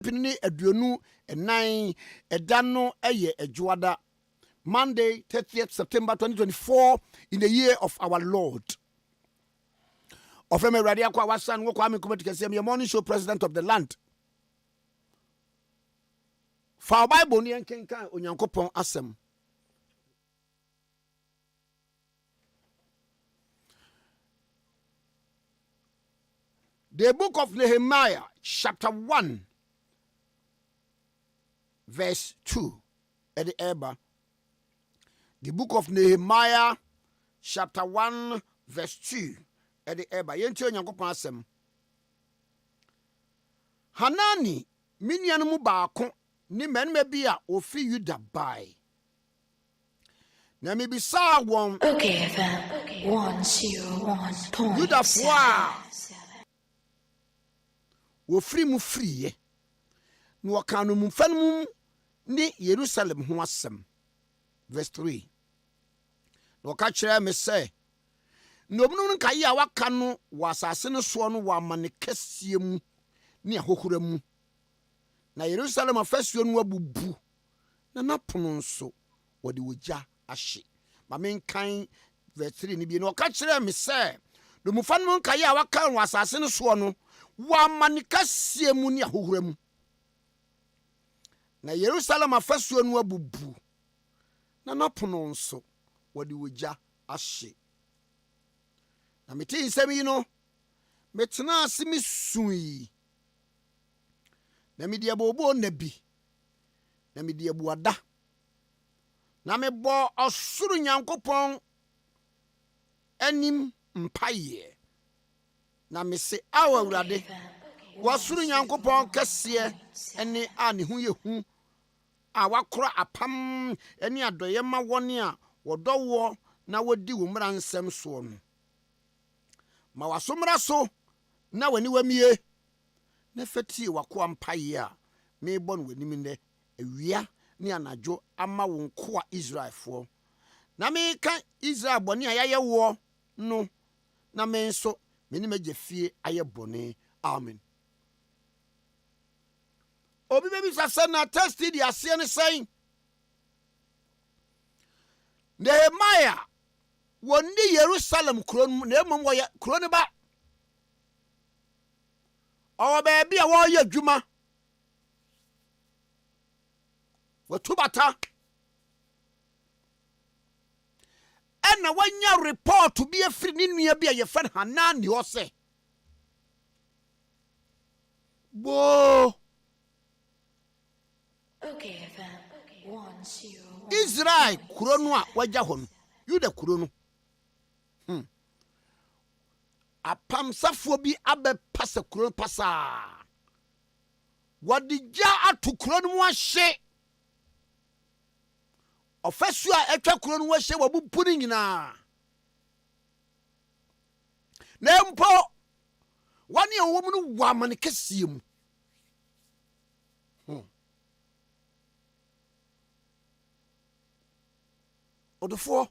Pini aduonu enan edano eye ejuada. Monday, 30th September 2024, in the year of our Lord. Ofeme Ade Akye Abia, Kwame Nkrumah Tikese, your morning show president of the land. For Bible ni enkenkan Onyankopon asem. The book of Nehemiah, chapter 1, verse 2. Ade Eba. The book of Nehemiah, chapter 1, verse 2. Ade Eba. Yenti Onyankopon asem. Hanani, minyanumu baako, ni menme bia ofi Yuda bai. Na mibisa won. Okay, FM. Okay. 101.7. Yuda fwa. Wofri mu friye. No wakanu mu fanmu ni Jerusalem ho asem. Verse 3. No ka kire me say. No obunu nka yi a waka no wasase no so no wa mane kasie mu ni ahohura mu. Na Jerusalem afasuo no abubu. Na napono nso wode wogya ahye. Ma menkan verse 3 ni bi no ka kire me say. No mu fanmu nka yi a waka no wasase no so no wa mane kasie mu ni ahohura mu. Na Jerusalem afasuo no abubu. Na napono nso wode wogya ahye. Na meti nsɛm yi no metena ase mesui. Na me de bobo na bi. Na me de abuada. Na me bo osuru Nyankopɔn anim mpaye. Na me se awo Awurade wasuru Nyankopɔn kɛseɛ ene a ne ho yehu a wakora apam ene adoye ma wone a wodowo na wodi wo mra nsɛm so no. Ma wasomra so na wani wamie na fati wako ampaye a me bon wanim ne awia ne anadwo ama wo nko a Israelfo na me kan Israel bone a yaye wo no na me nso me ni magye fie aye bone. Amen. Obi bebi sasa na testi di ase ne sai Nehemiah woni Jerusalem kron na emom wo kron ba o ba bia wo ye adwuma wotu bata ena wanya report bi afiri ni nua bia ye fan Hanani o se bo Okay, FM. Okay. 101. Israel kuro no a wagya ho no Yuda kuro no apam safo bi abepasa kuro pasa wadigya atu kuro no mu ahye ofesu a etwa kuro no ahye wabupu ni nyina na mpo wani ewom no wa mane kasie mu odofo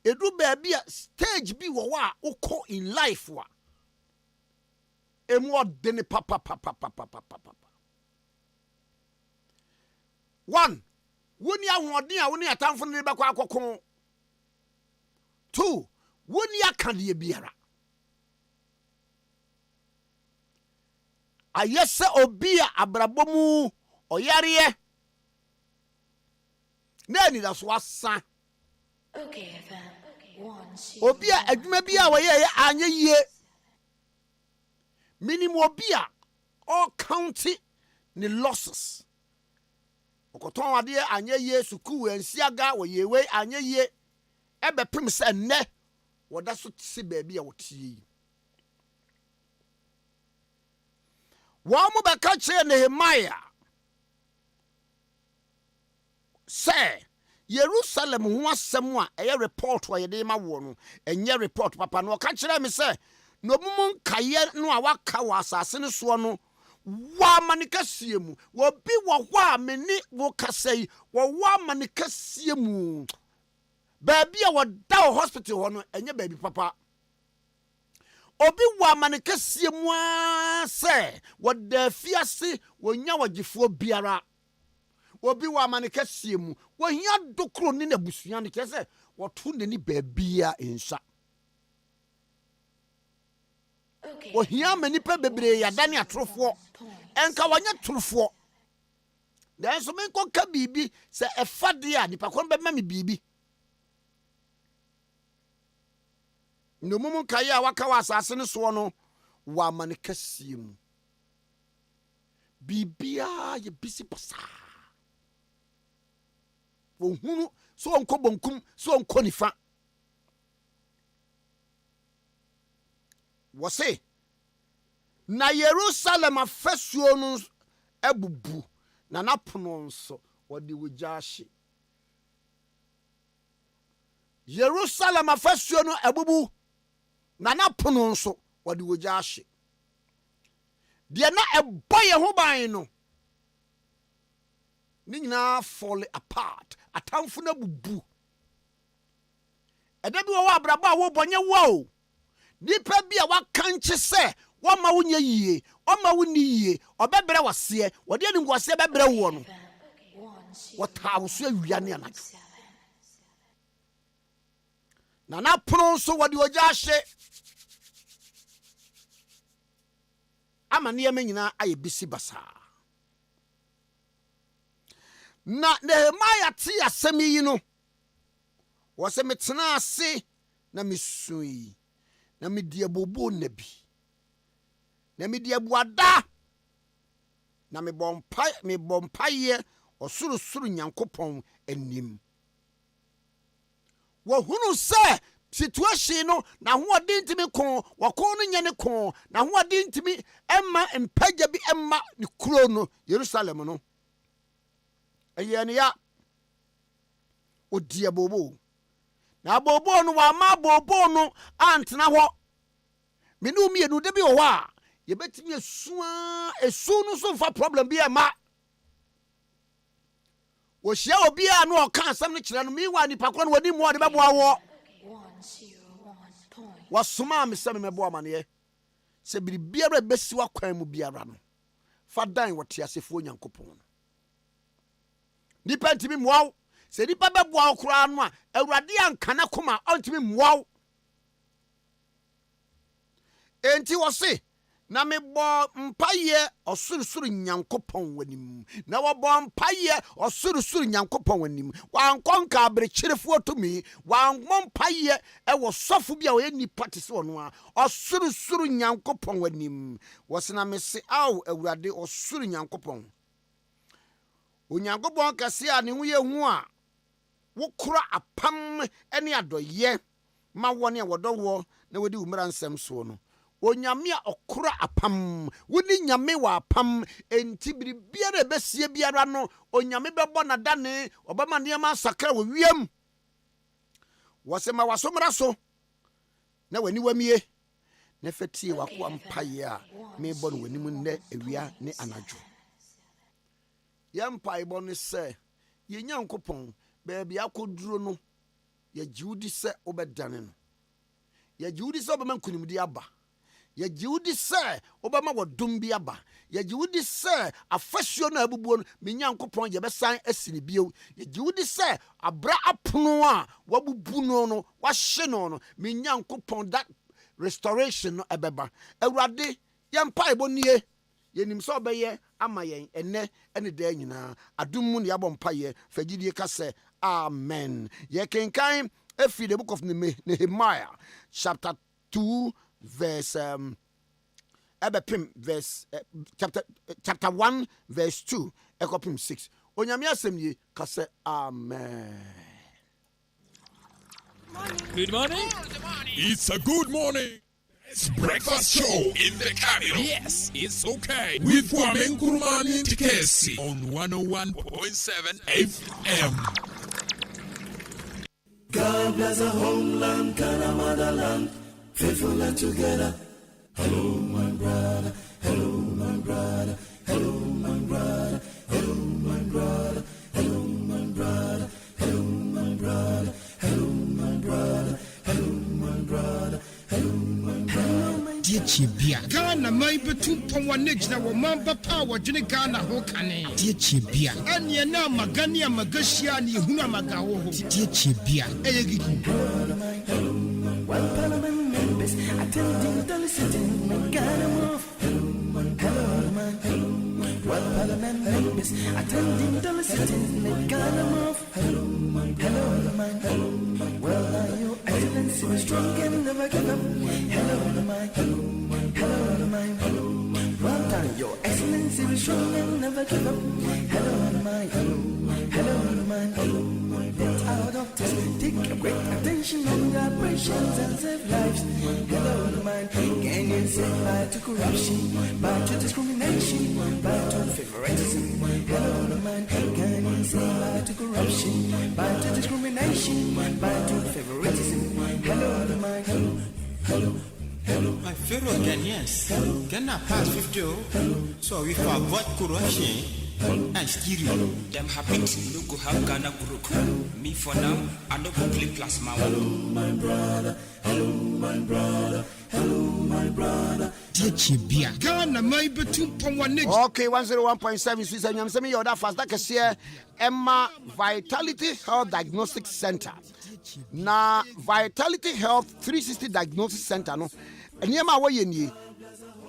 edu baby stage bi wo wa uko in life wa emu odene papa. One, woni ahoden a woni atamfo ne bekwa akokon. Two, woni akade biara. Ayese obi a abrabomu oyare na ni da so asa. Okay, FM. Okay. 101. Obi a adwuma bi a woye anye yie. Minimum obi a all county ni losses. Okoton ade anye yie suku ensiaga woyewe anye yie. Ebe prim se ne woda so tse baabi a wotie. Wa mu be ka kire Nehemiah say Jerusalem ho asem a eye report wa yede ma wo no enye report papa no ka kire me say no mum nkaye no a waka wa asase ne so no wa manikasie mu wo bi wo ho a meni wo kasai wo wa manikasie mu baabi a wo da hospital ho no enye baabi papa obi wa manikesie mu se woda fiase wonya wagifo biara obi wa manikesie mu wohia dokro ni na busua ne kese woto ne ni baabia ensa wohia manipa bebre ya dane atrofo enka wanya trofo dan so men ko ka bibi se efade a nipa kon be ma me bibi no mumu kai a waka wa asase ne so no wa manikesie mu bibia ye bisi pasa wohunu so onko bonkum so onko nifa wose na Jerusalem afasuo no abubu na napono nso wode wogyaahye Jerusalem afasuo no abubu na napono nso wode wogyaahye de na eboye ho ban no ni nyina fall apart atamfo na bubu edabi wo abraba wo bonye wo nipa bia wakanche se wo ma wonye yie o ma woni yie obebre wase wode ani ngwase bebre wo no wota so awia ne anajo na prono so wode ogyaahye amane nyina aye bisi basa na Nehemiah ti asemi yi no wose metena ase na misui na media bobo nabi na media buada na me bompa ye osuru Nyankopon anim wo hunu se situation no na ho ade ntimi kon wako no nyane kon na ho ade ntimi emma empaja bi emma ne kuro no Jerusalem no ayene ya odia bobo na bobo no wa ma bobo no antena ho menu mienu de bi o wa ye betimi esu no so fa problem bi ema wo hia obi a no ka asam no kire no mi wa ni pakro no wani mu ode bebo awo wasoma me se me mebo amane se biri biara besi wa kwan mu biara no fa dan wote asefo Nyankopon nipa ntimi muaw se nipa bebo akura no a awurade ankana koma ontimi muaw enti wose na mebo mpaye osuru Nyankopon wanim na wobo mpaye osuru Nyankopon wanim wankonka abrekyerefo tumi wanmo mpaye ewo sofo bia we nipa tese wono a osuru Nyankopon wanim wose na mese aw awurade osuru Nyankopon Onyankopon kase a ne ho ye hu a wokura apam ene adoye ma wone a wodowo na wodi umra nsem so no onyame a okura apam woni nyame wa apam enti biribiara besie biara no onyame bebo na dane obama niam sakra wo wiem wasema wasomra so na wani wamie na fatie wakwa mpaye a mebo no wani mu nne ewia ne anajo yempa ne se ye Nyankopon baabi akoduro no ye jiwudi se obedane no ye jiwudi se obama nkunimdi aba ye jiwudi se obama wodum bi aba ye jiwudi se afasuo na abubuo no me Nyankopon ye besan asini bio ye jiwudi se abra apono a wabubu no wahye no me Nyankopon that restoration no ebeba awurade yempa nie yenim so obeye ama yen ene ene da nyina adum mu ne yabom paye fagidie ka se amen ye kenkan efi the book of Nehemiah chapter 2 verse chapter 1 verse 2 ekopim 6 onyame asem ye ka se amen. Good morning. It's a good morning. It's breakfast show in the capital. Yes, it's okay. With Kwame Nkrumah Tikese on 101.7 FM. God bless our homeland, Ghana motherland, faithful and together. Hello, my brother. Hello, my brother. Hello, my brother. Hello, my brother. Hello, my brother. Hello, my brother. Hello, my brother. Hello, my brother. Hello, my brother. Chibia. Ghana may be too powanage na wamamba power Juni Ghana hokane. Dear Chibia. And ye now Magania Magashia ni Huna Magaho. Dear Chibia. One parliament members attending the sitting Ghana move. Hello, man. One parliament members attending the sitting Ghana move. Hello, man. Well, are you excellency was strong and never give up. Hello, man. Hello, man. Well done, your excellency was strong and never give up. Hello, man. Let our doctors take a great attention on the operations and save lives. Hello, man. Can you say bye to corruption, bye to discrimination, bye to favoritism? Hello, man. Can you say bye to corruption, bye to discrimination, bye to favoritism? Hello, man. My fellow Ghanaians, Ghana past 50, so we avoid corruption and stealing. Them happy to go have Ghana group. Me for now, I don't go play plasma. Hello, my brother. Hello, my brother. Hello, my brother. Chibia. Ghana may be too powanage. Okay, 101.7 Swiss and Yamsemi Yoda fast that is here. Emma Vitality Health Diagnostics Center. Na Vitality Health 360 Diagnosis Center no. Enyema wo ye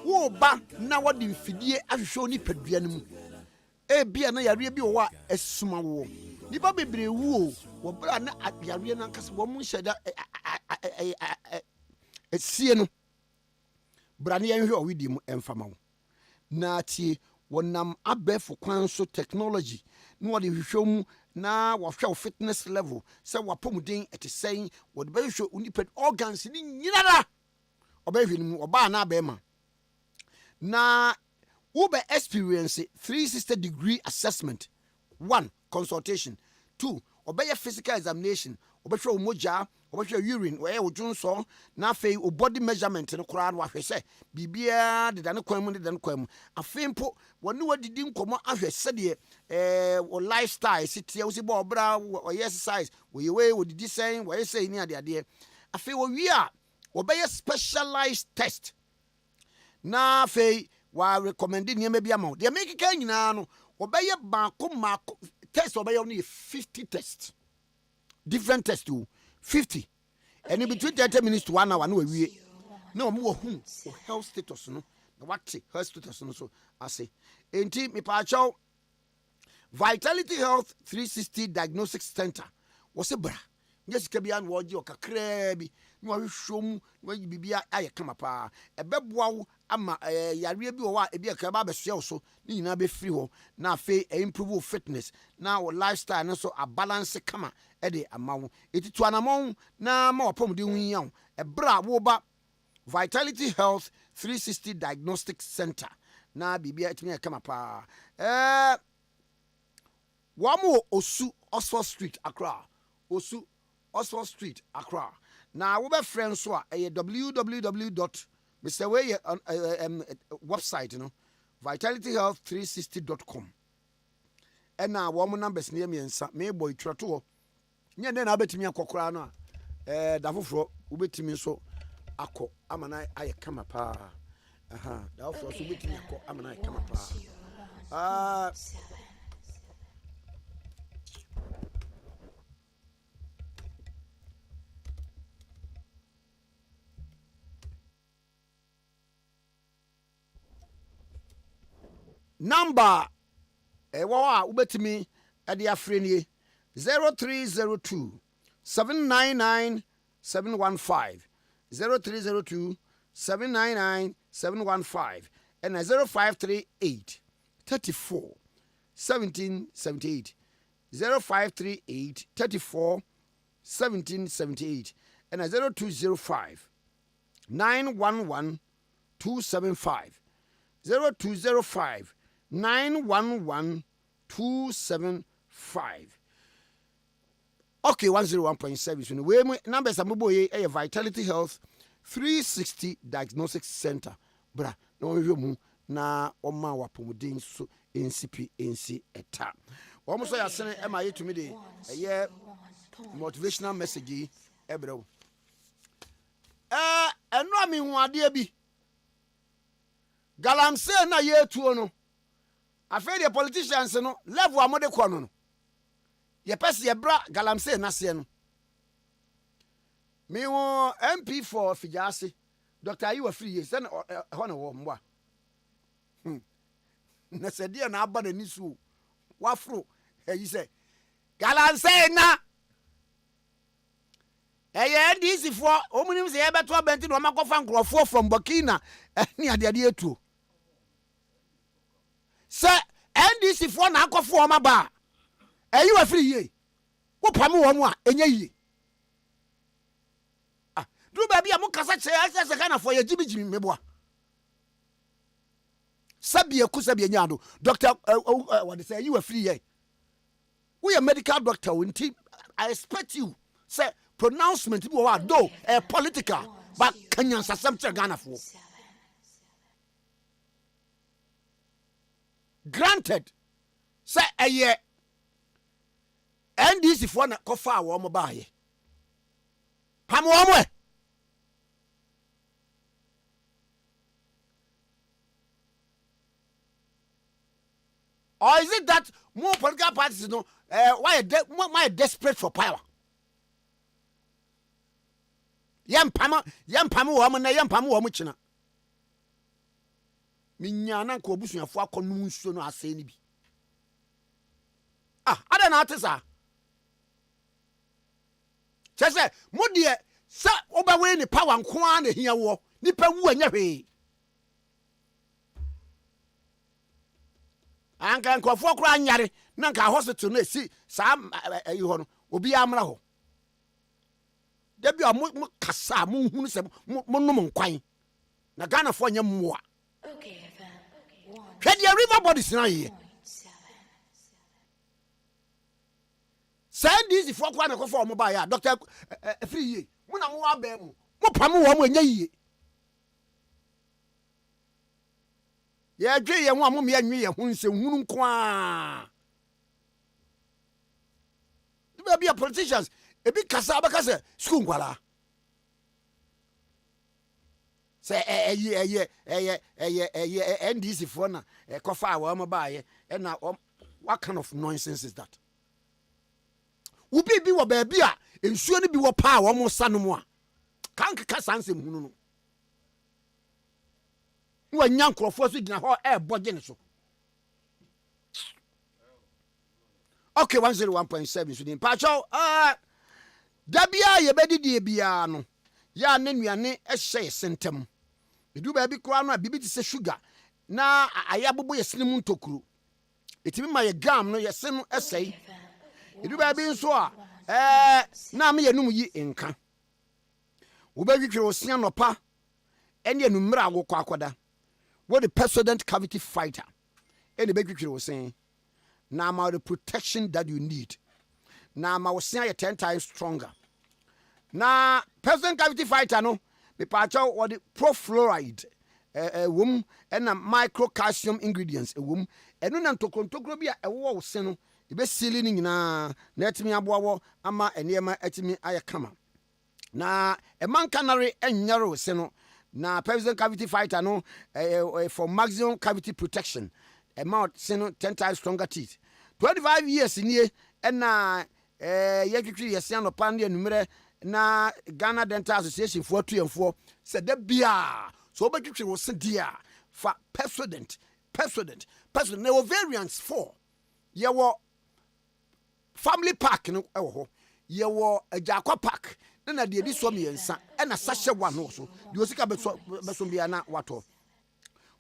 wo ba na wo de mfidie ahwehwe ni padua no mu. Bia na yare bi wo a esuma wo. Nipa bebre wu wo bra na yare na nkasa wo mu hyeda esie no. Bra na yenhwe owidi mu emfama wo. Na tie wonam abefo kwan so technology no wo de hwehwe mu na wahwe fitness level se wapomuden etesɛn wo de behwɛ unipa organs ni nyinara obehwe mu oba na abema na wo be experience 360 degree assessment. 1 consultation, 2 obey physical examination, obehwe umoja, obehwe urine, oye ojunso na afei o body measurement no kora no ahwe se bibia de dane kwan mu de dane kwan mu afempo woni wadidi nkomo ahwe se de o lifestyle sitie wo si bo obra o exercise wo yewe wodidi sen wo yesei ni ade afei wo wi a obey specialized test na afei wa recommend niam bia ma de make kan nyina no obey mako test obey no 50 tests, different tests too 50 and in between 30 minutes to 1 hour no we no mo hu health status no na what health status no so I say enti me pa chaw Vitality Health 360 Diagnostics Center was a bra yes ka bia no oje okakra bi no hwehwom no bibia aye kama pa ebeboa wo ama yare bi wo a ebi ka ba besoa so ni nyina be free ho na afi improve fitness na wo lifestyle no so a balance kama e de amawo etitu anamon na ma opom de hu yan ebra wo ba Vitality Health 360 Diagnostic Center na bibia etimi kama pa wamo osu Oxford Street Accra osu Oxford Street Accra na wo be friend so a www. Mr. Way website you know vitalityhealth360.com and now one numbers near me and me boy trato nya den abetimi akokora no a dafofro ubetimi so akọ amana aye kama pa dafofro so ubetimi akọ amana aye kama pa number wa ubetimi ade afre nie 0302 799 715 0302 799 715 and 0538 34 1778 0538 34 1778 and 0205 911 275 0205 911 275. Okay, 101.7. So we numbers are mobile a Vitality Health 360 Diagnostics Center. Bra, no we na oma wapomudin so NCP NC eta. Almost I send MIA to me the motivational message ebro. Eno ami hu ade bi galamsey na yetuo no afei the politicians no level amode kɔ no ye pese ye bra galamsey na se no me wo MP for Fijase Dr. Ayiwa free se na ho na wo mboa na se dia na aba na nisu wafro eyi se galamsey na NDC for omunim se ye beto abenti no makofa nkrofo from Burkina ni ade etuo se NDC for na akofo o maba Ayiwa free ye wo pam wo mu a enya yie do baby am kasa che ase kana for ye jibijimi meboa sabia ku sabia nyado doctor what they say you are free ye we a medical doctor until I expect you say pronouncement bi wa do political but kanyan sasam che Ghana for granted say eye NDC for na kofa wo mo ba ye pam wo mo or is it that more political parties no why desperate for power yam pam wo mo na yam pam wo mo china minyana ko obusuafo akonu nsuo no ase ni bi ada na atesa chese modie sa obawe ni power nko a na hia wo nipa wu anya hwe anka nkofo kro anyare na nka hospital na si sa ayi ho no obi amra ho debi mo kasa mo hunu se mo nom nkwan na Ghana fo nya mmoa Okay, FM. hwe dia river bodies na ye 1.7. send this for kwa na kofo mo ba ya doctor free ye mo na mo wa ba mu mo pam wo mo nya yie ye dwe ye ho a mo me anwe ye ho nse hunu nko a do be politicians e bi kasa abakasa school ngwala say NDC for na kofa wa mo ba ye na what kind of nonsense is that ubi bi wo ba bi a ensuo ni bi wo pa wo mo sa no mo a kan kaka sansem hunu no wo nya nkrofo so gina ho boje ne so okay 101.7 so din pa cho da bia ye bedidie bia no ya ne nuane ehye sentem edu ba bi kro no a bibi ti se sugar na ayabobo ye sinem ntokuru etimi ma ye gam no ye se no esei edu ba bi nso a na me yenum yi enka wo ba twitwe osia nopa ene enumra agokọ akoda what the president cavity fighter ene be twitwe osin na ma the protection that you need na ma osia ye 10 times stronger na president cavity fighter no me pacha what the profluoride wom ena microcalcium ingredients wom eno na ntokontokro bi a ewo osin no ibe sili ni nyina na etimi aboawo ama enema etimi ayekama na eman canary enyaro se no na president cavity fighter no for maximum cavity protection amount se no 10 times stronger teeth 25 years nie na yetwitwi yesian no pan de numere na Ghana Dental Association for tuemfo se da bia so obetwitwi wo se dia fa president na variants for ye wo family park no ewo ho ye wo ajakwa park na de di so miensa na sashe one no so de osika beso bia na wato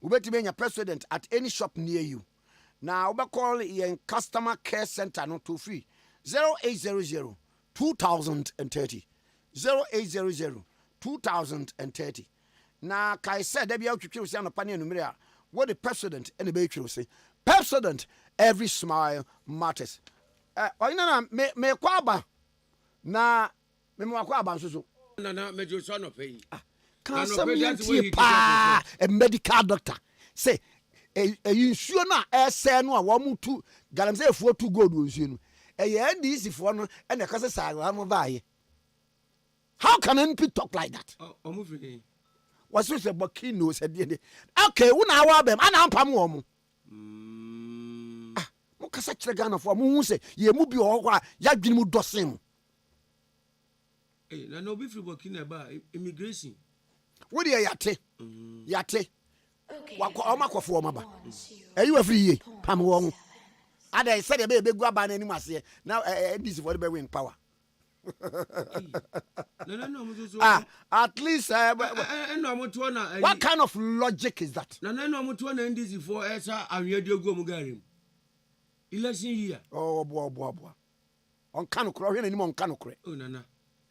ubetime nya president at any shop near you now we call your customer care center no to free 0800 2030 0800 2030 na kai said there be outwitwe say no pane numere a what the president and the be say president every smile matters oyina na me kwaba na me kwaba nso so na mejo so no pay can some pa a medical doctor say insuo na ese no a wo mutu galamse efuo tu gold nsuo no NDC for no and the kase say am ba ye how can NP talk like that was so Bokino said, okay, una hour bem, and I'm Pam. Mukasa Chagana for Muse, ye mubi or Yagimu Dosim. Hey, no be free working about immigration. What do you yate? Yate. Okay. Wako for Maba. Are you every year? Pam Wong. I said a baby grab an animal here. Now, this is what we in power. No. At least, what kind of logic is that? No, I'm this for Esa and Radio Gomugarim. Election year. Oh, boy. On Kano Crow, any more Kano Cray. Oh, Nana.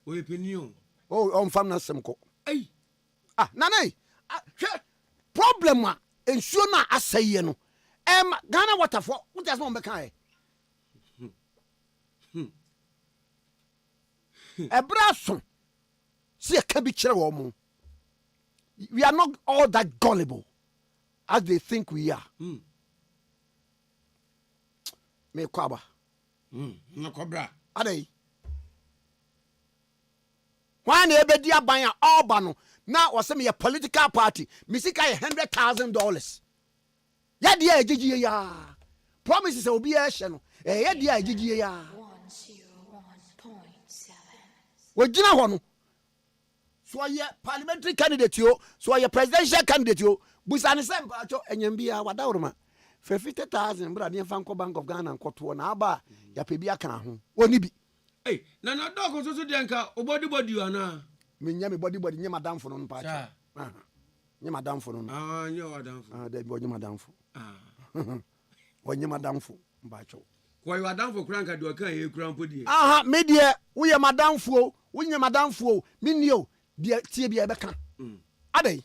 We opinion. Oh, on Famna Semco. Hey. Nana. Problem, and sure not I say, you know. Ghana water for what does one become? A brasso. See a cabbage woman. We are not all that gullible as they think we are. Me kwaba. No cobra. Ade. Why ne be dia ban all bano. Now was me a political party. Misika $100,000. Ya dia ejiji ya. Promises obi a hye no. Ya dia ejiji ya. 101.7. Wojina ho no. So ye parliamentary candidate yo, so ye presidential candidate yo. Busani sempa acho enyambia wadawroma. For 50,000 bra ne fanko Bank of Ghana nkoto na aba ya pe bia kan ho. Oni bi. Hey, na dog so de nka obody ana. Menya me body nye madam fo no pa acho. Nye madam fo no. Nye madam fo. Dey bo nye madam fo. Onye madam fo mba acho. Kwa you madam fo kranka de okan ye kran podi. Me de wo ye madam fo, wo nye madam fo, me nio de tie bia be kan. Adai.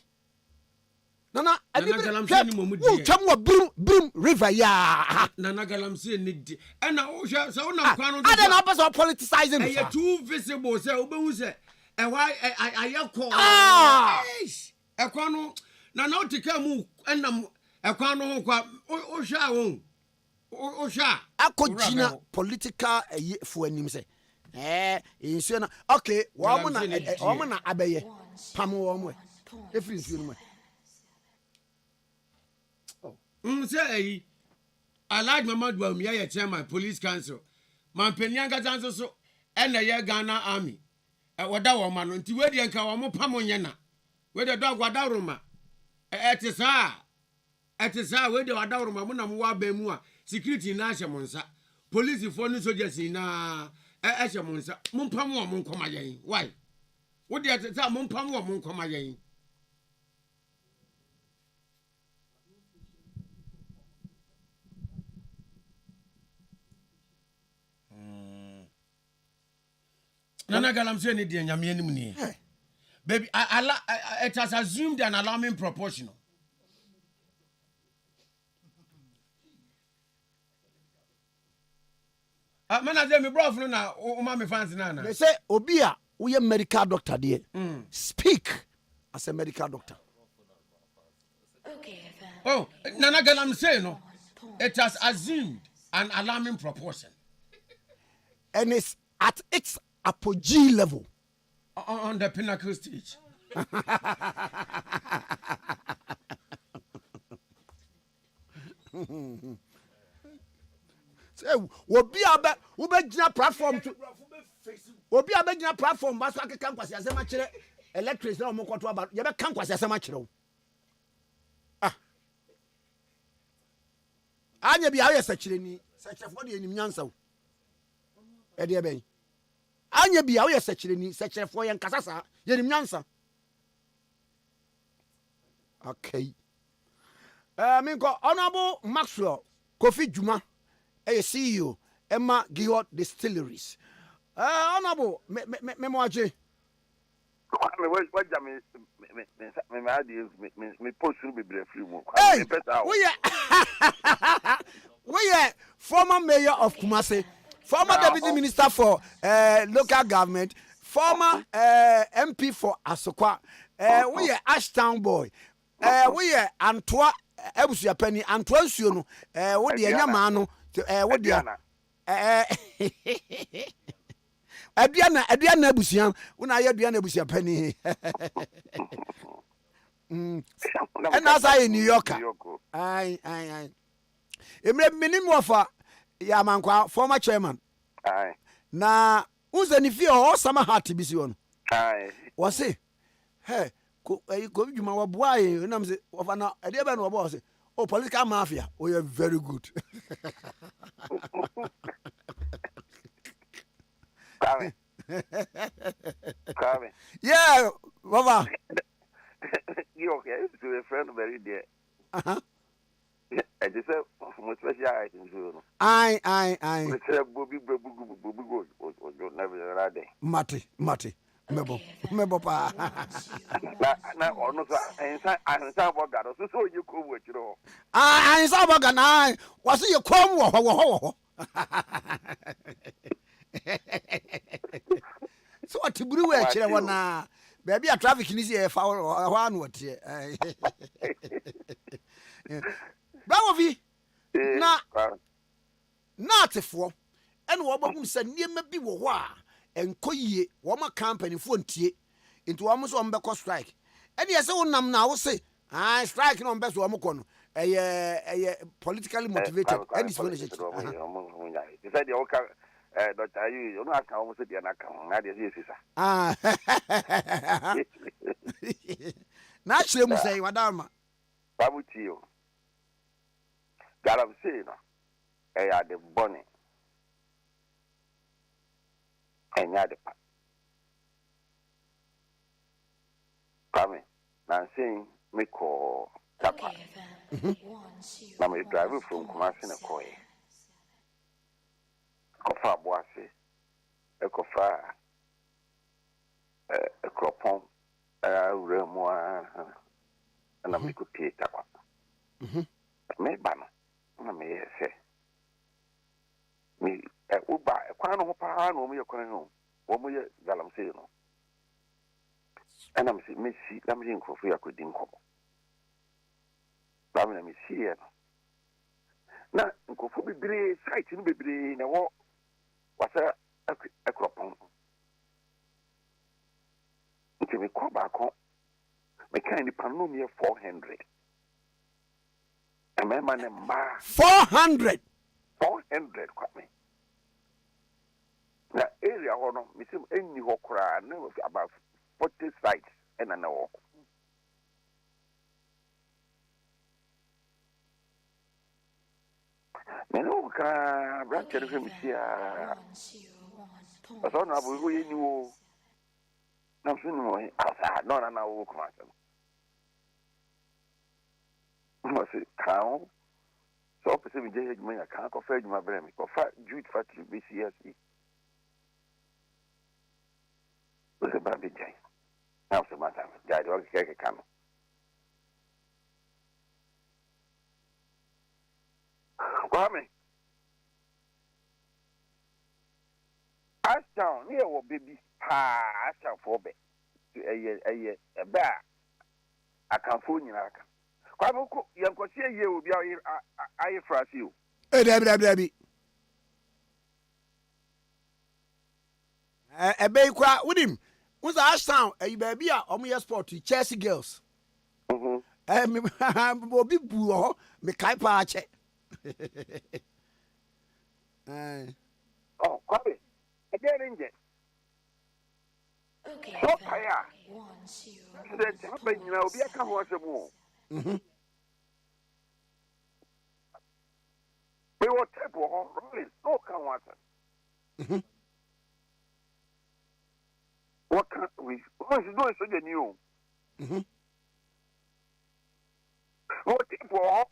Nana galamse ni momudi. Wo twam wo brim river ya. Nana galamse ni di. E na wo hwe se wo nam kwan no. Adai na person politicizing. E too visible se obehu se e why ayekọ. E kwan no na na otika mu enam e kwan no ho kwa o hwa won. O hwa. Akojina political for anim se. Insu na okay, wo mo na abeye. Pam wo mo. Efiri nsu no mo. Say, I like Mama Dwam, ya chairman, police council. Man Penyanga Tanso so, and the Ghana army. At Wadawa man, until where the Kawamo Pamonyana, where the dog Wadaruma. At his where the Wadaruma, Munamwa Bemua, security in Ashamonsa, police for no soldiers in Ashamonsa, Mumpamo Munkomayan. Why? What the other time Mumpamo Munkomayan? Nana galamse ni dia nyame anim ni. Baby, it has assumed an alarming proportion. Man say me bro na o ma me fans na na. They say obia we a medical doctor there. Speak as a medical doctor. Okay, Oh, Nana galamse no. It has assumed an alarming proportion. And it's at its apogee level. On the pinnacle stage. So, obi abe gina platform to obi abe gina platform ba so akeka nkwasi asema kire electric na omo kwoto aba ye be kan kwasi asema kire wo. Anya bia ye sakire ni sakirefo de enim nyansa wo. E de ben. Anya bia wo ye sakire ni sakirefo ye nkasasa ye enim nyansa. Okay. Minko Honorable Max Kofi Jumah, a CEO, Emma Gihot Distilleries. Honorable, me moaje. Hey, we are former mayor of Kumasi, former deputy minister for local government, former MP for Asokwa. We are Ashtown boy. We are Antoine Ebusia Penny, Antoine Siono. What the Yamano? What the Adriana Busian, when I Adriana Busia Penny. And as I in New York. Aye. Minimum of Yamankwa, former chairman. Aye. Na who's any fear or summer heart to be seen? Aye. Was it? Hey, Kofi Jumah wa boy, and I'm saying, of an idea about what was oh, political mafia. Oh, you're very good. Kwame. Yeah, Baba. You okay? To a friend very dear. I just said, most special items. Aye. Bobby never ready. Mate. Mebo pa. Now, or not, and some about that. So you could watch it all. I saw Bagan. I was it your come? So what to brew a chair one now? Baby, a traffic in here for one what here. Bawovi. Not a four. And what who said near me be wa and koye, wama company fontie into almost on back strike. And yes, own nam now say, I striking on best woman, a politically motivated. And it's finished. You said you Dr. You know, I can almost be an account. Naturally, say, Madame. Babuchio. Galam say, no, I had the bonnet. And ya the part. Come in. Now saying, me call Tapa. Now me drive from Kumasi na Koye. Kofa Boise, a Kofa, a Cropon, a Remoa, and a Mikuti Tapa. Me banner, I may say. Me, a Uba, a crown of Pahan, or me a crown, or me a Galam say no. And I'm saying, Missy, I'm in Kofi, I could dinko. I'm in here. Now, Kofu be brave, sighting be brave in a walk. What's a crop on? Until we call back home, we kind of panomia 400. And my man, 400. 400, Kwame. Now, area or no, Miss any hokra, about 40 sites and an hour. Meno ka branch of him here. But on a we knew nothing more. Not an hour. Must it count? So, opposite me, I can't confess my brain. Confess Jude Factory BCSE. Was a baby jay. Now, so much died or cake a camel. Kwame, Ashtown, here will be Ashtown for bed. A bear. I can't fool you. Kwame, young Cosia, you will be I frost you. Debbie. A baker with him. Who's Ashtown? A baby on your sport to Chelsea girls. Will be boo, me kaipa check. Oh, Kwame, again, Injun. Okay. So tired. 1-0. Then, you know, be a can watch a more. We will tap on rolling, no can watch. What can't we? What is doing so the new? What tap on?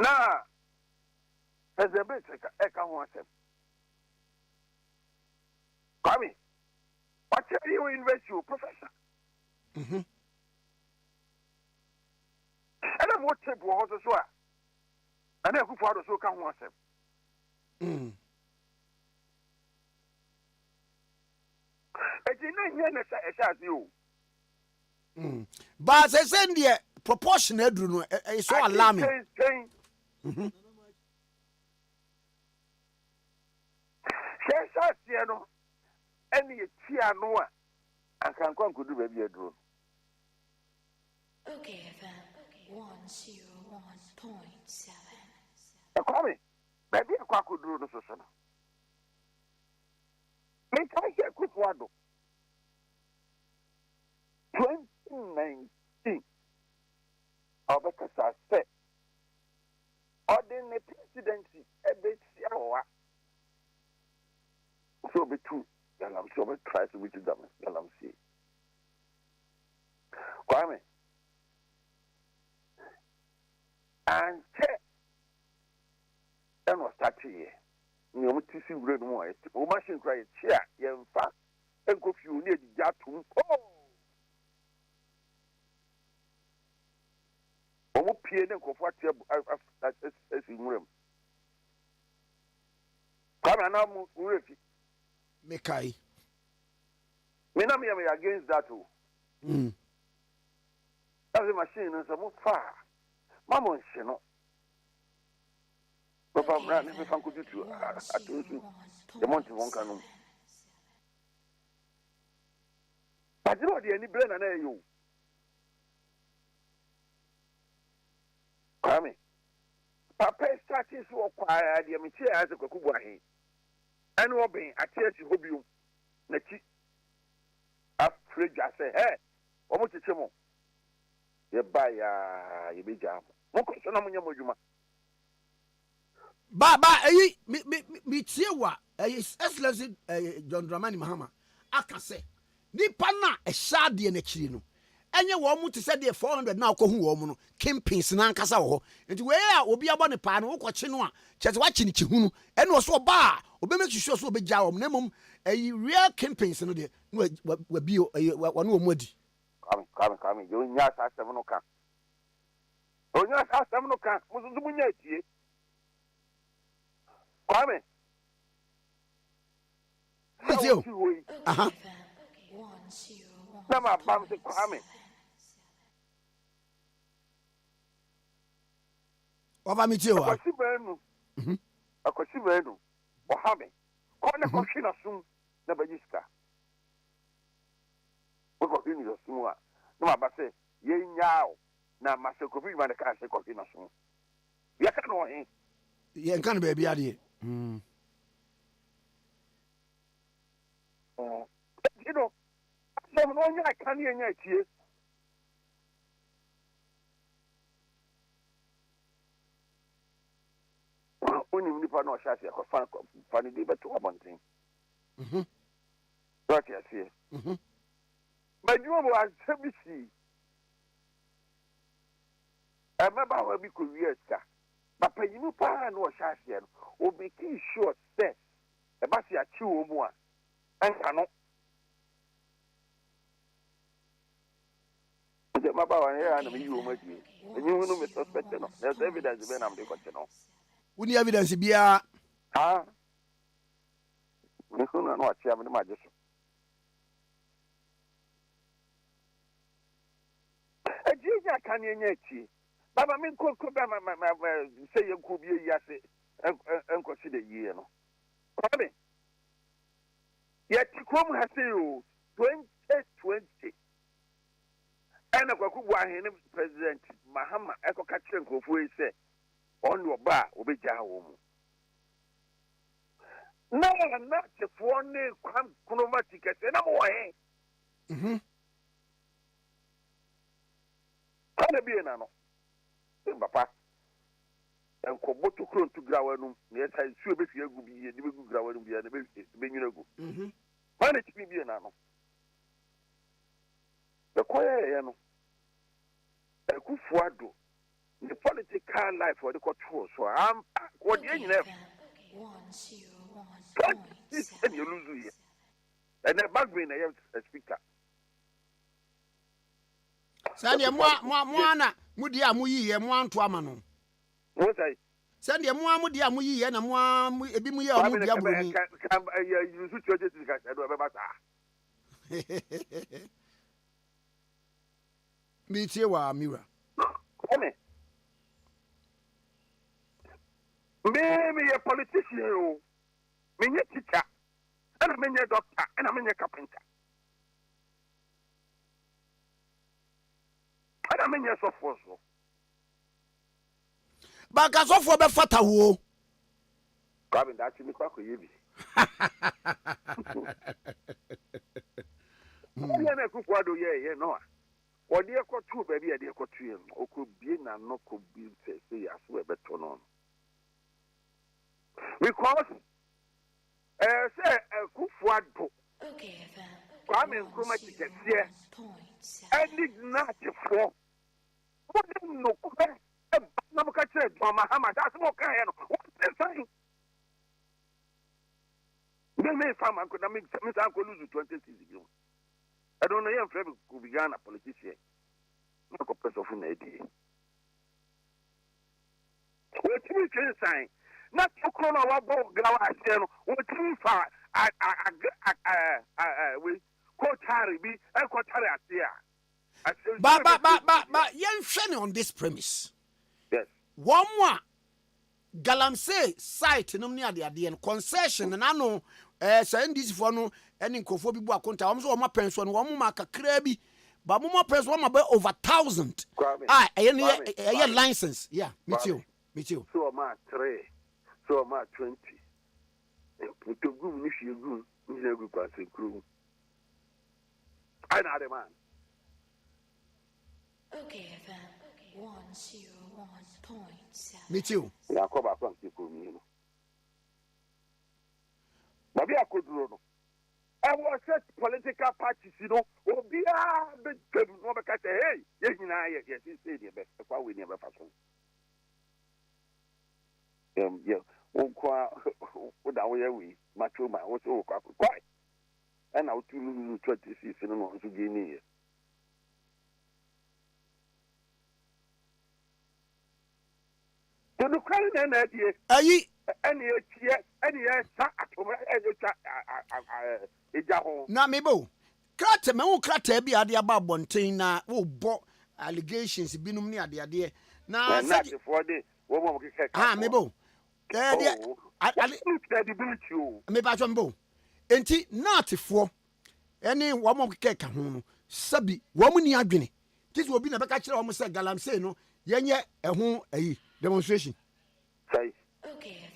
Nah, as a bit, I can't watch him. Kwame, what are you invest you, Professor? And I'm what tip was as well. And then who father so can't watch him. I didn't know as you. But I send the proportionate, it's so alarming. Any piano, I can come to do baby a drone. Okay, FM 101.7. Kwame, baby, I could do the social. Make I hear quick word. 2019. Because I said, ordinary presidency, a bit, so be true. And I'm sure we try to reach them. And I'm saying, Kwame, and check. And was starting here. You to see red more. O machine cry chair. In fact, and go few near the Jatu. Oh, oh, Pierre and Cofatia as in room. Come on, now, Murphy. Mekai. Minami against that too. That's a machine and some far. Mamma, she know. But I'm running if I could do to I told you. The Monty won't come. But you know, the any brain and you. Kwame. Papa started to acquire the amateur as a Kokubahi. And Robin, I tell you, hope you. Naki. Afraid I say, hey, almost a chemo. You buy you be jam. Mokosonamujuma. Baba, me tiewa, Excellency John Dramani Mahama. Aka say, nipa na e shade na kiri no. Enye wo mu te say de 400 na akohu wo mu no. Kimpins na nkasa wo. Enti we a obi abo ne pa no wo kwache no a, chese wa chi ne chi hunu. Ene wo so ba, obi make sure so obi ja wo na mom real kimpins no de wa bi wa no mu adi. Come. You nya sa 7 no ka. O nya sa 7 no ka. Muzuzu mu nya tie. Kwame. What's you? Uh-huh. Nama bam se Kwame. Ova mi tio. Akwasi benu. Akwasi benu. Ohame. Kona koshi na sum na bajista. Wako hini yo sumwa. Nama base ye nyao na Max Kofi Jumah ka se kofi na sum. Ya ka no hin. Ye nkan be bia de. You know, some no nya kan ye nya tie. Oni nipa no sha se ko fan di beto abontin. What you say? But you know as ABC. I remember when we could hear that. But you know pa no sha se no. O be ki sure say e ba se achi wo mu a. Anka no. The maba one here and me you mo di. And you know me suspect no. There's evidence when I'm the question. We need evidence bia. Ah. We no no achi am the majeso. Ejija kan ye nya achi. Baba me ko ba say you could be yase enko si de yie no. Kwame. Yet come has you 2020. And a Kwaku President Mahama Eko Kachenko for say on your bar will be Jahom. No, not the one name Kwame Nkrumah Tikese and I'm away. Can be an ano. Papa. And Koboto Kron to Grawanum, yes, I sure if you will be a good Grawanum, be a big. Why did you be an ano? The choir, you know, a good fwado, the political life for the control. So I'm what you have. And you lose here. And the back when I have a speaker. Send your moana, Mudia Muyi, and one to Amano. What I send your Muamudia Muyi and a Muam Ebimuya. You should churches. I don't remember. Meet you, Mira. Maybe a politician, me a teacher, and I'm a doctor, and I'm a carpenter. And menye sɔfoɔ so. Baka sɔfoɔ bɛ fata wo. Kwame daakye mi kɔ akɔyɛ bi. Ɛyɛ na Akufo Addo yɛ no a. Wɔde ɛkɔto baabi a yɛde ɛkɔto yɛ no. Okɔbie n'ano kɔbie sɛ yɛaso ɛbɛtɔ no. Because say Akufo Addo. Okay, Kwame Nkrumah Tikese. Any natifo. What no kube? Na mo ka kire John Mahama. That's what can no. What is saying? Me farm and could make Mr. Uncle lose 20 seasons. I don't know if Fred could be a politician. No purpose of an idea. What you can say? Not to call our boat, Glass, what you far. We quote Harry be and quote Harry. But young Shani on this premise. Yes. One more Galamsey site no near the idea and concession and I know saying this for no any Kofobi Buakonta. I'm so my parents one more crabby, but more parents one about over 1,000. A license. Yeah, me too. So my 3, so my 20. Put to go if you go, you go pass a crew. I know the man. Okay, FM 101.7. Me too. I come back from people. Maybe I could run. I was set political parties, you know, will be a big no because hey, yes, he said the best. Why we never fashion. Yeah, what are we? Macho man, what's all quite. And now 26 and on to Guinea. To the current idea, any na mebo krate me wo krate bi ade aba bonten na wo bo allegations binum ni ade na say for the wo mo keke mebo credibility o me ba mebo enti natifo eni wo mo keke ka ho no sabi wo mo ni adwene tisi obi na beka kire wo mo say Galamsey no yenye eho ayi demonstration say okay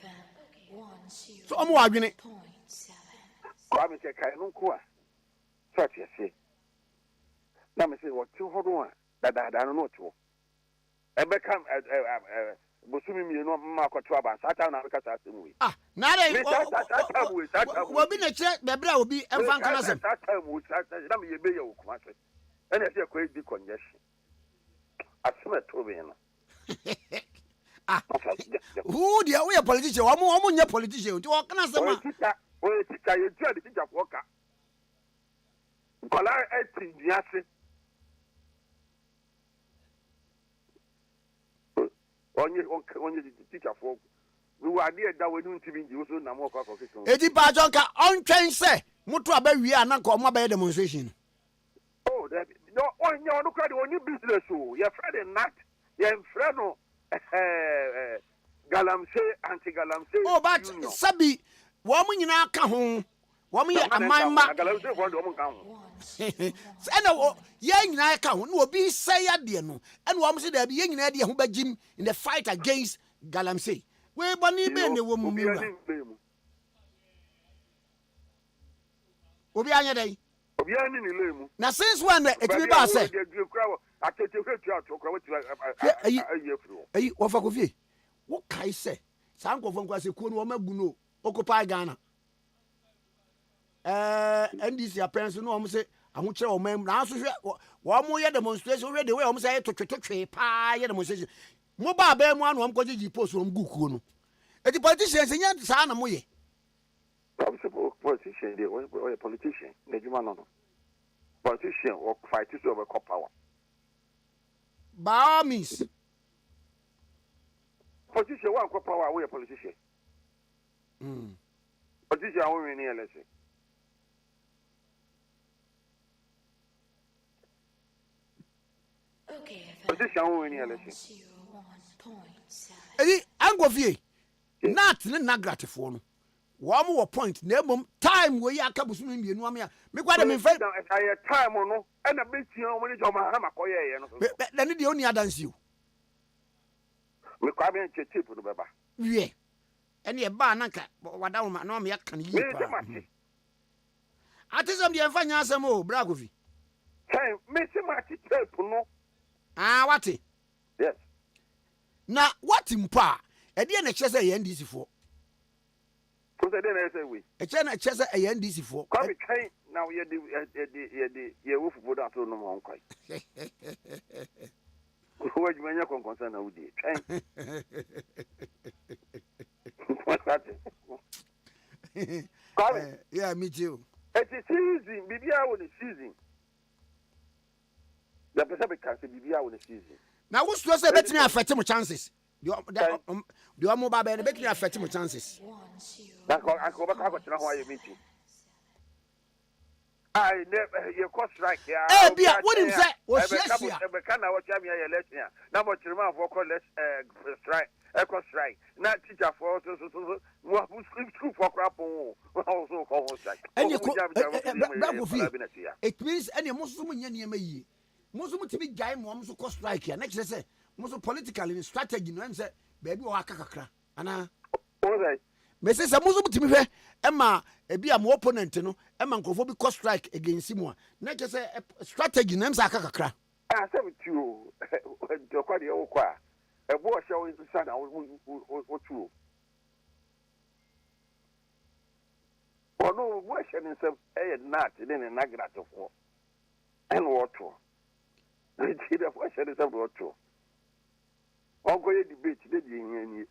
so omo adwene Kwame say kai no ko a so tie say na me say what you hodo a da no to e be kam bosumi mi no ma kwato aba sata na beka sa asem we na re wo bi na kire bebra obi emfa nkana asem sata na me ye be ye okuma so ene say ko di congestion asema to be no who the we politician wo nya politician ti wo kana asem Oye tika ye jua de tika foka. Kola eti diase. Onye tika foka. We were there that we don't even use na mo kwa kwa keke. Edi pa jonka on train say mutu abawi ana ko mo abaye demonstration. Oh, that no onye onu kwa de onye business o. Your friend not. Your friend no Galamsey anti-Galamsey. Oh, but sabi woman nyina ka ho woman ye amanma ena ye nyina ka ho na obi say ade no ena woman say da bi ye nyina de ho bagim in the fight against Galamsey we boni be ne wo mu miwa obi anya dai obi ani ni lemu na since when etimi ba say ayi wo fa ko fie wo kai say san ko fon kwa se ko no wo magu no Occupy Ghana. NDC apparently no one say I'm sure o mem na so one more demonstration we the way o say to pa demonstration. Mobile be mu anu am ko ji post on guku no. E di politicians nya sa na mo ye. Politician dey or politician the juma no. Politician or fight to over power. By all means. Politician one power we politician. Politician won't win the election. Okay, politician won't win the election. 101.7. Angofie. Not na gratifo no. Wo mo point na mum time time we aka busumi mienu am ya me kwa de me fa I time no and a bit you when you ma ma koye no na ne de oni adansi o me kwa me cheche no beba wie ene e ba na nka wada wo ma na me aka ne yi pa atisem de enfa nya asem o bra Kofi time me se ma ti tape no wate yes na what mpa e de na chese ye NDC fo ko se de na say we e che na chese ye NDC fo ko be train now ye the wolf board ato no mo nkwai ko wajumanya konkonsa na udi train yeah, me too. It's a season, Bibia on the season. The person can say Bibia on the season. Now, what's to say betting affect my chances? The mobile bed betting affect my chances. I go back to know why you meeting. I never you cost strike here. Eh, Bia, what him say? Was yes, yeah. Can I watch me a election? Now, what you remember for less strike. Echo strike. Not teacher for so what who sleep through for crap also call strike. And you it means any Muslim nyama yi. Muslim to be guy mo so cost strike here. Next say most politically strategy no am say baby o akakakra. Ana what say? Me say Muslim to me hwe e ma e bia mo opponent no e ma nkofo bi cost strike against him a. Next say strategy no am say akakakra. Ah, say with you. Do kwa de o kwa. A boy showing the sun or two. Or no, washing himself a nut in a nugget of war. And water. I did a washing himself water. I'll go to debate, did you?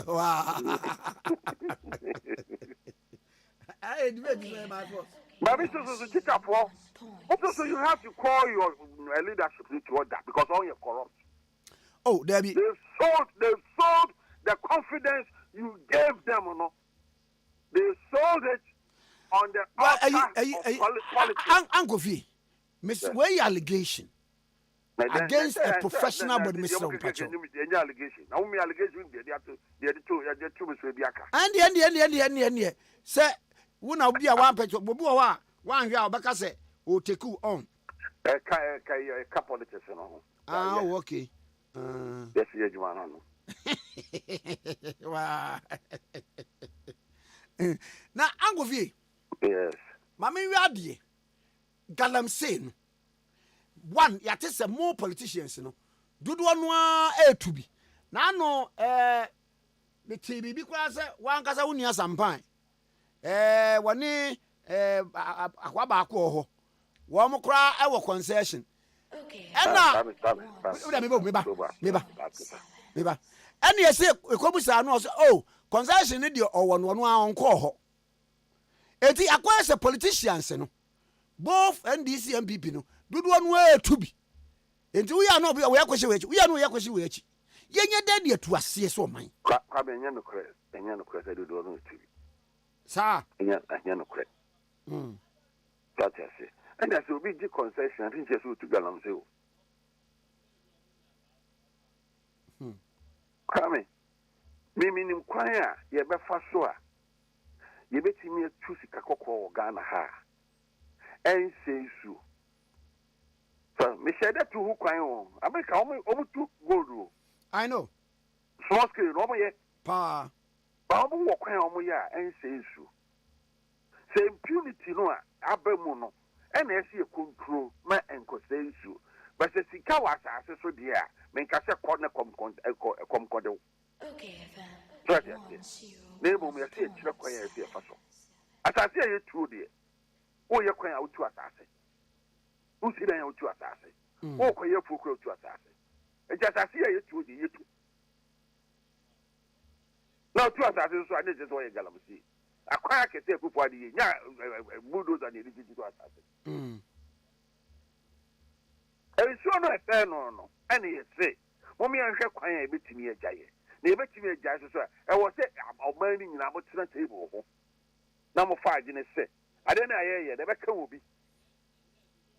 Wow. I debate my boss. But this is a teacher for. Also, you have to call your leadership to order because all you're corrupt. Oh, Debbie. They sold the confidence you gave them, or no? They sold it on the altar of politics. Uncle V, Miss Way allegation against a professional body, Mr. Pacho. Any allegation. Now, me allegation, they are the two Mr. Biaka. And sir, when I'll be a one petrol, one year, Baka say, oh, take you on. A couple of politics, oh, okay. Yes, you are. Wow. Now, Uncle V. Yes. Mammy Radi Galamsey. One, yet is a more politicians, you know. Do one a to be. Now, no, the TV because one casa unia sampine. One Aquabaco, one more cry our concession. Okay. And now, Meba. And you say, Kobusa knows, oh, concession idiot or one on call. Eti acquires a politician, both NDC and PP, no, do one way to be. And we are not we are question, we are no question which. Yen daddy to us, yes, or mine. Come in, no credit, and no credit, I do not know. Sir, no credit. That's it. And as will be the concession, I think just to Galam Zoo. Come Mimi inquire, ye be fasua. Ye bet me a choose Kakoko Ghana ha. And say so. So, me said that to who cry on. I make over to gold. I know. Small scale, no more yet. Pa. Babu walk on ya and say so. Say impunity no, abemono. And I see a control, my uncle says you. But the Sikawa says so dear, make us a corner come condo. Okay, Neighbor, me see a children as a faso. As I say, you true dear. Oh, you're crying out to assassin. Who's in out to assassin? Oh, you folk to assassin. And just I see you true dear. Now, two assassins, so I did just what you got to see. A crack at the body, yeah, bulldozer and the digital assassin. And so no fair no. And he say, Mommy and her crying a bit to me a giant. They bet me a giant, sir. I was saying, I'm burning in our table. Number 5 in a set. I don't know, yeah, the back will be.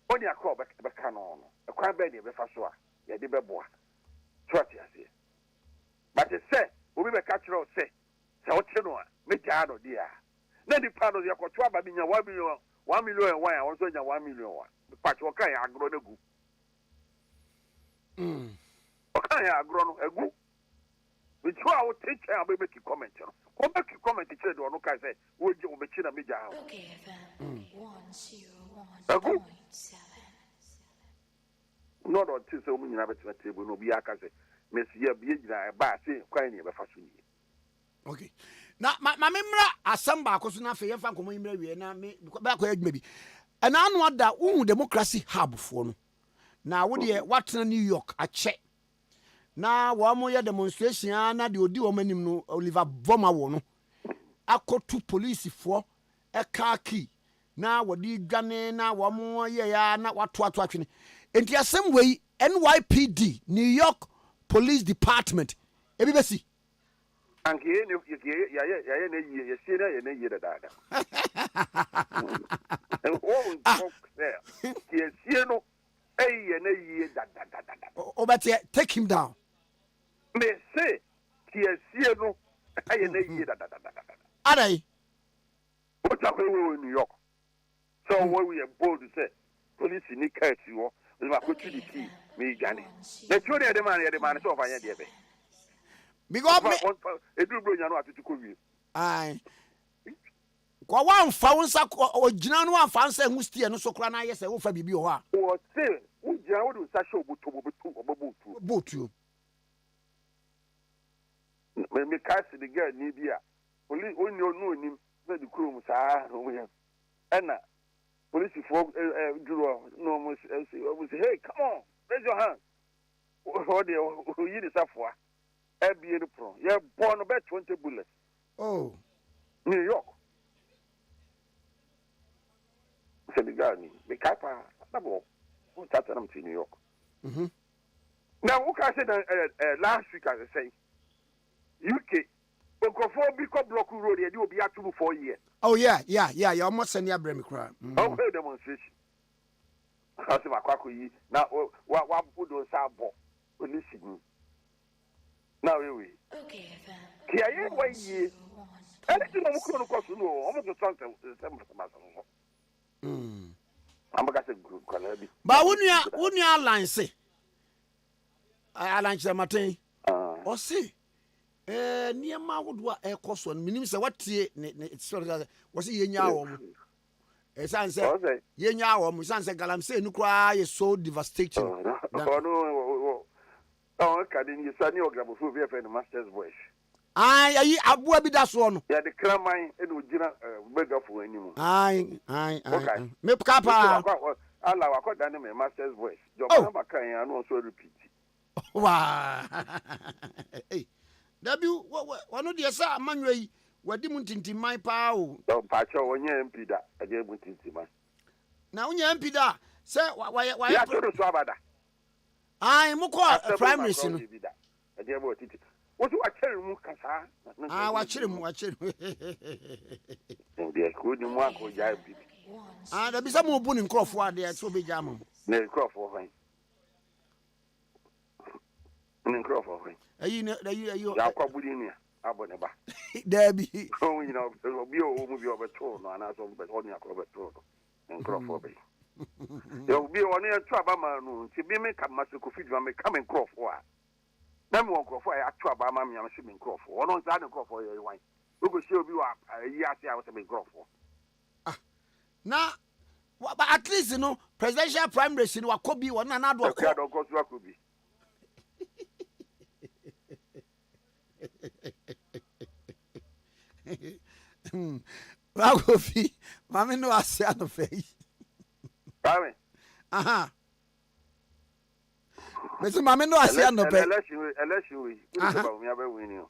Only a call back canon. A crime baby of a fasua. Yeah, the beboa. Trust you, but it said, we will catch your say. So, what you know, make out of dear. na di pa no ye kwoto aba bi nya 1 million 1 million and 1 also nya 1 million 1 patch o kan ya agro na gu o kan ya agro no egu we try to take care about make comment no ko make comment che do no kai say wo je wo be chi na me ja ha Okay, FM 101.7. no do ti so mu nyina betima table no bi aka say messi ya bi gyina ba say kwan ne be fa so ni okay na ma memra asamba akoso na fe yefa komo yimra wie na me ba ko adwuma bi ana anu ada uhu democracy hub fo no na wo de watena New York ache na wo mo ye demonstration na de odi wo manim no Oliver Voma wo no akotu police fo e ka ki na wo di dwane na wo mo ye ya na wato atwene enti asem wei NYPD New York Police Department ebi besi anke ye ne ya ne yi ye sie na ye ne yi da da ye sie no ye ne yi da obete take him down me say ye sie no ye ne yi da adai what are we in New York so what we are bold to say police ni catch you we ma ko to the key me gane na chori de man so fa yan de be because me edu bro nya no atutu ko wi ai kwa wan fa wonsa ogina no wan fa nsa hu stie no so kra na yese wo fa bibi ho a o se wo gina wo do sa show botu me cast the girl ni bia police oni no nim na di krom sa no we ena police for duro no mo say hey come on raise your hand o de o yi di safoa ebie the pro ye born about 20 bullets oh New York Senegal ni me kapa double who started them to New York now who can say that last week as I say UK Okofo Biko Block Road they will be at 2 4 years oh yeah you almost send your brain cry how demonstration kasi makwako yi na wa budo sa bo police ni na we Okay, FM. kia ye wa yi anything no mukro no koso no o mo so something ambaga se kwana bi ba wonua alliance alliance maten o si niema wodo a ekoso no minim se watie ne wo se yenya awom esanse yenya awom esanse galamse nu kwa ye so devastating oh kadin you sani ogramofo be fe no master's voice ayi abua bi da so no ya de kraman e no gina begafo animu ai me kapa ala wakoda ne me master's voice job number kan ya no so repeat wa hey dabi wano de sa amanwa yi wadi mu tintimman pa o do pa cho wonye MP da aje mu tintimman na wonye MP da se wa ya to so abada ai mo ko primary no aje bo titi wotu akere mu kasa wa kire mu de ko ni mu akọ ja bi da bi sa mo bu ni nkrofo ade so be ja mo ne nkrofo fan ni nkrofo fan ayi ya kwa budi ni abo ne ba da bi o you know obi o mu bi obeto no ana so be oni akọ obeto no nkrofo be yo bi oni atu abama no nti bi me ka Max Kofi Jumah me ka me nkrofo a na me nkrofo a atu abama me am se me nkrofo ono nza ne nkrofo ye wan ogo se obi wa yi ase a wo se me nkrofo na but at least no presidential primary no wakobi wona na do akobi Kofi mami no ase no fei Kwame aha Mesi mami no ase no pe election we ba mi aba win you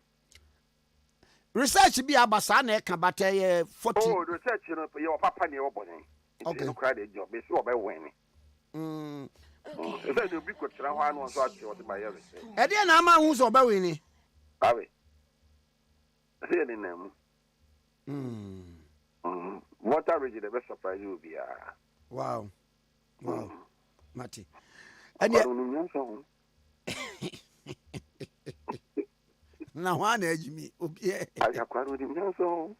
research bi abasa na e ka bata ye 40 oh research no ye papa ne obone okay no cry the job be so oba win okay so bi ko tra ho anu so ati o de ba ye research e de na ama hu so oba win ni Kwame say ni na mu water rage the best surprise you be wow Mati and yet na wana ejimi obi ayakwaro di nyanso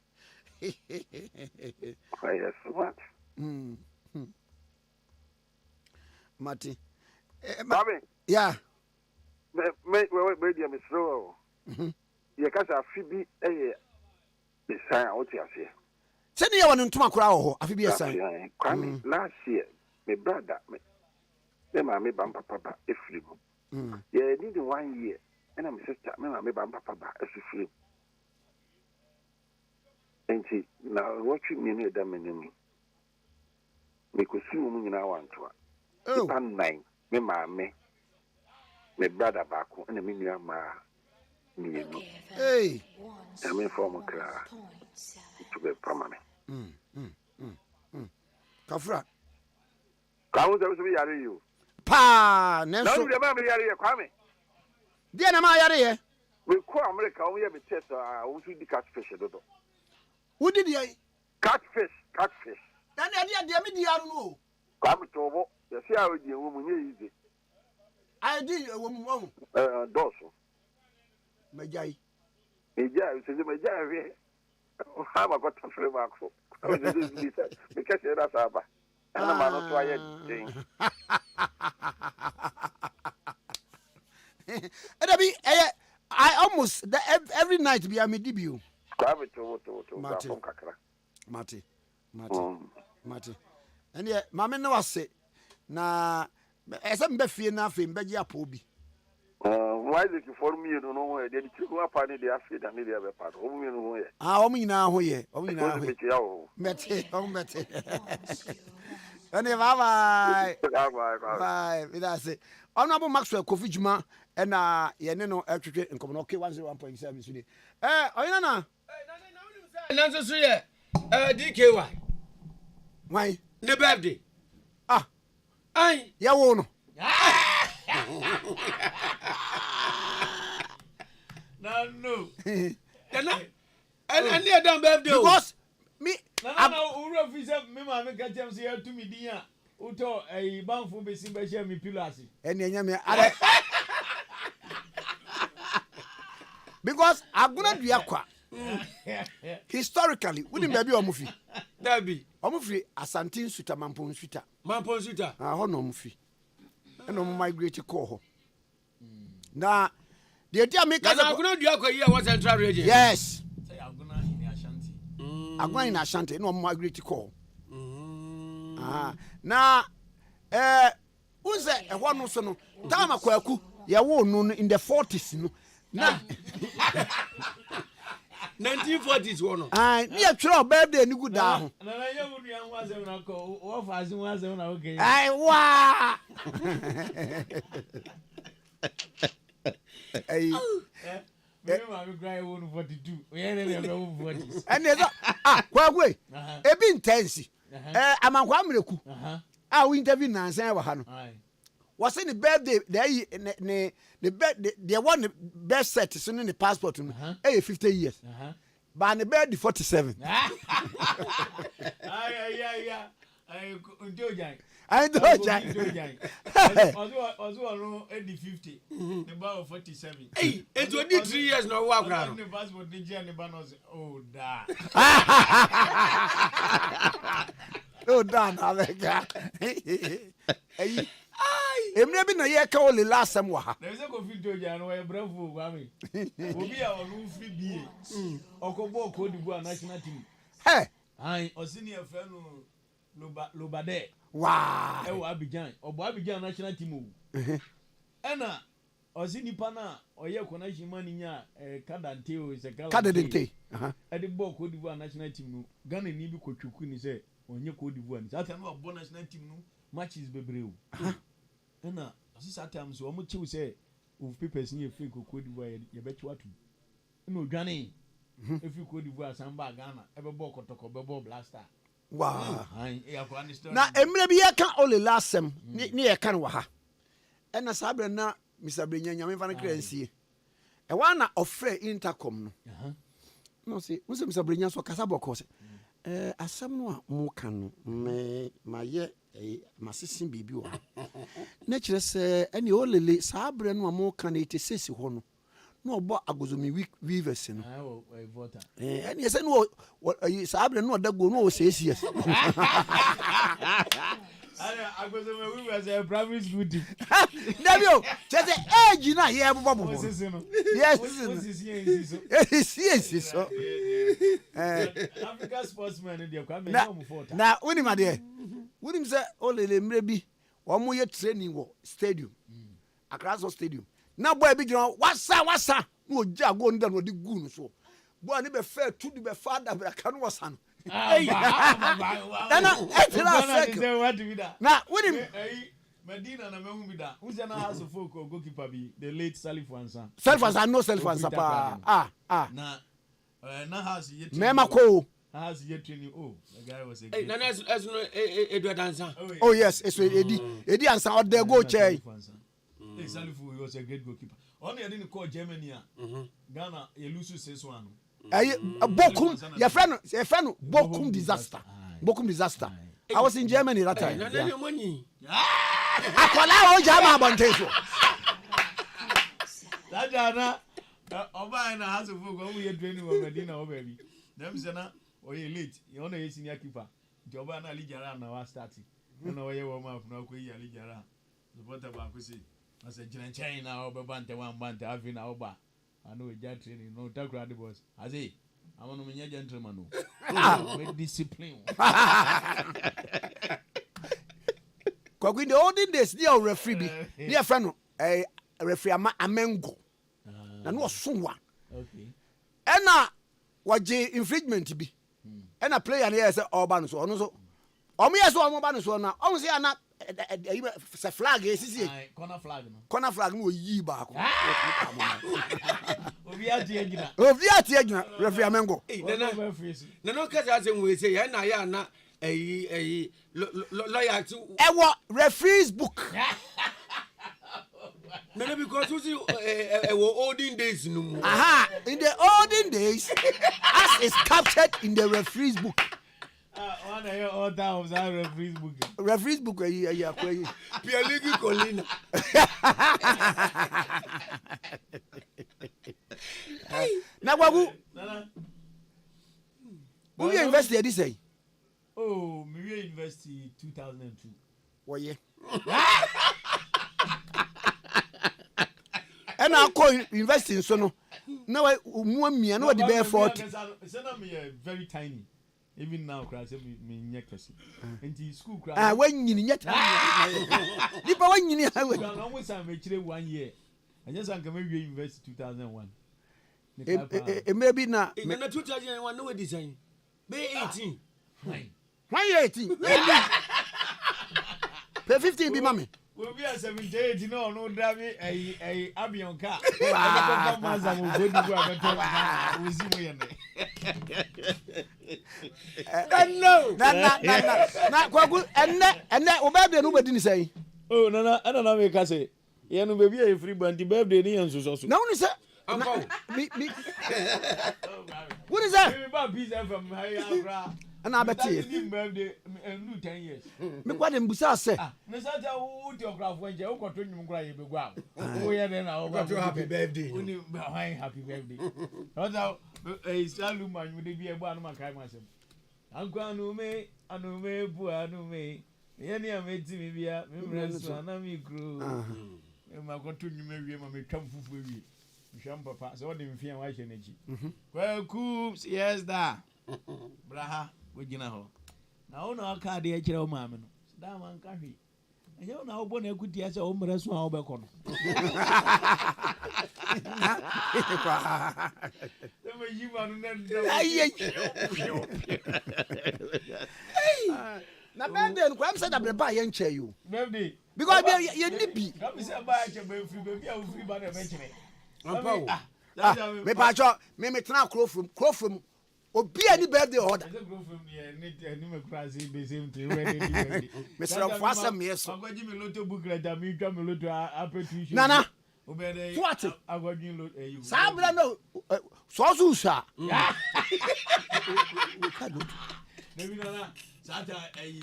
Yes, what? Mati. Bobby, Yeah. wait, Miss Rowe. You can't have Phoebe, the sign out here. Send you one into my crowd. I feel be a sign. Kwame, last year, my brother, me bamba papa, if you go. Yeah, need 1 year, and I'm sister, me bamba papa, if you free. And see, now watching me near them enemy. Me could see woman in our one to her. Oh, 9, me, my brother back, and a minion, me, hey. I mean, from a car to be permanent. Kafra. Come to be you. Pa, No, Nelson. the man, Kwame. Dear, am I here? We call America, we have a test, we do catfish. Who did you? Catfish. And the idea, me, I don't know. Come to over. You see how you woman easy. I did a woman. Dorsal. Majai. Majai, says the Majai. How I got to free back for? Because that's Abba. And I'm not trying. I almost every night be a me debut. Come to Mati. And yeah, Mamma no was say na as I'm before na fame be ya pobi. Why did you for me? You don't know where they took up on the afraid and the other part. Oh, you know, ah, omi na ho ye, omi na ho. Mete. And bye. Bye. That's it. Honorable Max Kofi Jumah and ye no atwetwe nkomo okay 101.7 today. Oyana. Nanso so ye DKY. Why? The birthday. Ah. Ai. Ya wo no. No. And near down birthday. Because me no, Uro officer me ma me catch am say to me din a uto e banfo be sim be share me pilasi. Ene nya me are because aguna dua kwa historically we dem be omufi Dabi omufi Asante Nsuta Mampon Nsuta ho no omufi eno mo migrate ko ho na the dia me ka aguna dua kwa here was central region. Yes, say aguna in Ashanti. Aguna in Ashanti no mo migrate ko na unse ho no so no tama kwaku ye wo no in the 40s no na 1940s one. Me a try birthday ni good da ho. Na ya mu nua ho asem na ko wo fa asem asem na okay. Ai wa. Ai. Me ma me cry 142. We are there 140s. And kwagwe. Ebi intense. Amankwa amreku. We interview Nansan wa ha no. Was in the birthday the one best set so in the passport no 50 years. But the birthday 47. Yeah. I don't also 50. The bar 47. Hey, it's only 3 years now. Walk around. The passport the banos. Oh, da. Oh, da, America. Hey. Emre bi na ye ka ole last time wa ha. There is a Kofi Jumah no e bravo Kwame. Obi a onu free bie. Okobo Cote d'Ivoire national team. Hey. Ai, osini e fe no Lobade. Wow. E wo Abidjan. Obo Abidjan national team o. Ena osini pa na oye connection man nya Kadante o se Kadante. E de ball Cote d'Ivoire national team no. Ghana ni bi kotwuku ni se onye Cote d'Ivoire ni. Ata no obo national team no matches bebre o. Na asisa time so omo chiw say of papers ni free Cote d'Ivoire ye betu atu na odwane efi Cote d'Ivoire samba Ghana e be ball kotoko be ball blaster. Wow. E akwa understand Na emre bi ye ka ole last time ni ye kan wa ha e na sabre na Mr. Brenya nyame fa na kransie e wa na ofre intercom no no say Mr. Brenya so kasa boko se asam no a mo kan no me maye masisi bibi wo na kire se ene olele sabre no a mo kan 86 ho no no bo agozomi weavers no voter and yes no sabre no da go no say yes agozomi weavers a primary school team Davio just age na here bobo yes so African sportsmen dey Kwame Nkrumah na woni ma de woni say olele mre bi omo ye training wo stadium Akraso stadium na boy bi gina wasa no oja go nda no de gu no so boy ni be fair to be father bra kan wasa no na etira na woni Medina na mehu bi da who's na house of folk goalkeeper bi the late Salif Ansa no Salif Ansa pa na house yet mema ko house yet training the guy was a hey na as no Edward Ansa oh yes it's Edi Ansa or there go che hey Salif was a great goalkeeper only didn't call Germany Ghana you lose 6-1 Bochum your friend Bochum disaster I was in Germany that time akola o jama bonteso that jana oba na house of folk o we training for Medina o baby dem say na o ye late you know you senior keeper joba na ligara na wa start na o ye warm up na ko yi ligara supporter ba ko say as a China na o be bante wan bante afi na oba ana o ja training no takra the boss azi amonu menye gentleman o with discipline in the olden days, they are referee. Dear friend, a referee Amengo. And was someone. Okay. And what J infringement to be. And a player here said, oh, Banus or no so. Or me as one Banus or now. Only are not a flag is corner flag. Corner flag no ye back. Referee Amengo. No, because as we say, I na a lawyer to referee's book. No, because you see, olden days, no. In the olden days, as is captured in the referee's book. One of your author of that referee's book. Referee's book, yeah, Pierre Ligi Colina. Now, what will you invest here this day? Oh, Maria University 2002. Oh, yeah. And I'll call investing so no. Now, I know the bear 40. It's very tiny. Even now, class, me into school class. When you yet, Deeper when you need, almost I made 1 year. I just am Maria University 2001. It may be now. In 2001, no design. Be 18. Why 18? Pay 15 be mommy. We'll be at 78, no driving a Abion car. No, and that Obama nobody say. Oh, no, I don't know what I say. You know, baby, a free bandy birthday, and so. No, sir. What is that? And I bet you. Birthday, 10 years. Me what them busa say. Nesata who autograph when you got to cry be go. Oh yeah, then I got happy birthday. Happy birthday. Other a saluman would be a one man kind myself. Uncle Anume, poor Anume. Any I made to me via remembrance to Anami crew. And my continue maybe my come for you. Papa, so didn't fear my energy. Well, coops, yes, da. Braha, we get now. Now, no, I can't dear your mamma. Damn, I'm carry. And you know, when I could yes, oh, but small bacon. Now, man, then, Quam said I'm buy and chair you. Baby, Because you're nippy. come and say, buy a baby, I'll free by the mention. Me pacho, me tena crow from obi any birthday order. Me sra fasa me so. Nana. What? Sabra no. So sha. Maybe nana. Sata a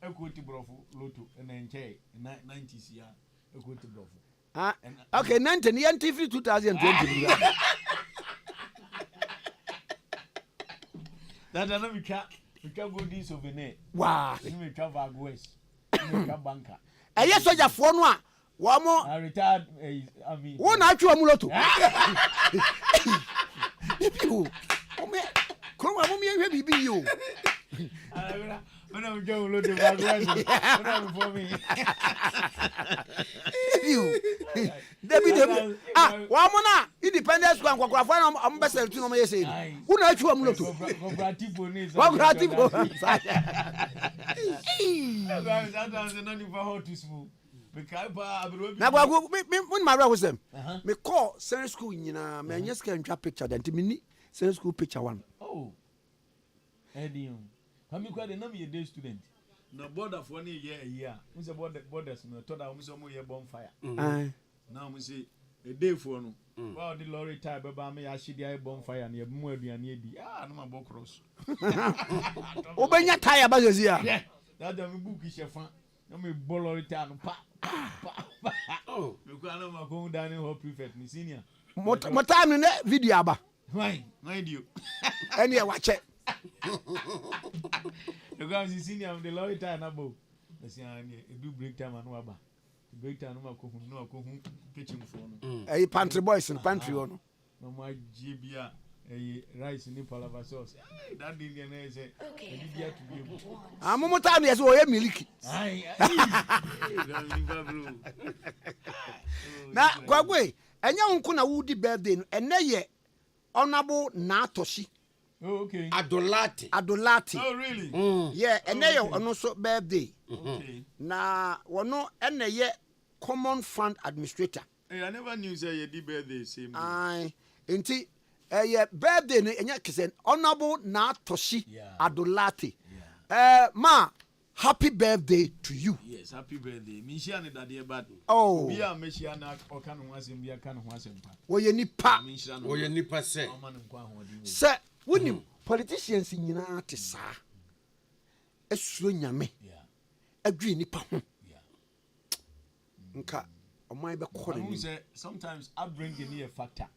equity brofo loto and then 90s year equity brofo. Okay, 19 2020. That I know we can't go this souvenir. Wow. We travel west. We can banker. Yes, so your phone one. One more. I retired. I mean, one actual amuleto. You. Oh, man. Come on, me, be you. When I'm going to look at my for me. You. David, one more independence one. I'm best to know me say. Who not you amuleto? One gratis. Now, when my was them, me call senior school in me just can drop picture then to me senior school picture one. Oh, Eddie, I'm quite a number day student. No border for any year. We say borders no told I was some year bonfire. Now we say a day for no. Well, the lorry type about me, I see the bonfire and your more than the no my book cross. Open your tire bags here. Yeah, that the book is your fan. No me bollory town. Oh, you can't go down in her prefect, Miss Senior. What time in that video? Why, mind you? And you watch it. You guys see senior the lorry time above. The senior do break time and waba. Break time no kitchen phone. A pantry boys in pantry on. No my GBA a rice in palava sauce. That didn't say. I'm more time as well. Milky. Now, Kwagwe, and young Kuna woody birthday, and nay, honorable Natoshi. Okay. Adolati. Oh, really? Yeah, and they are also birthday. Okay. Now, one no, and a year common fund administrator. I never knew say you did birthday same. Aye, inti a birthday, and yet kisen honorable Natoshi Adolati. Ma, happy birthday to you. Yes, happy birthday. Mishiane that dear bad. Oh, we are Mishiana or can was in Bia can was in. Well, you nipa. Or your nipper say. Sir, when you politicians in United Sa a swing me, a green nipa. Nka, or my back calling. Sometimes I bring in a factor.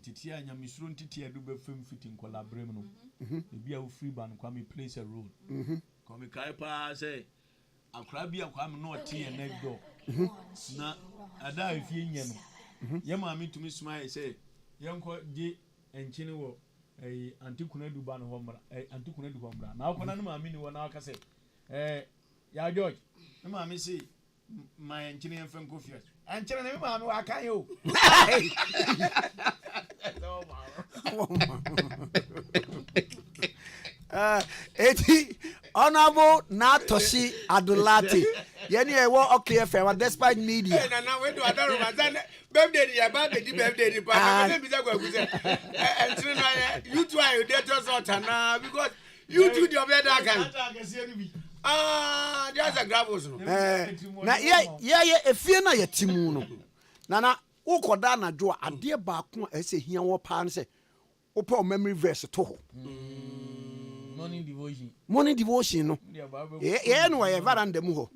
Titia and Yamisrun Titia do be film fitting collaboration. Maybe I will free ban Kwame plays a role. Kwame Kaipa say, I'll crab you, I'm not tea and egg door. Now, I die if you know. Yamma to Miss Smile say, young J and Chino, a Anticunedu ban homer, a Anticunedu homer. Now, when I'm a mini one, I can say, Ya George, Mamma see my engineer from Kofi. And tell me, Mamma, I can't you. Honorable Natoshi Adolati. Yenny, I walk okay, FM, despite media. And now we do a birthday, about the birthday department. And you try your data sort now because you do your better. Just a gravels. Now, if you're not a Timuno. Nana, Okodana Joa, a dear Bakun, I say, here, what pan say, Opo memory verse at all. Morning devotion. Morning devotion, no. Yeah, anyway, ever under Muho.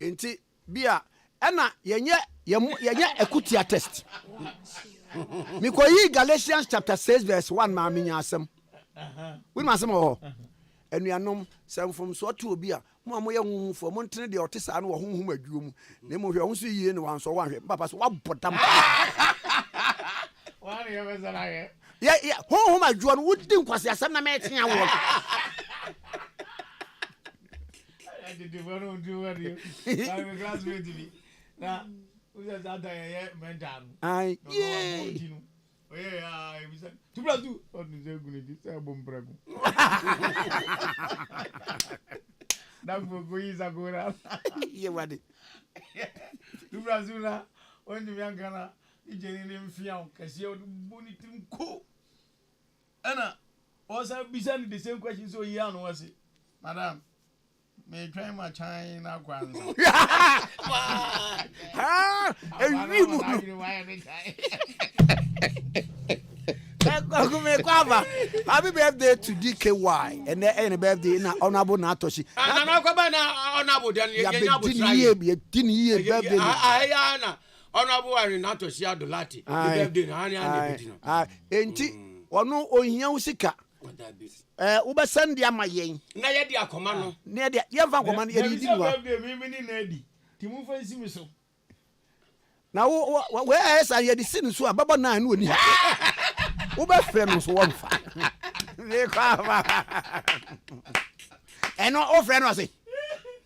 Inti, Bia, Anna, yenya, a kutia test. Mikoyi Galatians chapter 6, verse 1, Mammy Yasam. We must more. And we are no some from so to be a mamma young for Montana the Otisan or whom a doom. Name of your own see in one so one. Papa's what but yeah, home I John would do was a son of making a work. I did want to do what you I'm a classmate to me. Now, who's that mental? I, Oh, yeah, I was to do what is going to say, Bombrago. That will go is a good out. You want it. To Brazil, when the young Ghana, you didn't feel because you're bonitum cool. Anna, was I beside the same question so young was it? Madame, may try my China grandson. Ogume kwaba. Happy birthday to DKY. And any birthday na honorable Natoshi. Na ko ba na honorable dan ye nya bo try. Ye dini ye birthday. Ah na honorable Ari Natoshi Adolati. Birthday na ani bedi no. Enti ono ohia usika. Uba send ya mayen. Na ye di akoma no. Na ye fa akoma no ye di no. Birthday mi ni na di. Ti mu fa nsi mi so. Na we esa ye di sin so ababa na anu oni ha. Wo ba frɛ no so won fa. Le kwa. Eno o frɛ no say.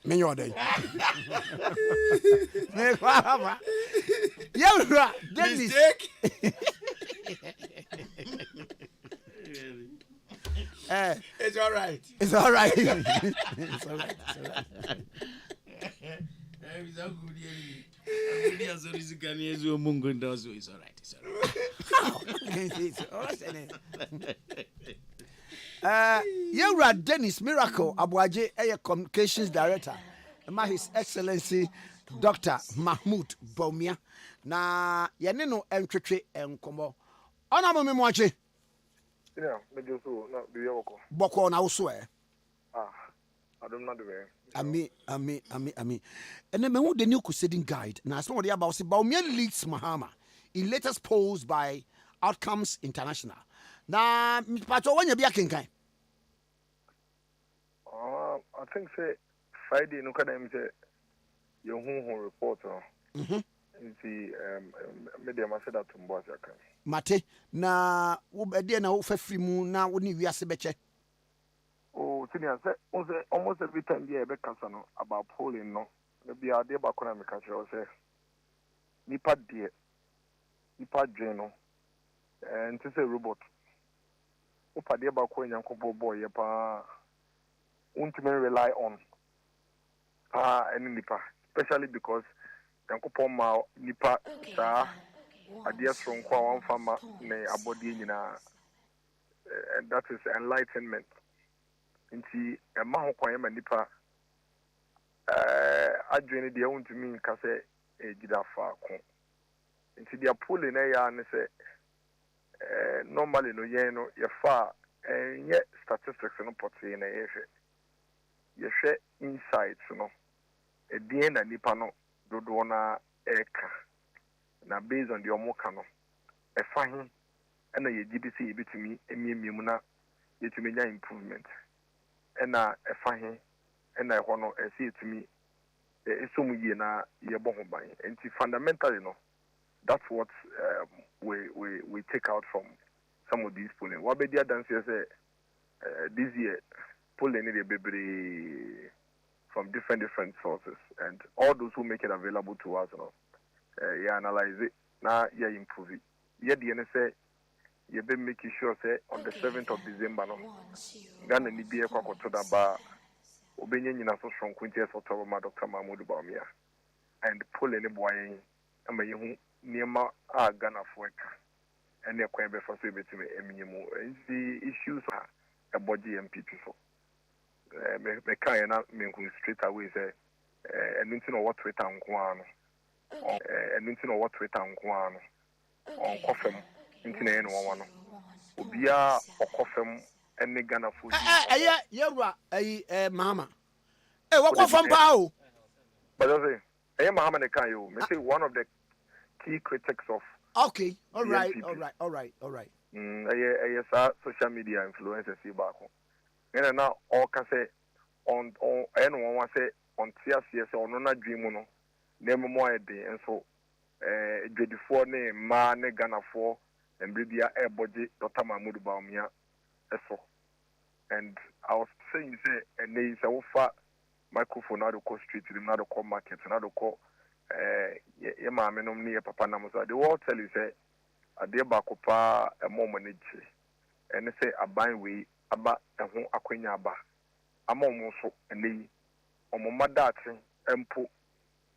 Me yo dey. Le kwa. Yewra, Dennis. It's all right. It's all right. It's all right. It's all right. It's all good. It's all right. Yewra Dennis Miracle Abuaje, Communications Director, His Excellency Dr. Mahmoud Baumia. Na yene no entwetwe enkomo. Ona mo memwache. Yeah, me just so na be yoko. Boko na wo so I don't know the way. Ami. And then who the new crusading guide. Now somebody about say Baumia leads Mahama in latest polls by Outcomes International. Na pato when you be akenkan. I think say Friday no kada me say your home report. Nti media ma said that to mbo aka. Mate na wo be na wo fa firi mu na wo ni wiase beche. Oh, senior say almost every time there be kasa no about polling no. Be ade ba kona me catch say nipa dwen no. Nti say robot. O pade ba ko nyankopɔ boy ye pa. Untime rely on any nipa, especially because Yankopon ma nipa sa adia from kwa one farmer ne abodi nyina, and that is enlightenment. Nti ema ho kwan ma nipa adwene de untumi nka se ejida fa ko. Nti dia pole na ya ne se normally no ye no ye fa ye statistics no potse na ye hwe. Ye hwe insights no edie na nipa no dodo na eka na based on the omoka no efa hin na ye GDC ye betumi emiemiemu na yetumi nya improvement na efa hin na ehɔ no esi yetumi esomu ye na ye bɔ ho ban enti fundamentally no that's what we take out from some of these polling. What be the dance say this year polling the baby from different sources, and all those who make it available to us, analyze it, now improve it. The NSA, you be making sure say on the 7th of December, no, Ghana ni be kwa to da ba, obenye nyina so strong kwinti so to ma Dr. Mahmoud Baumia, and polling the boy, ama yehu niema a Ghana for and the kwa be for so betime emimu. The issues are a body MPP so. Me kind na me go straight away say anything what Twitter nko ano anything what Twitter nko ano on kofem ntina no wano obia okofem ene Ghana food yewra mama what kofem pa o but I say Mahama ne kan yo me say one of the key critics of okay all right social media influencers back. And now all can say on anyone say on TSS or no dream no name more day and so 24 name man Ghana for and Bribia air body Dr. Mahmoud Baumia so and I was saying say and they say offer microphone now to call street to them now to call market now to call yeah mama no near papa namusa they will tell you say a dear bakopa a moment and they say a buying way aba eho akwanya aba ama omo so ene omo madate empo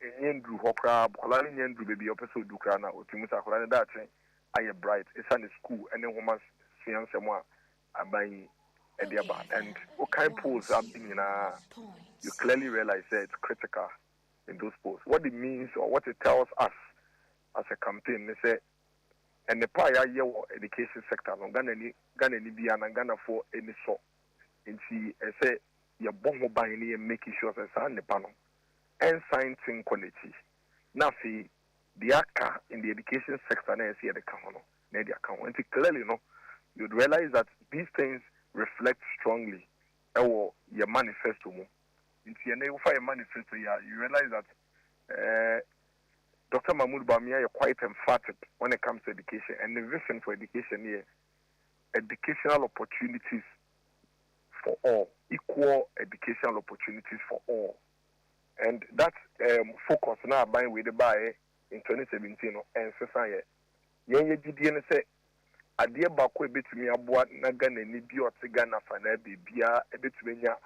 enyendru hokra kola enyendru bebi opeso dukra na otimu sa kola date aye bright isa ne school ene homa suansem a aban ede aba and what kind polls have been you clearly realize that it's critical in those polls. What it means or what it tells us as a campaign, they say and the pa ya education sector no Ghana ni bia na Ghana for any so nti say ya bon ho ban ni make sure say sa nipa no and science quality na fi the aka in the education sector na see the kan no na the account nti clearly no you'd realize that these things reflect strongly your manifesto mu nti na you find manifesto you realize that Dr. Mahmoud Bawumia is quite emphatic when it comes to education, and the vision for education here, educational opportunities for all, equal educational opportunities for all. And that focus now by with the buy in 2017 and society. Yenye GDN say, Ade Bakwe betumi aboa na Ghana ni bi ote Ghana fa na bibia ebetumi nya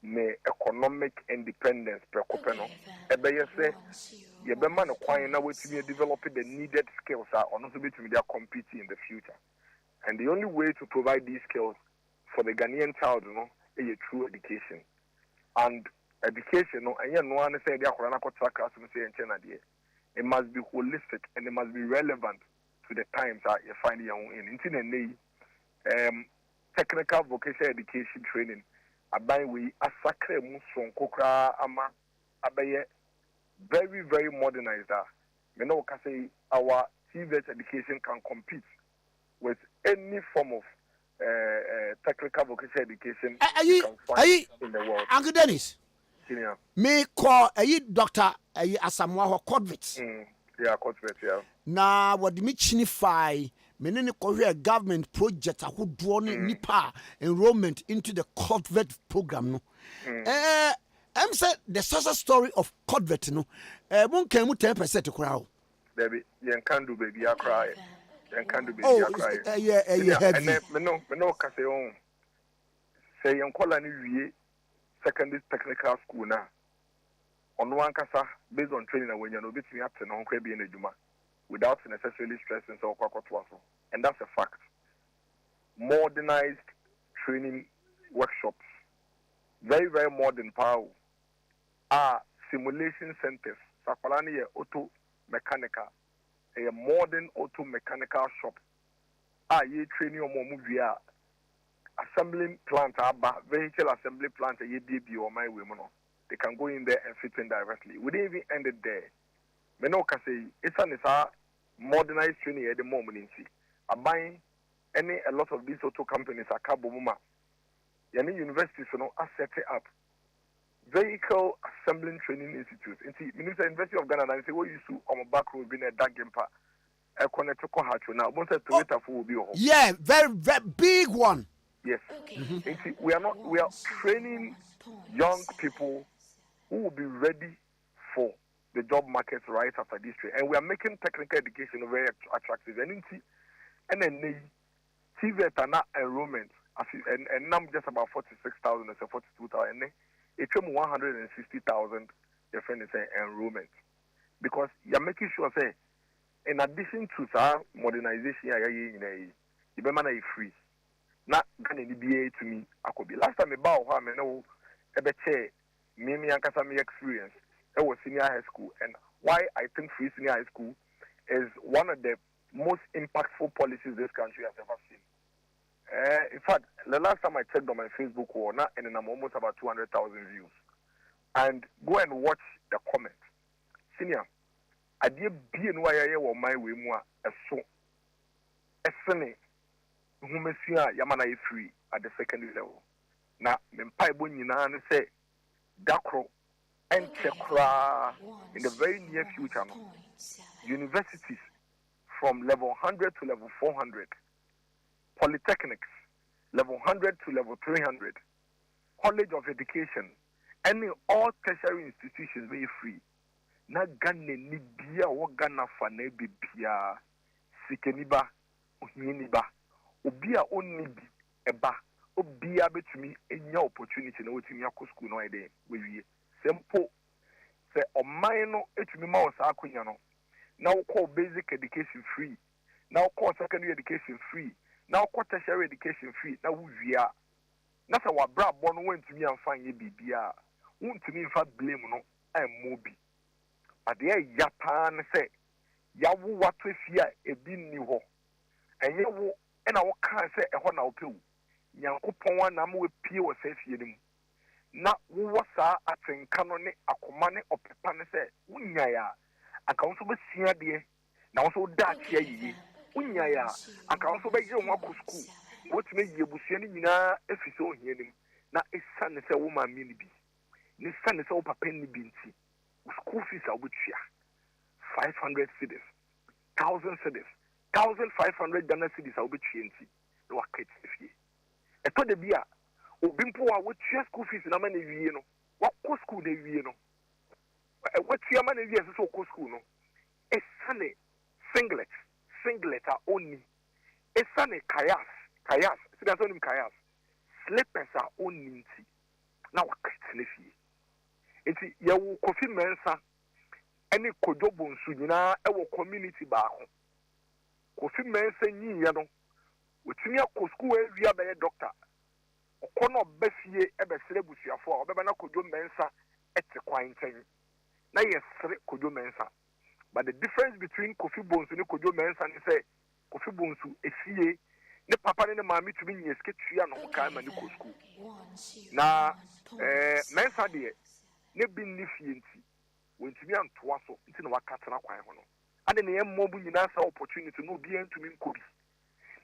ne economic independence prekope no ebeye se ye be man kwan na wetumi develop the needed skills are on so betumi dey compete in the future. And the only way to provide these skills for the Ghanaian child no is through education. And education no anya no an say dey akora na kotra class no say enche na dey. It must be holistic and it must be relevant to the times that you find your own in. Technical vocational education training, abai we asakre muson kokra ama abaye very, very modernized. You know, say our TVET education can compete with any form of technical vocational education you can find in the world. Uncle Dennis, me call Dr. Asamoah Kodvit. Yeah, Kodvit, yeah. Na what me chinify menene Korea government project who draw nipa enrollment into the Kodvit program no. I'm said the success story of Kodvit no. Mon can mu 10% crowd. Baby, you can do baby I cry. You can do baby I cry. Yeah, heavy. And me no ka say on. Say yon kola ni wie secondary technical school na. On one kasa based on training and when you know between up to no kwe bi na juma without necessarily stressing so kwakotwa so. And that's a fact. Modernized training workshops. Very, very modern power. Simulation centers. Sapalani ye auto mechanical. A modern auto mechanical shop. Ye training on movie assembling plant vehicle assembly plant ye DB or my women. They can go in there and fit in directly. We didn't even end it there. Meno can say it's a modernized training at the moment in see. Buying a lot of these auto companies are Kabumuma. Yani universities are set up. Vehicle Assembling Training Institute. Minister University of Ghana and say what you see on back road being a dark gamper. I connect to Kohachu now. Most of Toyota will be home. Yeah, very, very big one. Yes. We are training young people who will be ready for the job market right after this trade. And we are making technical education very attractive. And then TVET and enrollment and now just about 46,000 or 42,000. It's 160,000 your friend is saying enrollment. Because you're making sure say in addition to modernization you be manage free. Not gonna be to me I could be last time about how I know ebe che me ankasa me experience it was senior high school, and why I think free senior high school is one of the most impactful policies this country has ever seen. In fact, the last time I checked on my Facebook wall, and I'm almost about 200,000 views. And go and watch the comments. Senior, I did be in why I was my way more a so. A sunny, whom Yamana is free at the secondary level. Now, Mempai Bunina say, Dakro and Chekra in the very near future. Universities from level 100 to level 400. Polytechnics, level 100 to level 300, College of Education, all tertiary institutions very free. Na Ghana ni bia wo Ghana fa na bibia sikeniba ohiniba obia onni bi eba obia betumi enya opportunity na wotumi akọ school no ide we wie sempo se oman no etumi ma wo sa akonya no na wo call basic education free, na wo call secondary education free. Now, tertiary education free. Now, we are. That's our bra born went to me and find ye BBR. Won't to me if I blame no, I'm moby. But the Japan say, yawo wato fia ebi ni ho enye wo na wo kan se eho na wo pewu nyankopon wa na ma we pie wo se fie nim na wo saa atenka no ne akoma ne opepa ne se wunya ya aka wo so be sia de na wo so da atia yiyi wunya ya aka wo so be yire wo akọ school wo time yi ebusua ni nyina efise ohia nim na esa ne se wo ma mi ni bi ni sa ne se wo papa ni bi nti school fees a wo betua 500 cedis 1000 cedis 1500 Ghana cedis a wo betua nti na wa kete fie eto de bia obi mpo a wo tua school fees na ma na wie no wa ko school na wie no wo tua ma na wie so ko school no esane singlet a oni esane kayas sida so nim kayas slippers a oni nti na wa kete na fie enti ye wo kofi mensa ene kojobo nsu nyina e wo community baako kofi mensa nyiye no wotumi akọ school area be doctor okono befie e be sere busuafo a obeba na kojo mensa ete kwanten na ye sere kojo mensa but the difference between Kofi Bonsu and Kojo Mensa is say Kofi Bonsu efie ne papa ne maami tumi nyeske tua no kan ma ne ko school na Mensa de ne bin ne fie nti wontumi antoa so nti na wakatena kwan ho no ade ne yemmo bu nyina sa opportunity no obi antumi nkobi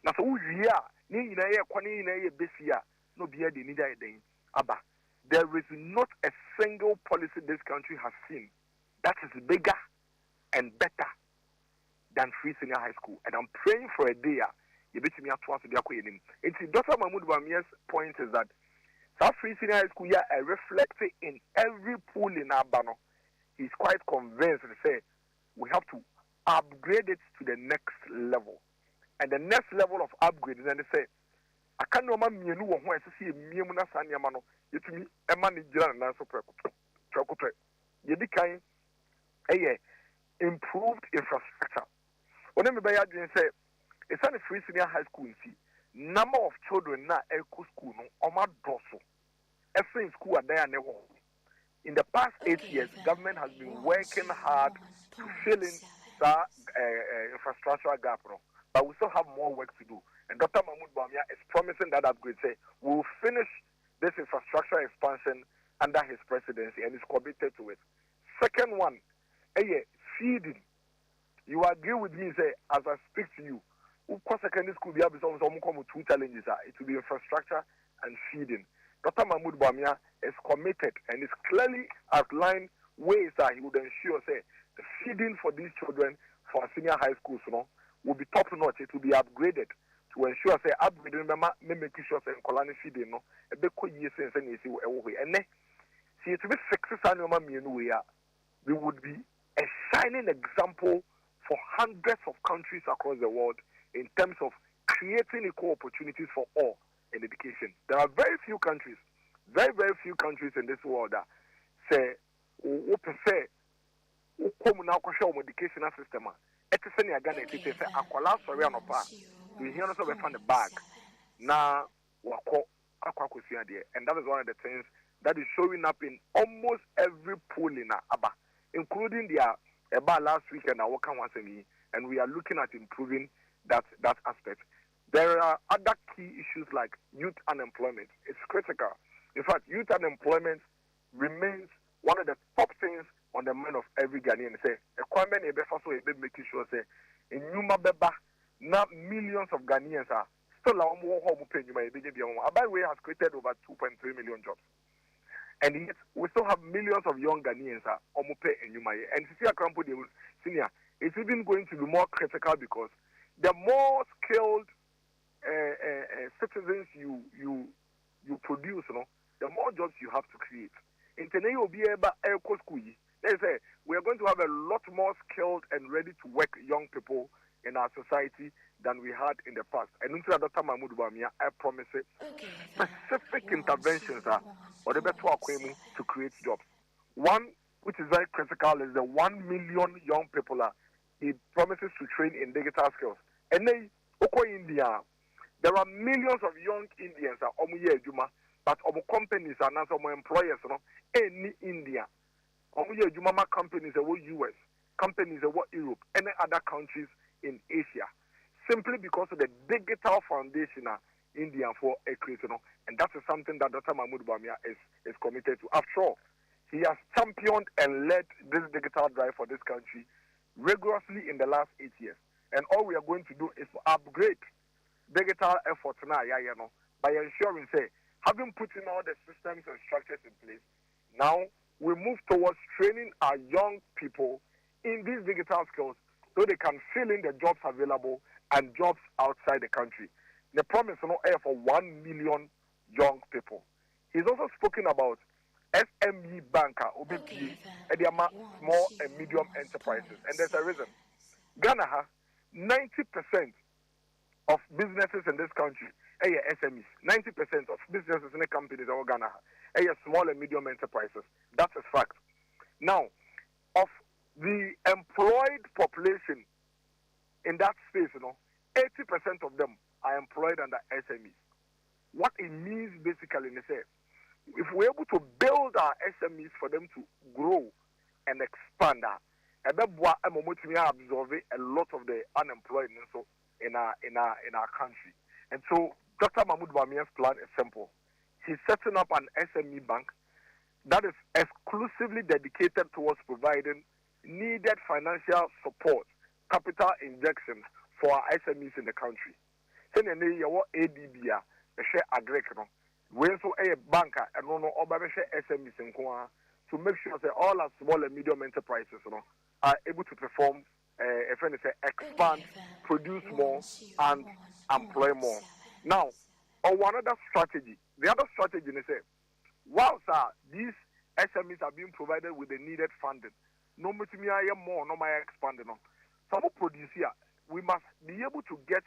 na so wuwie a ne nyina ye kwa ne nyina ye besi a no obi ade ni dai den aba there is not a single policy this country has seen that is bigger and better than free senior high school. And I'm praying for a day. You bet me at once to be a Dr. Mahmoud Bamia's point is that South Free Senior High School reflected in every pool in Abano. He's quite convinced to say we have to upgrade it to the next level. And the next level of upgrade is then they say I can't know man you know when I see me muna sanyamano, you to me a man in Jiran and so precope. You decline a improved infrastructure. When everybody say it's not a free senior high school, see number of children na eco school no oma doso. Every school are there never. In the past 8 years, government has been working hard to fill in that infrastructural gap, no? But we still have more work to do. And Dr. Mahmoud Bamia is promising that upgrade. Say we will finish this infrastructure expansion under his presidency, and is committed to it. Second one, feeding. You agree with me, say, as I speak to you, of course, secondary school, we have some two challenges. It will be infrastructure and feeding. Dr. Mahmoud Bamia is committed and is clearly outlined ways that he would ensure, say, the feeding for these children for senior high schools, will be top notch. It will be upgraded to ensure, say, upgrading, making sure, say, colony feeding, a big years and you see, and then, see, it will be success, we would be a shining example for hundreds of countries across the world in terms of creating equal opportunities for all in education. There are very few countries in this world that say, educational system. We hear also we find the bag. Now, and that is one of the things that is showing up in almost every pool in Aba, including their about last week and our and we are looking at improving that aspect. There are other key issues like youth unemployment. It's critical. In fact, youth unemployment remains one of the top things on the mind of every Ghanaian. Say, making sure say in Yuma Beba, now millions of Ghanaians are still home paying you. Abai has created over 2.3 million jobs. And yet, we still have millions of young Ghanaians and and Sisia Krampo Senior, it's even going to be more critical because the more skilled citizens you produce, the more jobs you have to create. In Tenei Obieba Airco School, they say we are going to have a lot more skilled and ready to work young people in our society than we had in the past. And into Dr. Mahmoud Bamia, I promise it, specific interventions or the better to create jobs. One, which is very critical, is the 1 million young people he promises to train in digital skills. And they, India, there are millions of young Indians but companies are not employers, in India. Companies are US. companies in Europe, any other countries in Asia, simply because of the digital foundation India for a creation, and that is something that Dr. Mahmoud Bawumia is committed to. After all, he has championed and led this digital drive for this country rigorously in the last 8 years. And all we are going to do is to upgrade digital efforts now, by ensuring, say, having put in all the systems and structures in place, now we move towards training our young people in these digital skills so they can fill in the jobs available and jobs outside the country. The promise for 1 million young people. He's also spoken about SME banker, OBP, small and medium enterprises. And there's a reason. Ghana, 90% of businesses in this country are SMEs. 90% of businesses in the companies are Ghana are small and medium enterprises. That's a fact. Now, of the employed population in that space, 80% of them are employed under SMEs. What it means basically is that if we're able to build our SMEs for them to grow and expand, absorb a lot of the unemployed in our country. And so Dr. Mahmoud Bawumia's plan is simple. He's setting up an SME bank that is exclusively dedicated towards providing needed financial support, capital injection for our SMEs in the country. Send a ADB, we also a banker and no SMEs in Kwa to make sure that all our small and medium enterprises are able to perform, expand, produce more, and employ more. Now, on one other strategy, the other strategy is that whilst these SMEs are being provided with the needed funding, no more, no more expanding. Some produce here, we must be able to get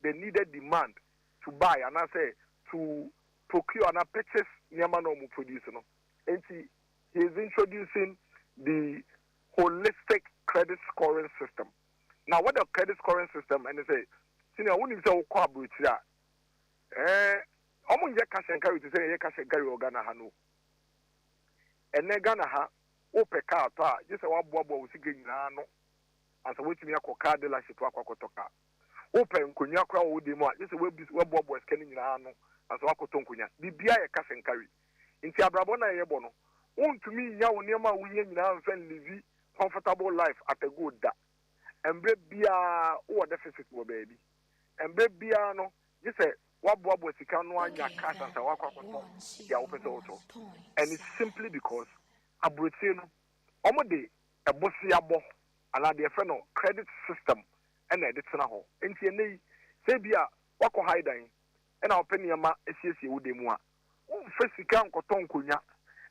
the needed demand to buy and I say to procure and purchase Yamano producer. And he is introducing the holistic credit scoring system. Now, what the credit scoring system, and they say, Senior, when you say, I'm cash and carry to say, cash and carry Ghana Hano. And then Ghana ha, Opeka, just a wabbo was again, and so which me a coca de la Chihuahua. Open Kunyakra Udimo, just a web was scanning in Ano, and so Akotonkunya. The Bia cash and carry. In Tiabrabona Ebono. Own to me, Yaw Nema, we now and live comfortable life at a good da. And bread Bia, or deficit, baby. And bread Biano, just say, what Bob was the Kanoan, your cat, and Sawako, the open also. And it's simply because a Britino, Omode, a Bossiabo, and a friend credit system. And it's now. And Tiene, Sabia, Wako hiding, and our penny ama, SCC Udemua. Fesican Coton Kunya,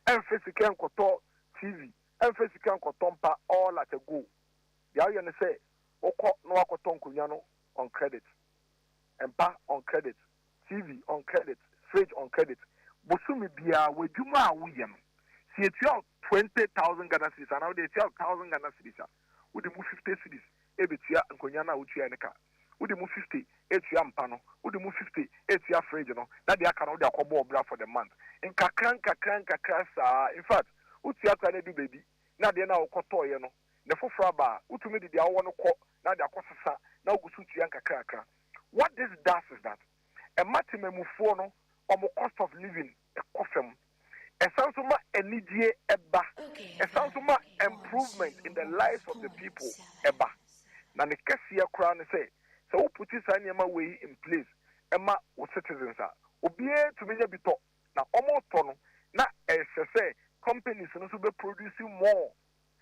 and Fesican Coton TV, and Fesican Cotompa all at a go. The Arian say, Oko no Coton Kunyano on credit, and Pa on credit, TV on credit, fridge on credit. Bosumi Bia, with Juma William. See it out 20,000 Ghana cities, and now they tell 1,000 Ghana cities. Would you move 50 cities? Ebitia and Konyana Uchi and Eka. Would you move 50? Etia Mpano. Would you move 50? Etia Fragino. That they can order a combo for the month. In Kakranka, in fact, Utia can do baby. Now they now Koto, the Fufraba, Utumidi, the one call, now they are Kosa, now Gusuchianka Kaka. What this does is that a maximum fono or more cost of living a coffin. A sansuma enidie eba. A sansuma improvement in the lives of the people eba. Na ne kesiya kura ne say, so put this anyama way in place. Emma o citizens are. Obie to me bito. Na omo tono. Na say companies no be producing more.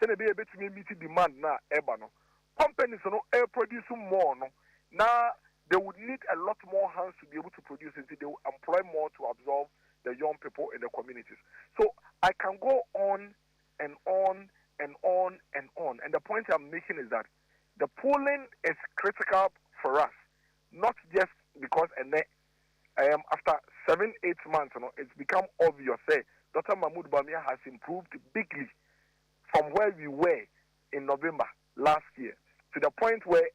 Say they be able to meet demand na eba no. Companies no producing more no. Na they would need a lot more hands to be able to produce it. They will employ more to absorb the young people in the communities. So I can go on and on and on and on. And the point I'm making is that the polling is critical for us, not just because after 7-8 months, it's become obvious. Dr. Mahmoud Bawumia has improved bigly from where we were in November last year to the point where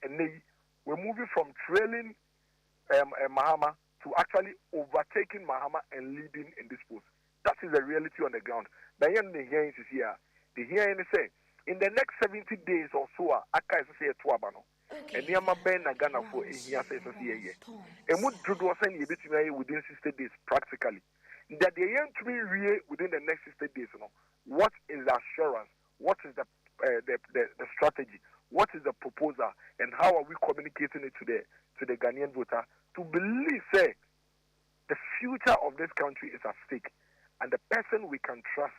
we're moving from trailing Mahama to actually overtaking Mahama and leading in this post. That is the reality on the ground. The hearing is here. The hearing is say, in the next 70 days or so, aka is say to abano. And Yama Ben Nagana for a year says a year. And what do was any bit within 60 days practically? That the young to be real within the next 60 days, what is the assurance? What is the strategy? What is the proposal? And how are we communicating it to the Ghanaian voter to believe, say, the future of this country is at stake, and the person we can trust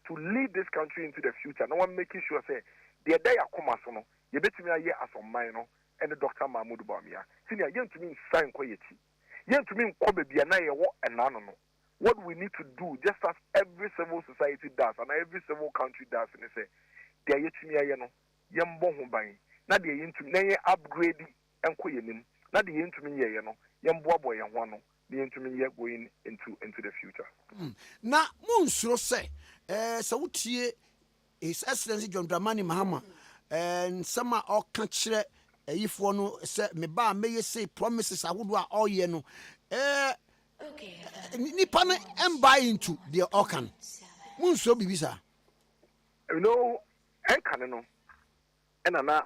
to lead this country into the future. No one making sure, say, the day I come as no, you bet me a year as on mine, and the Dr. Mahmoud Bamia. Senior, young to me sign quietly. Young to me, Kobe Bianaya, and none. What we need to do, just as every civil society does, and every civil country does, and they say, they are yet to me, young bon buying. Not the into nay upgrade and queening, not the into me, young boy and one. The intermediate going into the future. Na Munsro say, Sautie His Excellency John Dramani Mahama, and some are all country, if one said, me ba may say promises I would all ye no. Nippon and buy into the Okan. Munsro Bibisa. You know, I can't know. And Anna,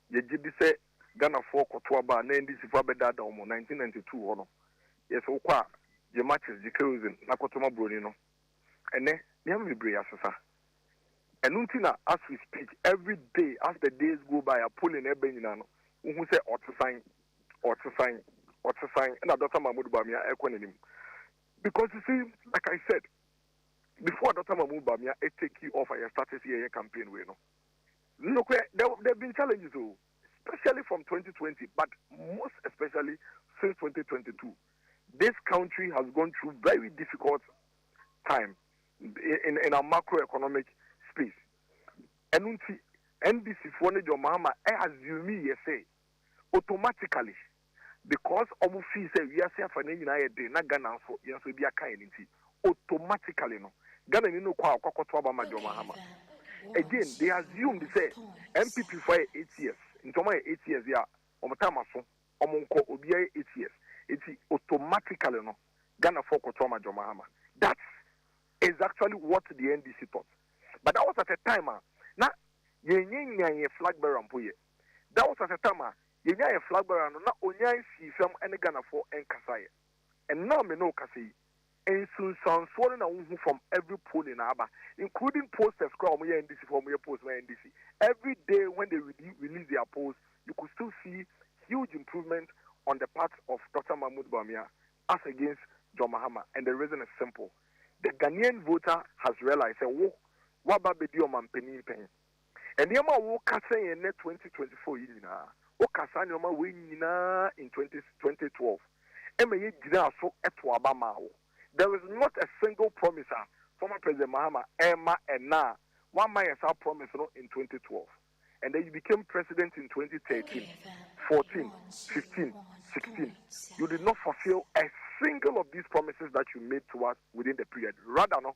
ye did say Ghana for Kotuaba, named this for Bedada 1992 or yes, okwa the matches the closing nakotoma broni and then yam libre asasa and untina as we speak every day as the days go by are pulling every no who say or to sign and Dr. Mahmoud Bamia economy because you see like I said before Dr. Mahmoud Bamia take you off your status here campaign way look there have been challenges especially from 2020 but most especially since 2022. This country has gone through very difficult time in our macroeconomic space. And NDC for John Mahama, I assume you say automatically because of fees we are saying for any day, not Ghana so yes we be a kind automatically no Ghana no kwa John Mahama. Again, they assume they say MPP for 8 years. In 8 years, yeah, Omatamaso, Omonko Obia 8 years. It's automatically no Ghana for Kotoma Jomahama. That is actually what the NDC thought. But that was at a time now ye flag bearer ampuye. That was at a time ye flag bearer no na onya si fam and Ghana for enkasaye. And now me no kasi and soon sound swollen from every poll in Aba, including posters from NDC from your post NDC. Every day when they release their polls, you could still see huge improvement on the part of Dr. Mahmoud Bamia as against John Mahama. And the reason is simple. The Ghanaian voter has realized that what about the penny pen? And the amount of Kasa in 2024 years now, Okasa in 2012. There is not a single promiser, former President Mahama, Emma, and now. One man has promised in 2012. And then you became president in 2013, 14, 15, 16. You did not fulfill a single of these promises that you made to us within the period. Rather, no,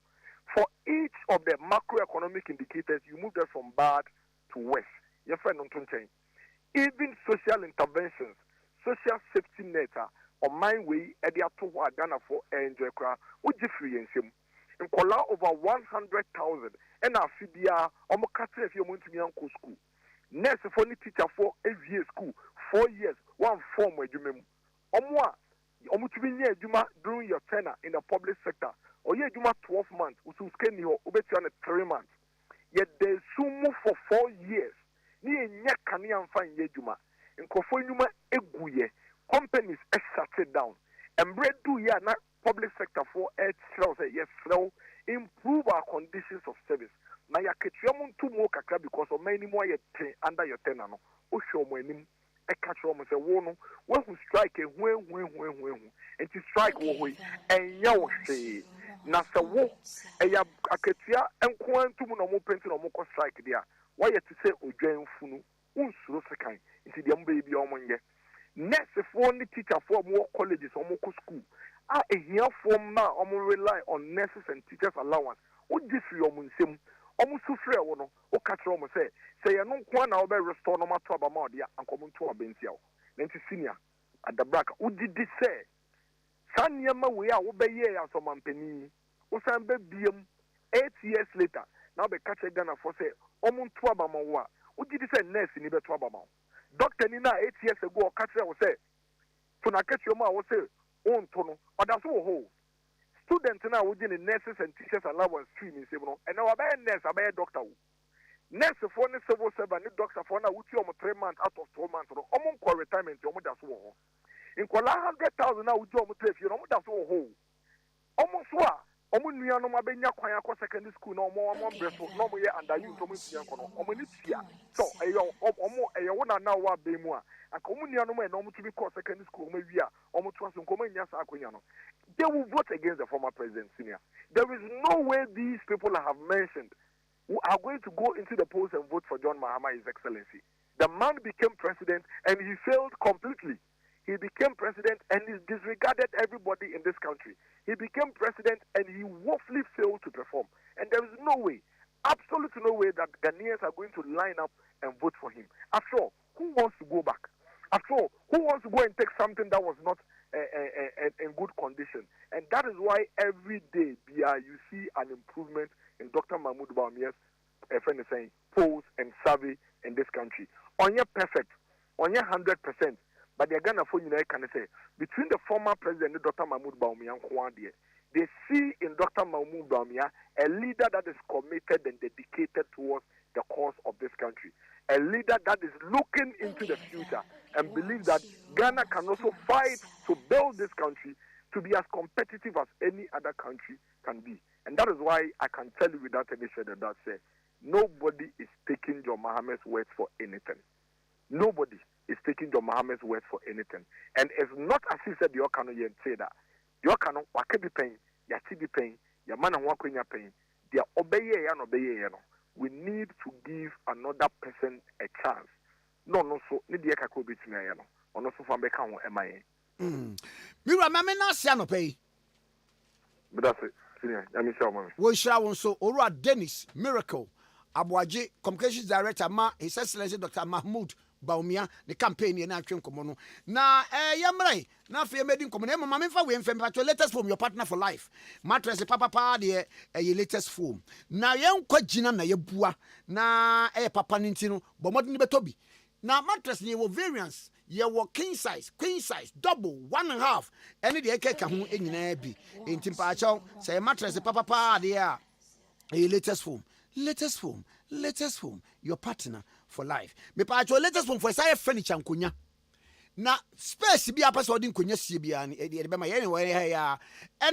for each of the macroeconomic indicators, you moved us from bad to worse. Your friend, even social interventions, social safety net, or my way, Edia to Ghana for enjoy crowd, would you free and sim? In Kola over 100,000, and our Fibia, Omokate if you want to be uncle school. Next, if only teacher for every year school, 4 years, one form where you mean. Omwa, Omutubinia Juma during your tenure in the public sector, or ye Juma 12 months, Ususkeni or Ubetian 3 months. Yet there's sumo for 4 years. Ni Yakanian fine ye Juma. In Kofonuma Eguye, companies are shut down. And bread do ya not public sector for yes, slow, improve our conditions of service. Na ya ketwamun tu mo kakra because of many more yet under your tenure no o show mo anim e catch mo say wo no when who strike e when and to strike wo hoy enya wo hwe na say wo e ya aketua enko antum no mo penti no mo ko strike dia why to say odwan funu unsuro sekan nti dia mba bi o mo nye nurse for ni teacher for more colleges or more school here from now rely on nurses and teachers allowance o different your munsem almost free one or catch almost say you know one hour restore no matter about more dia and come to a bentia then senior at the back who did this say Sanyama we are obey as some penny o san be 8 years later now be catch Ghana for say omun to abama wo a ugi di say nurse ni beto abama doctor ni na 8 years ago o ka kire wo say to na kachi o ma wo say on to no oda so wo ho student na wo gi ni nurses and teachers allowance stream in say no and na wa be nurse abaye doctor wo nurse for ni civil servant ni doctor for na wuti o mo 3 months out of 12 months no omun ko retirement o mo da so wo ho in kola 100,000 na wuti o mo 3 fie no mo da so wo ho omun so a omu nua no mabenya kwan akọ secondary school na omo breso na omo ye under you to omo tia nkono omo ni tia so eyo wo na wa be mu a aka omu nua no na omo to be call secondary school omo wi a omo to aso nkomo nya sa akonya no they will vote against the former president senior. There is no way these people I have mentioned who are going to go into the polls and vote for John Mahama, His Excellency. The man became president and he failed completely. He became president and he disregarded everybody in this country. He became president and he woefully failed to perform. And there is no way, absolutely no way that Ghanaians are going to line up and vote for him. After all, who wants to go back? After all, who wants to go and take something that was not in good condition? And that is why every day you see an improvement in Dr. Mahmoud Bawumia's friend is saying polls and survey in this country. On your perfect, on your 100%. But they're gonna for you can say between the former president Dr. Mahmoud Bawumia and Kwame, they see in Dr. Mahmoud Bawumia a leader that is committed and dedicated towards the cause of this country, a leader that is looking into the future and believes that Ghana can also fight to build this country to be as competitive as any other country can be. And that is why I can tell you without any shadow that say nobody is taking John Mahama's words for anything. Nobody is taking John Mahama's words for anything. And it's not as he said, you cannot say that. You cannot be paying, be paying, your man and walk in your pain. They obey and obey. We need to give another person a chance. No, so need the echo bit me. Or no, so from the count, am I? Mira, mamma, not Siano pay. But that's it. Let me show you. We shall so Ora Dennis Miracle Abuaji Communications Director His Excellency Dr. Mahmoud Bawumia the campaign na atwem komo na yamrai na fe medin komo na mama memfa we mfem patro latest form your partner for life mattress papa de latest form na yenkwa gina na yebua na papa nintino bo modin betobi na mattress ni wo variants ye wo king size, queen size, double, 1.5 any de ekeka ho enyina bi entimpa achaw say mattress papa de latest form your partner for life me pa achaw latest form for say furniture nkonya na space bi apasa odi nkonya sie bia e be ma ye ne we ya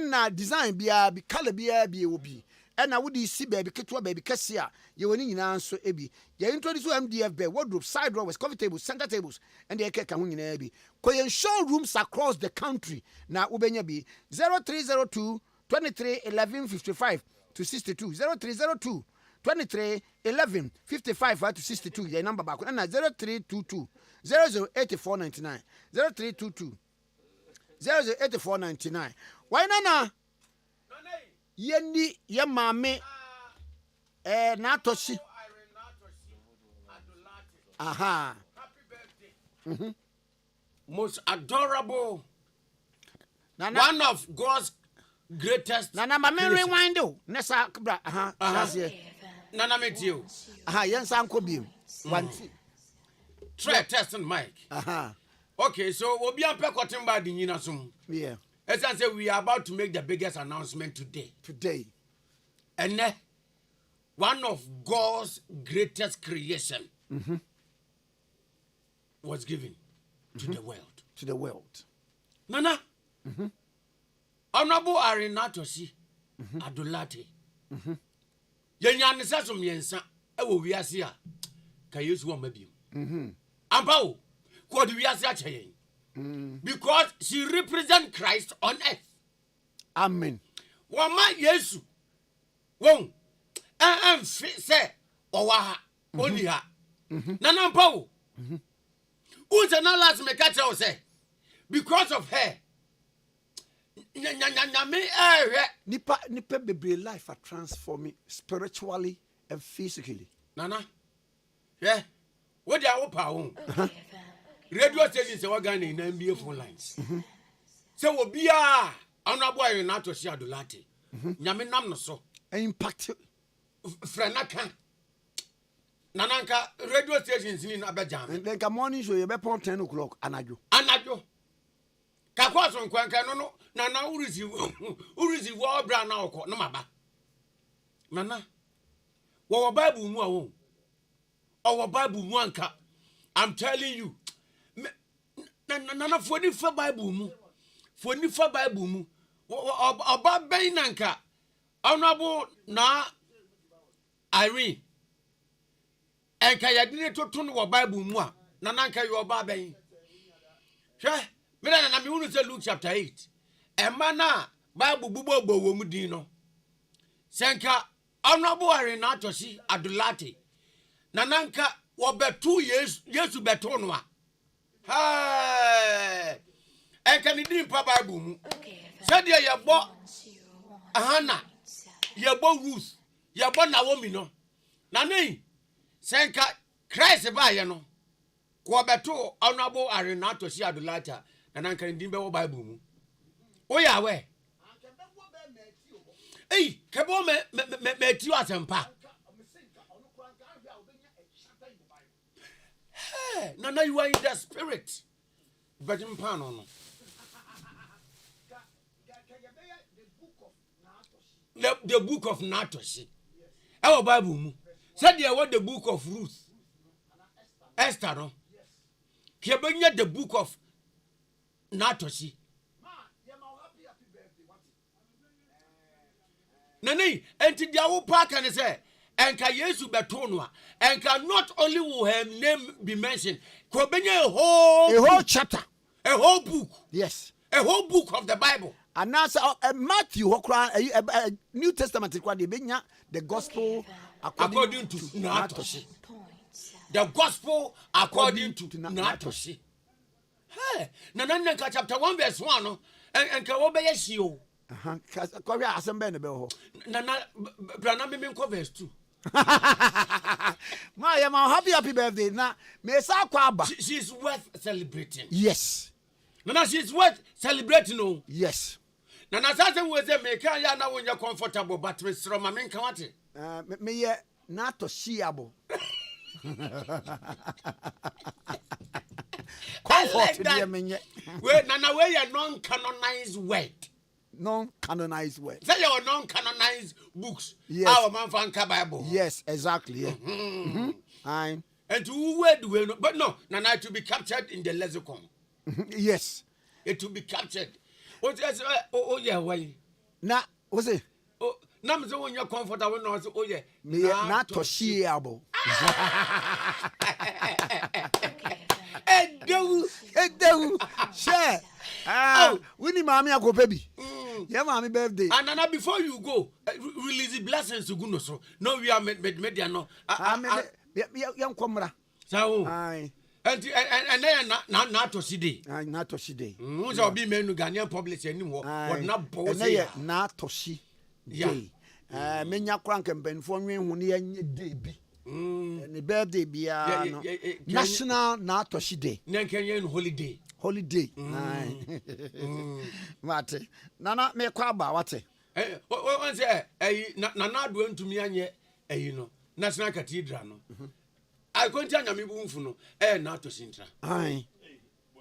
na design bia bi color bia bi obi na wodi si baby ketwa baby kase a ye woni nyina nso ebi ye introduce MDF bed wardrobe side drawers coffee tables center tables and the ekeka ho nyina bi koyen showrooms across the country na ubenya bi 0302 23 11 55 to 62 0302 23 11 55 to 62 your number back na 0322 008499 0322 008499 why na yendi ye mame na toshi aha most adorable Nana, one of God's greatest Nana mame rewind o nesa bra aha Nana met you aha yensa nko biem wanti try testing mic aha okay so obi ampe kwatimba di nyina so yeah as I say we are about to make the biggest announcement today and one of God's greatest creation was given to the world Nana Honorable Arenatosi Adulate Yenyan Sasum Yensa Ewo Wiase a ka Yesu wa mabiem Ampa o ko de wiase a cheyen because she represents Christ on earth. Amen. Wama Yesu. Won. Say owaha only ha. Nana Pau. Who's an last me catch say because of her. Nipa bebre life are transforming spiritually and physically. Nana. Yeah. What they are power. Radio station say Ghana in NBA phone lines. Say obia honorable Arenatosi Adulate. Nyame nam no so. Impact Frenaka. nananka radio stations ni na bejam then ka morning show you be pon 10 o'clock anajo ka kwaso nkwanka no na urisi wo bra na okọ no maba nana wo bible mu awo our bible mu anka I'm telling you nana foni fa bible mu oba ben nanka honorable na Irene enka yadine toto no bible mu a nananka yo oba ben hwe me na me hunu say Luke chapter 8 emma na bible bubobo wo mu din no senka honorable Irene na atosi adulate nananka wo betu yesu betu no a enka ni din pa bible mu said ye yebo Hannah yebo Ruth yebo Naomi no na nei senka Christ ba ye no ko beto honorable Arenato si adulata na nanka ndin be wo bible mu o ya we kebo me ti asempa nana you are in the spirit but in pano no the book of Natoshi. Our Bible mu. Said there was the book of Ruth. Esther no. Kebenya the book of Natoshi. Nani, enti dia wo pa kan say enka Yesu beto no a enka not only will her name be mentioned, kobenya a whole chapter, a whole book. Yes. A whole book of the Bible. And now Matthew New Testament the gospel according to Natoshi. The gospel according to Natoshi. Hey, Nananka chapter 1 verse 1 no and ka wo be yesio. Kwa asembe ne be ho. Nana brana me verse 2. Ma happy birthday na me sa kwa aba. She's worth celebrating. Yes. Nana she's worth celebrating no. Yes. Nana say we say me kan ya na wonya comfortable but me sro ma me kan wate. Me ye na to shiabo. Comfort dear me. Wait, Nana we ya non-canonized word. Non-canonized word. Say your non-canonized books. Yes. Our man fan Bible. Yes, exactly. Yeah. And to word we no, but no, Nana to be captured in the lexicon. Yes. It will be captured. Oh yeah, why? Na, what's it? Oh, now so when you're comfortable, no, oh yeah. Me not to shiabo. Edu, share. Winnie mommy I go baby. Yeah, mommy birthday. And Nana, before you go, release the blessings to goodness. So no, we are media no. Young comrade. So, aye. And then not to see day. Not to see day. Who's our be men who Ghanaian publish anymore? What not both not to see day. Menya crank and ben for me when you day be. And the birthday be National not to see day. Nankan holiday. Holiday. Mate. Nana me kwaba wate. What say? Nana do to me and you know, National Cathedral. No. I continue me bumfu no na to sintra ai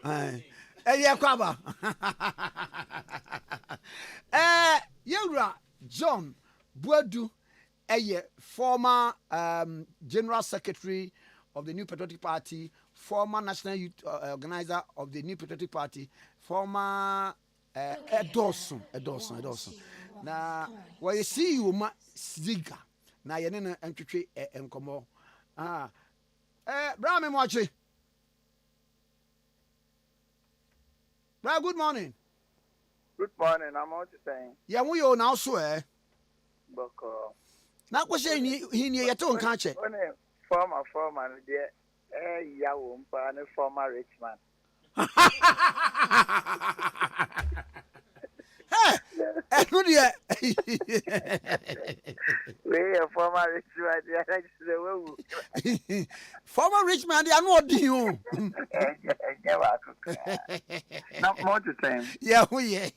ya kwaba yewra John Buadu former general secretary of the New Patriotic Party, former national youth organizer of the New Patriotic Party, former Edorson na we see you ma ziga na ye ne entwetwe enkomo bra me moachi. Bra, good morning. Good morning. I'm out to say. Yeah, we are now so Boko. Na ko say he ni yeto nka che. Former there yawo mpa ne former rich man. Enu dia. We a former rich man there former rich man there no di o. Not more to say. Yeah, we.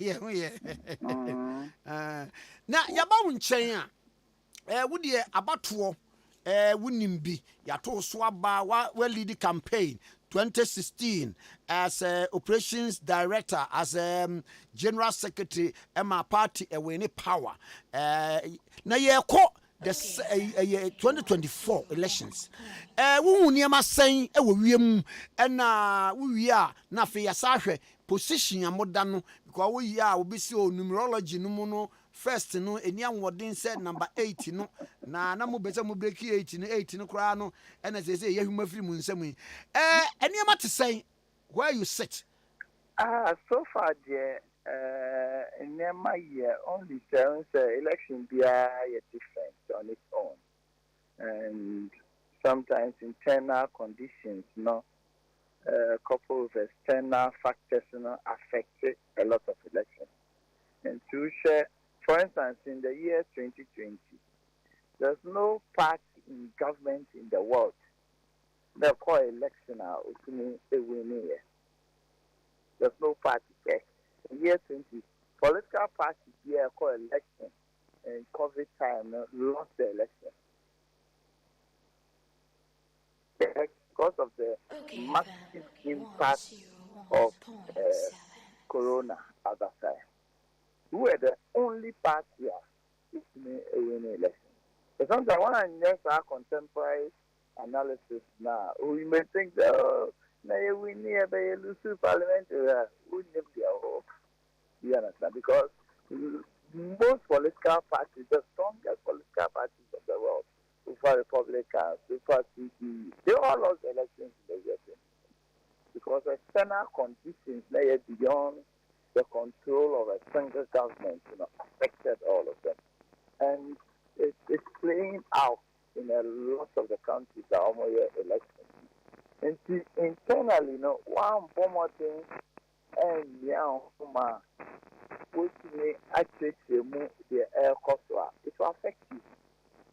Na ya ba wo nchen a wo de abato Winimbi, Yato Swaba, well lead the campaign 2016 as operations director, as general secretary, Emma party away power. Na ye ko the 2024 elections. We near saying we and we are na fe yasahwe position amodano because we are be so numerology no mono first no eni anwodin said number 8 no na mo beza mo break 8 no kra no and as say ye huma free mu nsam eni ama to say where you sit. So far there in my year only sounds election be different on its own, and sometimes internal conditions, couple of external factors, affect a lot of elections. And to share, for instance, in the year 2020, there's no party in government in the world that call election out to me a winning year. There's no party there. In year 20, political parties here call election and COVID time lost the election. Because of the massive impact of corona at that time. We were the only party here to win the election. But sometimes when I next our contemporary analysis now, we may think that we need a lose parliament, we need to you understand? Because most political parties, the strongest political parties of the world, before Republicans, before CDs, they all lost elections in the year 2020. Because external conditions lay beyond the control of a single government, affected all of them. And it's playing out in a lot of the countries that are almost elections. And internally, one more thing, and which may actually move the air cost, it will affect you.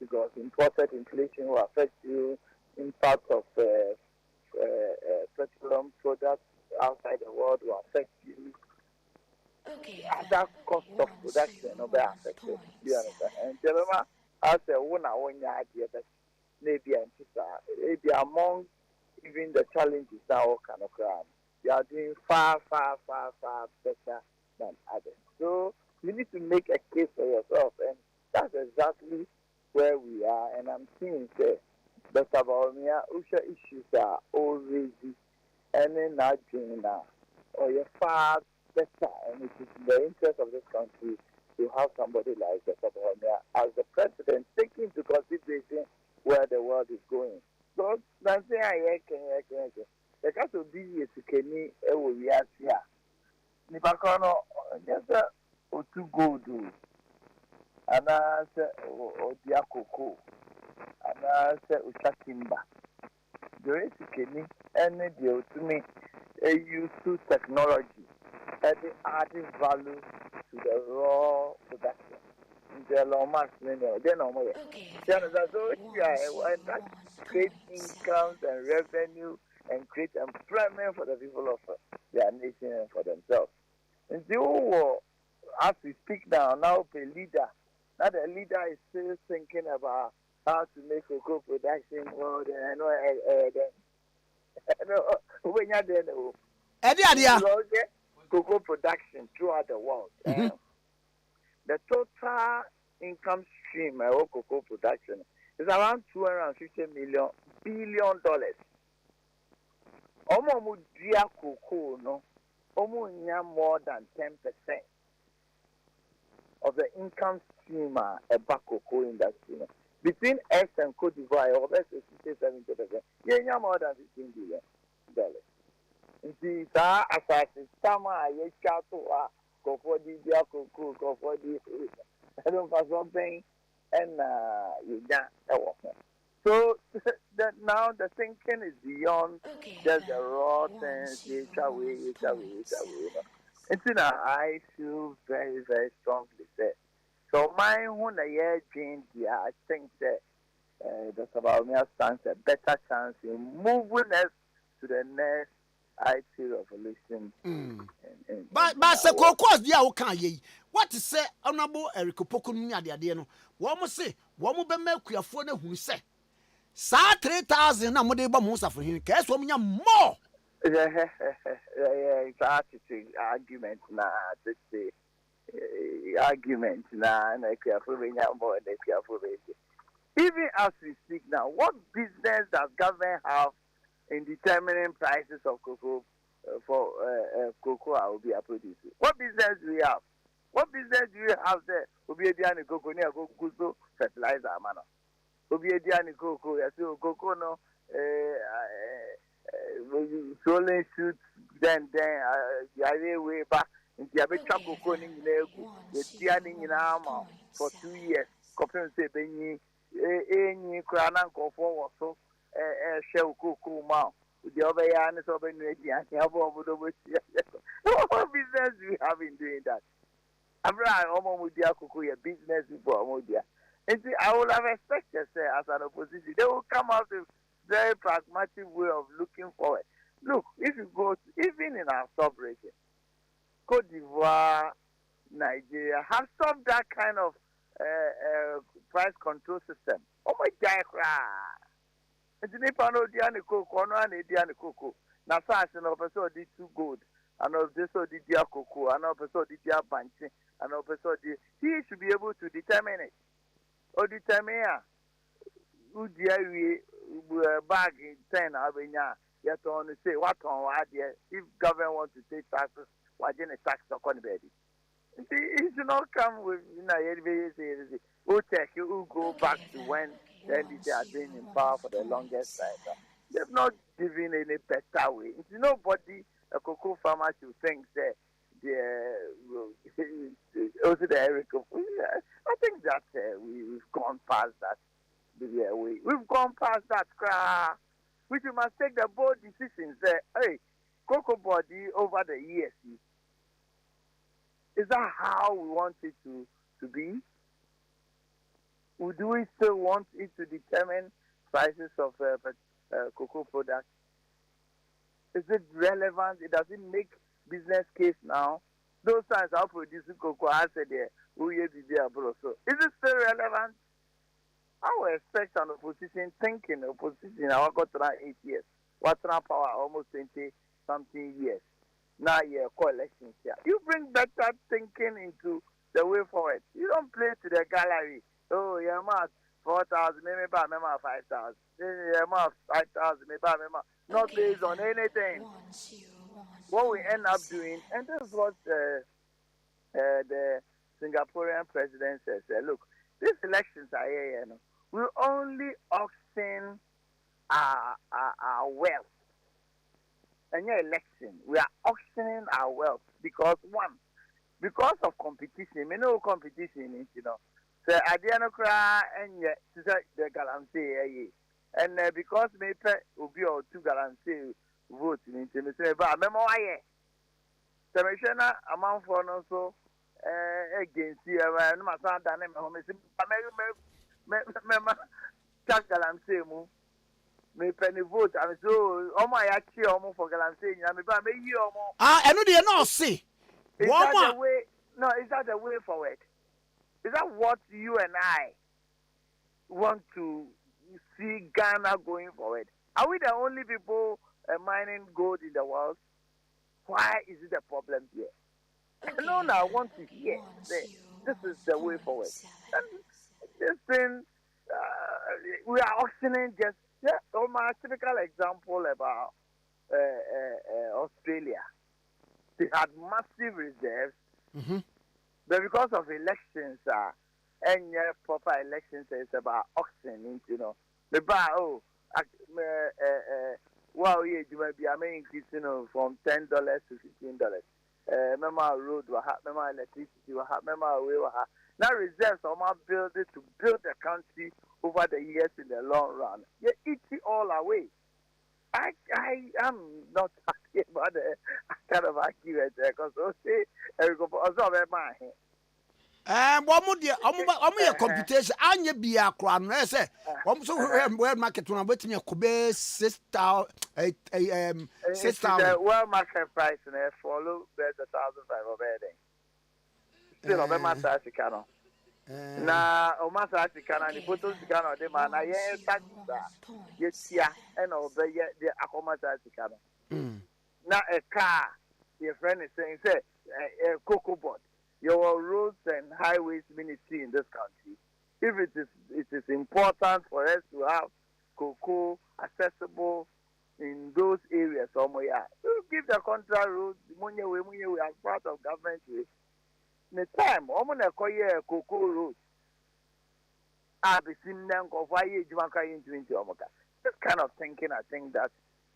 Because imported inflation will affect you, impact of petroleum products outside the world will affect you. Other cost of production will be affected. You understand? And Jeremiah, as a one idea that maybe among even the challenges that all kind of crime, they are doing far better than others. So you need to make a case for yourself, and that's exactly where we are. And I'm seeing that about me, issues are already and not doing now, or you're far better, and it is in the interest of this country to have somebody like Sabahomia as the president, taking into consideration where the world is going. So that's the the case of this year to Kenny, we are here. Nipakano, just a two go do, and I said, Odiakoko, and I said, Uchakimba. There is Kenny, and deal to me, a use to technology, adding value to the raw production. The long marks, then no more. That create incomes and revenue and create employment for the people of their nation and for themselves. And the whole, as we speak now the leader. Now the leader is still thinking about how to make a cocoa production world. And I know when you're there, cocoa production throughout the world. The total income stream of cocoa production is around $250 billion. Almost cocoa, almost more than 10% of the income stream about cocoa industry. Between X and Cote d'Ivoire, over 60-70%, yeah, more than $15 billion. Indeed, as I said, summer, I chat to go for the cocoa, go for the I don't know something, and you don't. So now the thinking is beyond just the raw things, It's I feel very, very strongly there. So my own year change, I think that the Sabahomia stands a better chance in moving us to the next IT revolution. But say course dia wo kan ye. What is say honorable Eric Pokunu ade no. Wo mo say wo mo be makuafo na hu say Sa 3,000 na mo de ba mo safo hin. Ka so munya more. Yeah, it's an argument now. It's argument now. Even as we speak now, what business does government have in determining prices of cocoa for cocoa will be produced? What business do we have? What business do you have there? Obi ediani cocoa near cocoa fertilizer man. Obi ediani cocoa, yes, cocoa no rolling shoot then the way back in the abetra cocoa in the tianing in armor for 2 years. Copy say benny any cranan go forward so shell cocoa mouth. The other yarn is over in the what business do we have in doing that? I'm right, almost with their cocoa business before Modia. And see, I would have expected, say, as an opposition, they will come out with very pragmatic way of looking forward. Look, if you go, even in our sub-region, Cote d'Ivoire, Nigeria, have stopped that kind of price control system. Oh my God! And the Nepal no diani cocoa, no ane diani cocoa. Na fast no person did too good, and of this so did dia cocoa, and of person did dia banking, and of person did. He should be able to determine it. Or determine who dia we bag in 10 abenya. Yet on say what on idea if government wants to take taxes, why didn't a tax on bedi? It should not come with who check who go back to when the NDC has been in power for the longest time. They've not given any better way. It's nobody a cocoa farmer should think that also the Eric. I think that we've gone past that. We've gone past that cry. Which we must take the bold decisions. Hey, cocoa body over the years. Is that how we want it to be? Do we still want it to determine prices of cocoa products? Is it relevant? It doesn't make business case now. Those times I'll produce cocoa, I said, so is it still relevant? I would expect an opposition thinking, I got around 8 years. What's our power? Almost 20 something years. Now you're elections here. You bring better thinking into the way forward. You don't play to the gallery. Oh, you're mad 4,000, maybe by 5,000. You're mad 5,000, maybe by not based on anything. What we end up doing, and this is what the Singaporean president says, look, these elections are here, you know. We only auction our wealth. And your election, we are auctioning our wealth because because of competition. We know competition is, you know. So Ade Akye and the Galamsey, and because maybe will be or 2 Galamsey vote in the but memo aye. So me shena amount for no so against you and my son done me Chuck Galamsey mu. Me penny vote and so my actually almost for Galamsey and me you almost and they not see. Is that the way? No, is that the way forward? Is that what you and I want to see Ghana going forward? Are we the only people mining gold in the world? Why is it a problem here? No, I want to hear. This is the way forward. This thing, we are auctioning just. My typical example about Australia. They had massive reserves, but because of elections, and proper elections, it's about auctioning, you know. The bar, wow, yeah, you might be increasing from $10 to $15. Remember road, remember electricity, remember way, now reserves are my building to build the country over the years in the long run. You eat it all away. I am not happy about the kind of accurate because one more computation. Anya be a crown. I say, world market one waiting a Kobe 6,000. 6,000. World market price and follow the 1,500 of bedding. Still, of my Sassicano. na o masa sikana ni photo sikana de ma na ye taxa ye tia e na obeye de akomasa sikana na a car your friend is saying say a cocoa board your roads and highways ministry in this country if it is important for us to have cocoa accessible in those areas somewhere give the contract roads money we as part of government way the time omo na koye cocoa roads this kind of thinking, I think that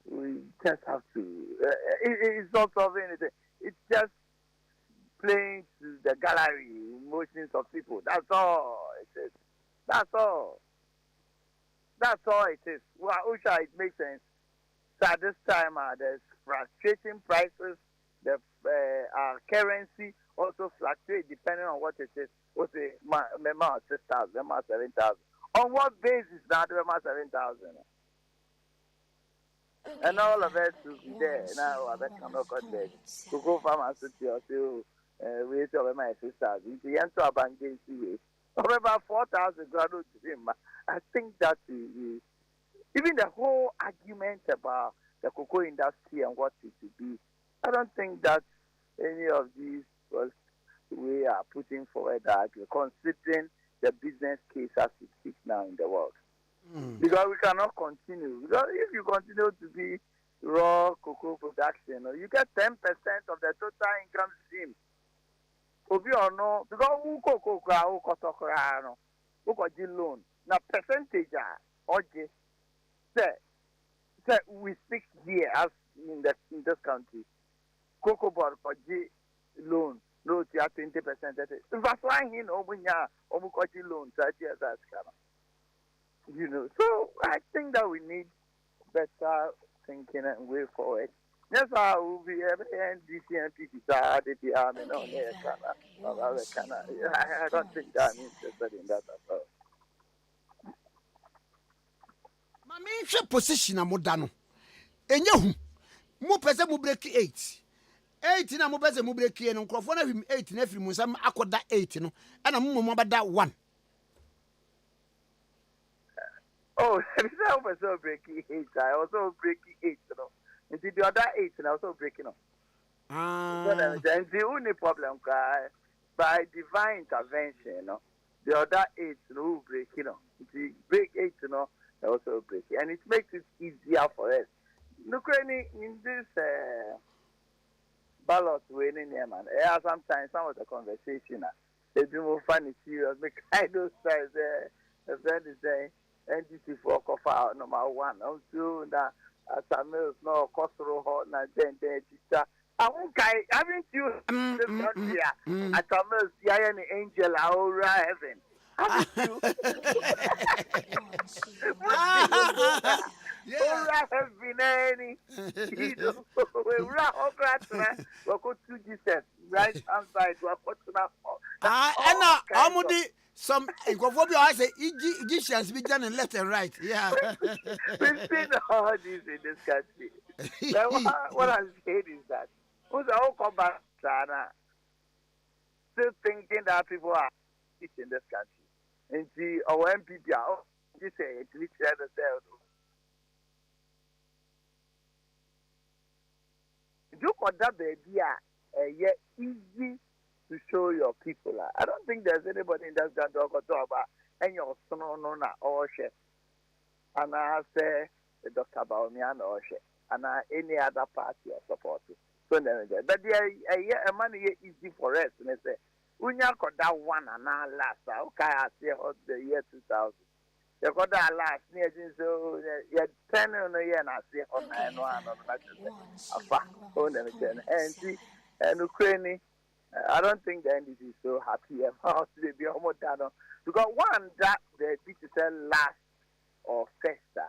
we just have to. It's not solving anything. It's just playing to the gallery emotions of people. That's all it is. That's all. That's all it is. Well, Usha, it makes sense. So at this time, there's fluctuating prices. The currency also fluctuates depending on what it is. What's the member 6,000, member 7,000? On what basis now the member 7,000? And all of us will be there. Now, I cannot cut there. To go from a city or so, we tell my sisters. If you enter a bank, about 4,000 graduates. I think that even the whole argument about the cocoa industry and what it should be, I don't think that any of these was we are putting forward that considering the business case as it is now in the world. Because we cannot continue. Because if you continue to be raw cocoa production, you get 10% of the total income stream. Obi or no, because who cocoa who kotokorano, who got loan. Now percentage or just say we speak here as in this country. Cocoa board for loan. No, 20%. That's why he know when you loan 30 years as you know. So I think that we need better thinking and way forward. Yes, I will be NDC and PPs. I don't think that I'm interested in that at all. Mami position amodano. Enyehu. Mu pese mu break 8 na mo beze mu break no nkrofo na hwim 8 na firi mu nsam akoda 8 no ana mo mo bada 1. Oh, I was breaking 8. I also breaking 8, you know. And the other 8 and also breaking up. Then the only problem by divine intervention, you know, the other 8 no break, you know. The break 8, you know, also break. And it makes it easier for us. Look, in this ballot winning here, man. Sometimes some of the conversation, they do more funny serious. Because I know size the friend is saying NDC for cover number 1. Also, that Samuel's no Costro hot na then teacher. I won't haven't you this country? At Samuel's the angel aura heaven. Haven't you? Aura heaven any. We go to Jesus right outside. We go to that. And now some Equophobia, I say Egyptians be done in left and right. Yeah. We've seen all this in this country. What I'm saying is that who's all come back, Sana, still thinking that people are rich in this country. And see, our MPP are this say it's rich themselves. You got that baby, easy to show your people. I don't think there's anybody in that country who talk about any of son or chef. And I say Dr. Baomian or chef. And any other party or support. So, but a money easy for us. And they say, we got that one and our last. Okay, I say the year 2000. You got that last near so you're 10 on a year and I say on 9 and see, and Ukraine. I don't think the NDC is so happy about the Biomodano because one that the digital last or festa.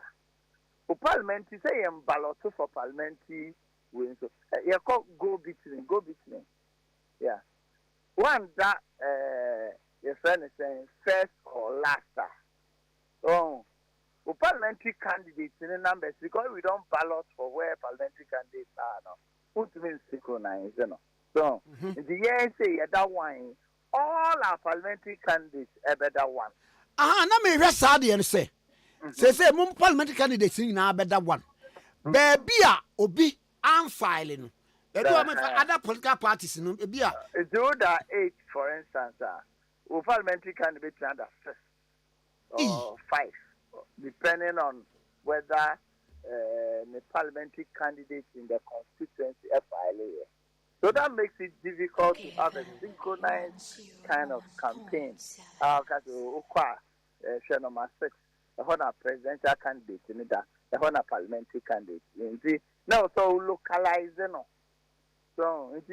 For parliamentary, say I'm ballot for parliamentary win. So you call go between. Yeah. One that your friend is saying first or last. Oh, for parliamentary candidates in the numbers because we don't ballot for where parliamentary candidates are now. Put means synchronize, you know. So the year say that one all our parliamentary candidates a better one. Aha, na me hwe saa de no say. Say mum parliamentary candidates na better one. Baby a obi am file no. Ebi o me other political parties no ebi a the order 8 for instance, parliamentary candidates under 6 or 5 depending on whether the parliamentary candidates in the constituency file. So that makes it difficult to have a synchronized kind of campaign. Number 6, the presidential candidate, the parliamentary candidate. Now, so localizing. So it's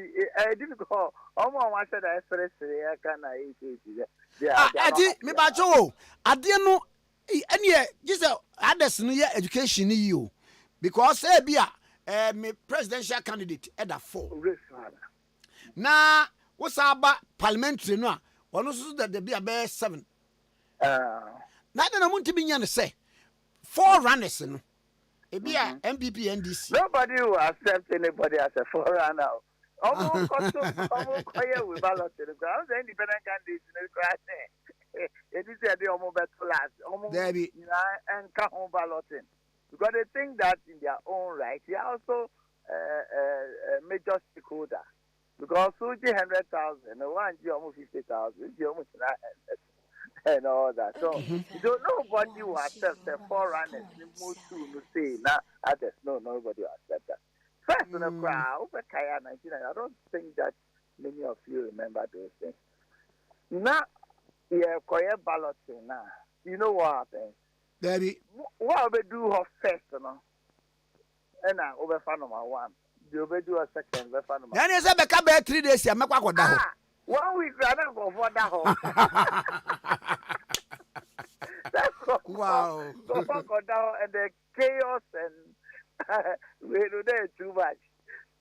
difficult. Almost said I can Adi me ba jo ade no ene just others no education you because say bia me presidential candidate eda 4 na wo saba parliamentary no a ono so the bia be 7 na de na muntimi nya ne say 4 runners no ebia MPP NDC nobody will accept anybody as a forerunner. Almost with ballot the independent candidates in the class. It is the almost last almost and come home balloting because they think that in their own right they are also a major stakeholder because 100,000 one almost 50,000 almost and all that. So nobody will accept the forerunners. Most to say now others nobody will accept that. First in the crowd, over Kaya 19, I don't think that many of you remember those things. Now, Koya balloting now. You know what happened? Daddy. What we do first, and now over fan number 1. The over do a second, over fan number 1. And say beka 3 days ya make kwa da ho. 1 week I don't go for that ho. Wow. Go for that and the chaos and we do that too much.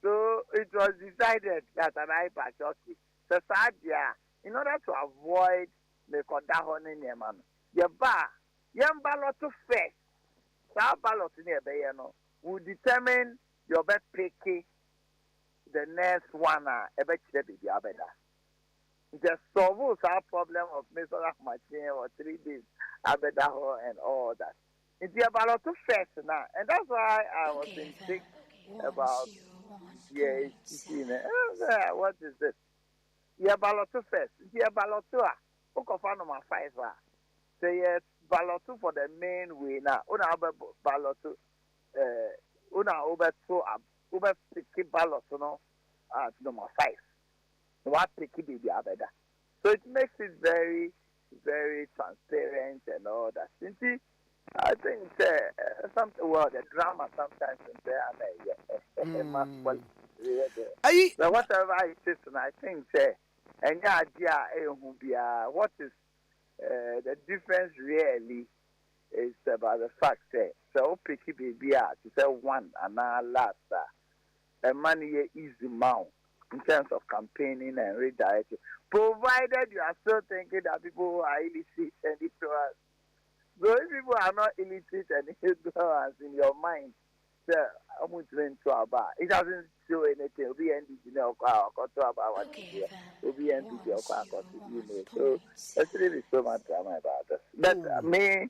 So it was decided that an iPad justice. So in order to avoid the Kodahon in Yemen, your bar, young ballot to first. So ballot in here, will determine your best picky the next one, a bet the abeda. Just solve our problem of Mr. Machine or 3 days, abedaho and all that. It's about to first now, and that's why I was thinking about what is this? Ballot to first. Ballot to number 5. Say yes, ballot for the main way now. Una ballot to over picky ballot at number 5. What picky be the other? So it makes it very, very transparent and all that. I think the drama sometimes is there. But whatever it is, and I think and what is the difference really is about the fact that so picky baby to say one and now last a money easy mount in terms of campaigning and redirecting, provided you are still thinking that people are illicit and ignorant. So if people are not illiterate and ignorant in your mind, I'm going to it doesn't show anything. It'll be NDC or about what will be NDC or so it's really so much drama about this. But me,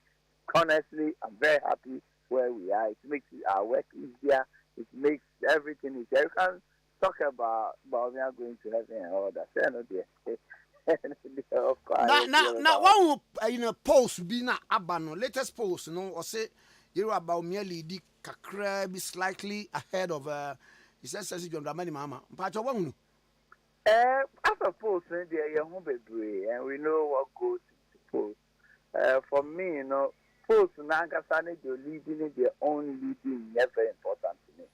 honestly, I'm very happy where we are. It makes our work easier. It makes everything easier. You can talk about we are going to heaven and all that. Now, one post be na abano latest post or say you about merely the kakra be slightly ahead of he says John Dramani Mama. But I won't. As a post, and we know what goes into post. For me, post Nagasani, you're leading their own leading, never important to me.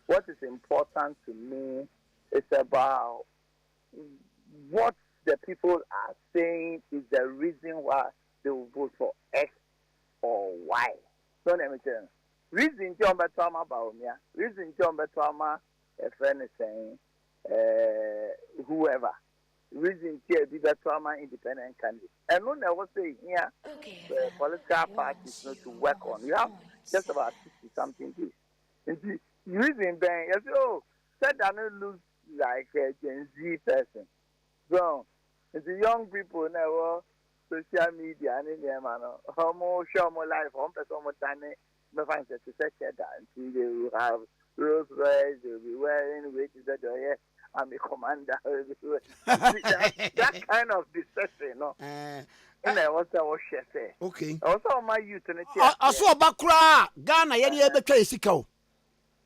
What is important to me is about what the people are saying is the reason why they will vote for X or Y. So let me tell you. Reason John Betama about me, reason John Betama, a friend is saying, whoever. Reason here be Betama independent candidate. And when I was saying here, the political parties not to work on. You have just about 60 something days. And the reason then, you say, said I don't look like a Gen Z person. So The young people now social media and in man, almost show more life, home person more than me find that to set that they will have Rolls Royce, they will be wearing wages that are I'm a commander. that kind of deception, no. And I was chef. Okay. Also, my youth and also bakura Ghana yedi ebetwa esika o.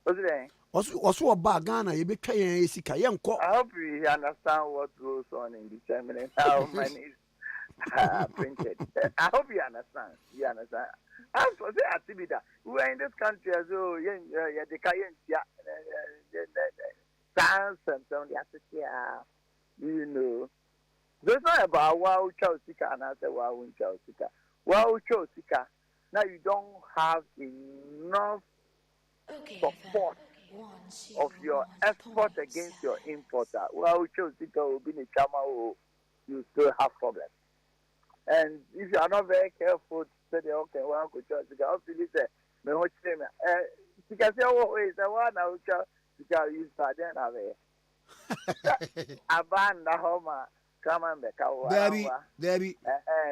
What's it? Also ba Ghana yebetwa yen esika yenko. I hope you understand what goes on in determining how money is printed. I hope you understand. You understand. As for the activity, we are in this country as well. The science and so on. You know. It's not about wow Chelsea and I say wow Chelsea. Wow Chelsea. Now you don't have enough support of your export against your importer. Wow Chelsea will be the chama, you still have problems. And if you are not very careful, say okay, well, go Chelsea. Hopefully, say me watch them. Because oh, is the one now Chelsea use then have a abanda homa. Come on, Debbie.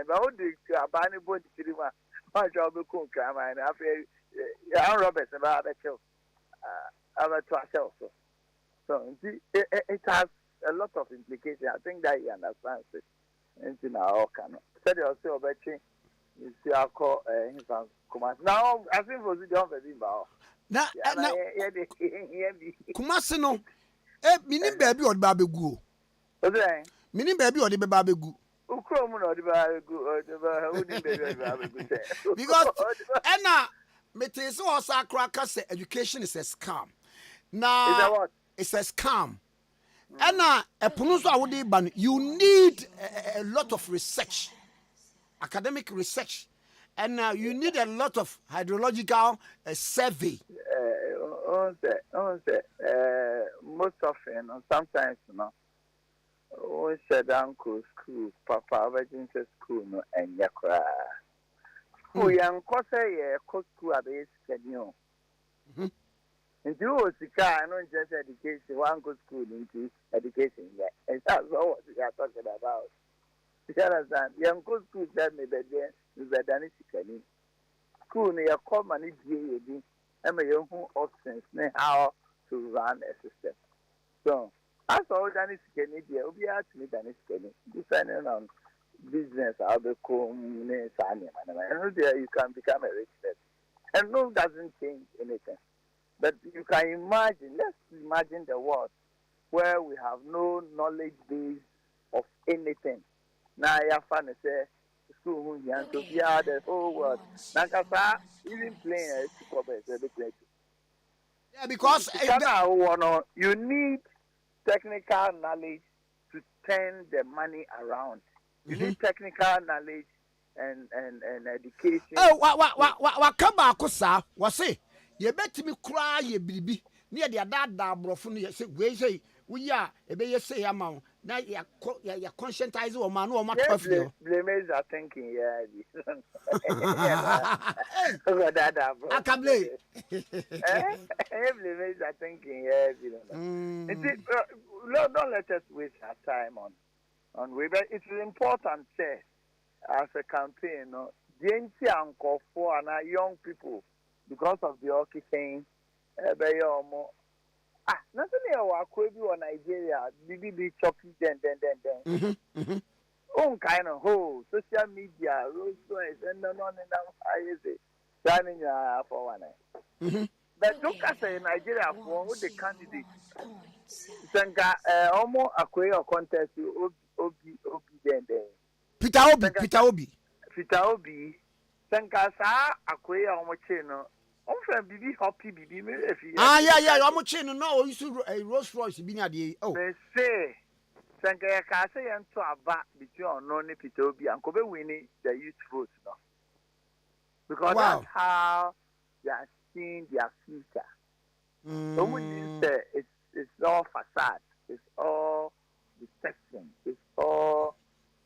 But what do you abandon body to my job? Cook, and after Roberts about the show. About also. So it has a lot of implications. I think that you understand it. And in our canon. Said also about you see, I call him from now. I think was the job of him. Now, Kumasino, meaning baby or babegu. Okay. Meaning baby or the babegu. Because Anna Meteso or Sakraka say education is a scam. Now it's a scam. Anna a pronunciation ban you need a lot of research, academic research, and you need a lot of hydrological survey. Most often, sometimes, you know. We said uncle school, papa, virgin school, no, and yakra. We uncle say, school at the schedule. And you was the car, not just education, one good school into education, yet. And that's all what we are talking about. You understand? Young good school said me that there is a Danish school near common, and my young options, how to run a system. So, as all Danish Canadian, will be asked me Danish Canadian, depending on business, how the community, and there you can become a rich person. And no doesn't change anything. But you can imagine, let's imagine the world where we have no knowledge base of anything. Now, you have to say, school, to be out the whole world. Nakasa, even playing a yeah, because you need technical knowledge to turn the money around. You need technical knowledge and education. Oh, what come back, sir? What say? You bet me cry, ye baby. Near the dad, brofun, you say, we say, we are a bay say amount. Now you're conscientized or man or my coffee. Blames are thinking, yeah. I can blame. Blames are thinking, yeah. Don't let us waste our time on way. But it's important, say, as a campaign, the uncle for young people, because of the occupation, nothing here could be on Nigeria, BB choppy, then. Kind of whole social media, Rolls Royce, and no, I say, standing for one. But look at Nigeria for all the candidates. Senga, almost a queer contest, Obi, then. Peter Obi. Senga, a queer almost channel. Bibi happy bibi me if you yeah I'm watching no you see a Rolls Royce be near the they say Sanka ka say ento aba between no ne Peter Obi and Kobe winning the youth vote no because that's how they are seeing their future. It's all facade, it's all deception, it's all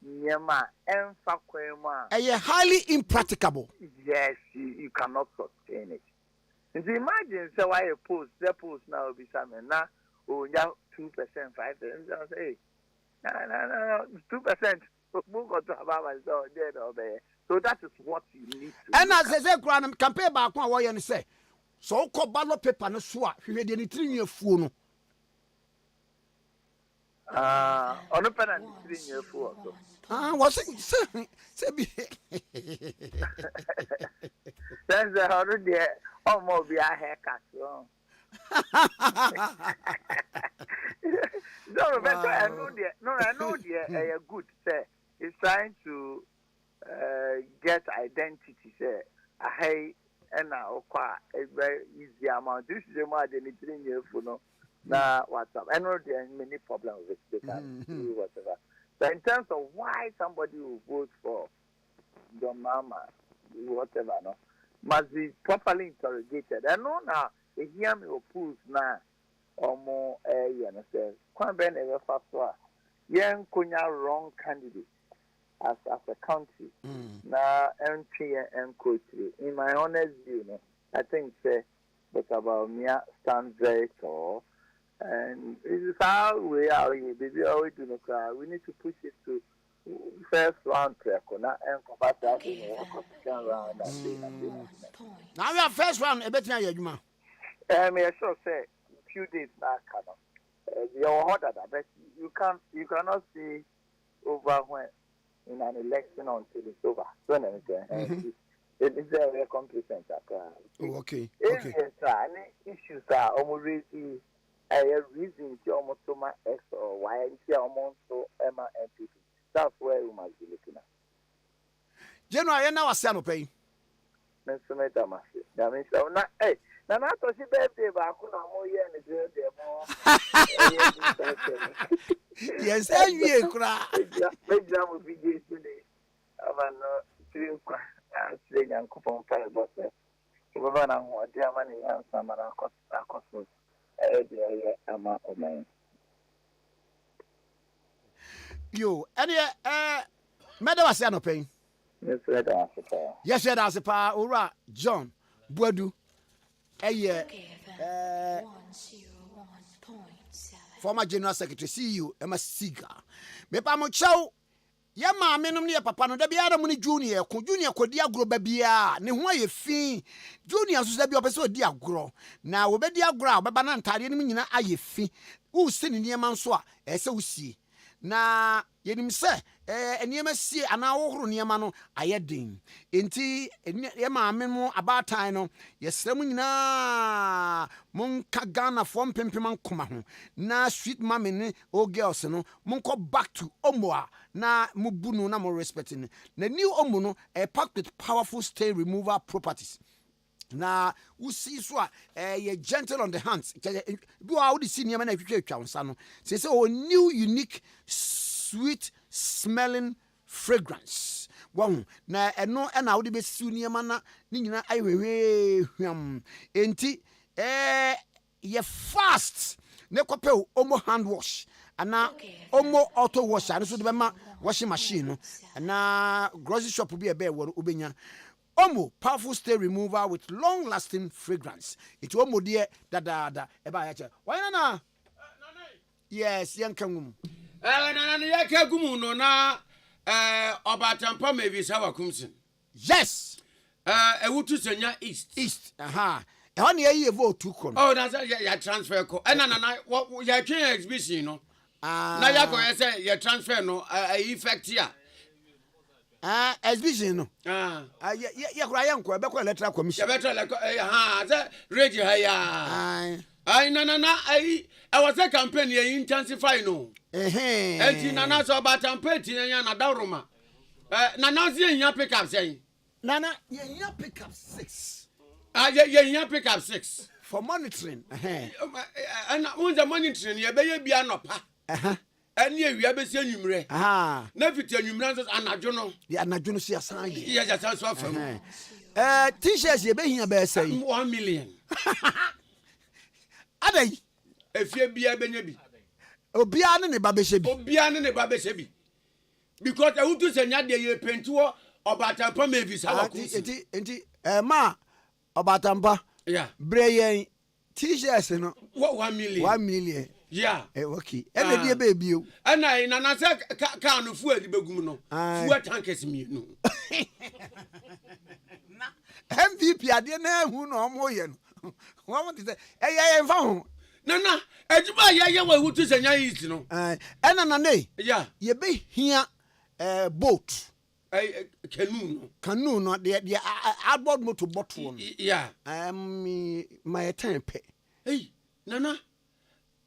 Nyama and Fakwema. Highly impracticable. Yes, you cannot sustain it. And imagine, so why the post now will be something now, 2%, 5%. Say, No, 2%. So that is what you need to. And as I say, campaign back one way and say, so called ballot paper no swap. You had any 3 year phone. On a pen and 3 year phone. Was it? That's the already almost be a haircut. No, I know the good say he's trying to get identity. Say, hey, and now a very easy amount. This is the more than 3 years for no. Now, what's up? I know there are many problems with they can do whatever. But in terms of why somebody will vote for your mama, whatever, no, must be properly interrogated. I know now, they hear me oppose now, or more, you understand? Kwame never fast one. Young Kunya wrong candidate as a country. Now, MP and coach. In my honest view, no, I think say, but about me stand very tall. And this is how we are here, baby. How we do no cry. We need to push it to first round track, and come round. Now we are first round. A bit now, Juma. I sure say few days back, you're harder, but you cannot see over when in an election until it's over. So it is a very complacent. Okay. Issues are almost really. A reason to almost so much X or Y and almost so Emma and people. That's where we must be looking at. General, I know a son of pay. Mr. Metamasi. That means, hey, now not to see birthday, but I couldn't more year and yes, and you cry. Maybe I will be here today. I have no 3 young coupon fire, but we're going to want Germany and some of our cosmos. You, and Madam was no pain. Yes, that's a pa, Ura, John, Boadu, former General Secretary, see you, Emma Siga. Mepamo Chow. Ya ma menum ne papa no da bia da mu ni junior kodi agro ba bia ne ho aye fi junior so da bia opese odi agro na wo be di agro a baba na ntare ne nyina aye fi wo se ne niam nso a ese wo sie na yenim se niam sie ana wo horo niam no aye den enti ya ma menum abatan no yesrem nyina mon ka Ghana fo mpempem nkoma ho na sweet mama ne o girls no mon ko back to omoa na mubunu na more respecting na new omo no packed with powerful stain removal properties na usi so a gentle on the hands do how the senior man atwa nsa no say o new unique sweet smelling fragrance wow na eno na wo de be siu niam na ni nyina ayehwe hwam enti ye fast ne kopel omo hand wash ana omo auto wash and so de ma washing machine no na grocery shop bi e be wo obenya omo powerful stain remover with long lasting fragrance it omo de da e ba ya che why na yes yankangum na yakagum no na obatampa maybe sawa kumsin yes ewutu senya east aha e ho na ye vote to kon oh na ya transfer ko na ya twen exhibition no na ya ko say ya transfer no effect ya exhibition no ya kura ya nko e be ko electoral commission ya better za ready ha ya ai na ai was a campaign ya intensify no enti na so ba campaign ya na daruma na zi ya pick up say na ya pick up 6 ya pick up 6 for monitoring and on the monitoring ya be bia anopa ani ewia be si anwumre na fiti anwumre so anajo no ya anajo no si asan ye ya ja so afam t-shirts ye be hia be say 1 million adai efie bia benya bi obia ne ba be shebi because e wutu senya de ye pentuo obatampa mevisa wa kunsi enti ma obatampa yeah breyen t-shirts no 1 million Yeah. Okay. And the baby. And I say can of food the begum no. Food tankers me no. MVP ade na hu no omoye no. What want to say? Eh fa Nana, ejuma ya we hutu senya east no. Ena na ne. Yeah. Ye be hia boat. Canoe no the outboard motor boat one. Yeah. My time pay. Hey, Nana.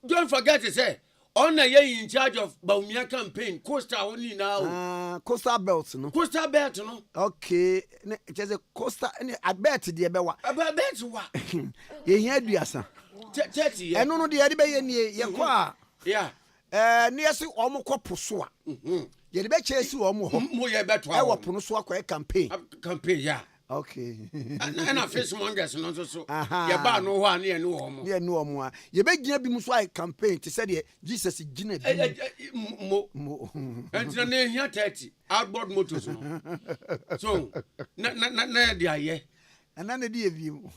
Don't forget to say on ye in charge of Baumia campaign, Costa only now. Costa belt no. Costa belt no. Okay, just a Costa I bet the bewa. I bet what? Ye hear duasa. 30. And no the be ye kwa. Yeah. Near see omo kopo so a. Ye be chase omo ho. Mo ye beto. E wo pono so akwa campaign. Campaign yeah. Okay. And I face mongers no so. Ye ba no ho ane no omo. Ye no omo a. Ye be gina bi mu so ai campaign to say Jesus gina bi. Mo. And na here 30 outboard motors no. So na dia ye. And na dia view.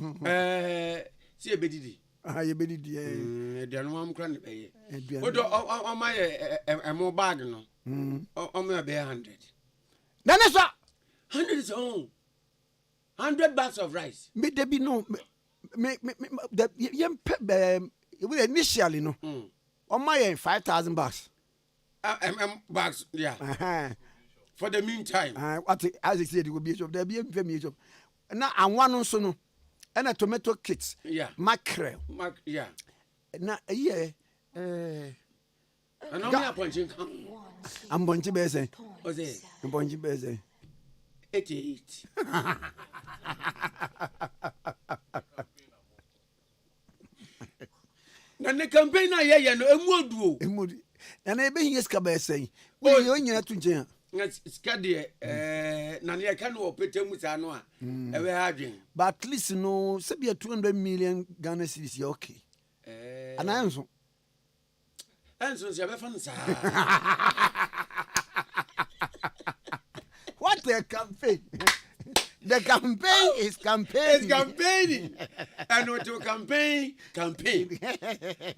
See e bedidi. You be the dia no am kran be ye. Odo o ma ye e mo bag no. O me be 100. Nana sir. 100 is on. 100 bags of rice. Me there be no me the initially no. On my 5,000 bucks. Bags, yeah. For the meantime. What as I said it will be a job. There be a job. Now and one also no. And a tomato kits. Yeah. Mackerel. Yeah. Now yeah. And only a punching. I'm going to be saying. I'm going to be saying. 88. Na ne campaign na ye no emudu na na ebe hiye ska ba say o ye onyina tu nchen na ska de na ne ka no opetemu sa no a e we hadwen but at least no se be 200 million Ghana cedis okay ananso se be fan sa what a campaign. The campaign is campaigning. It's campaigning. And what to campaign?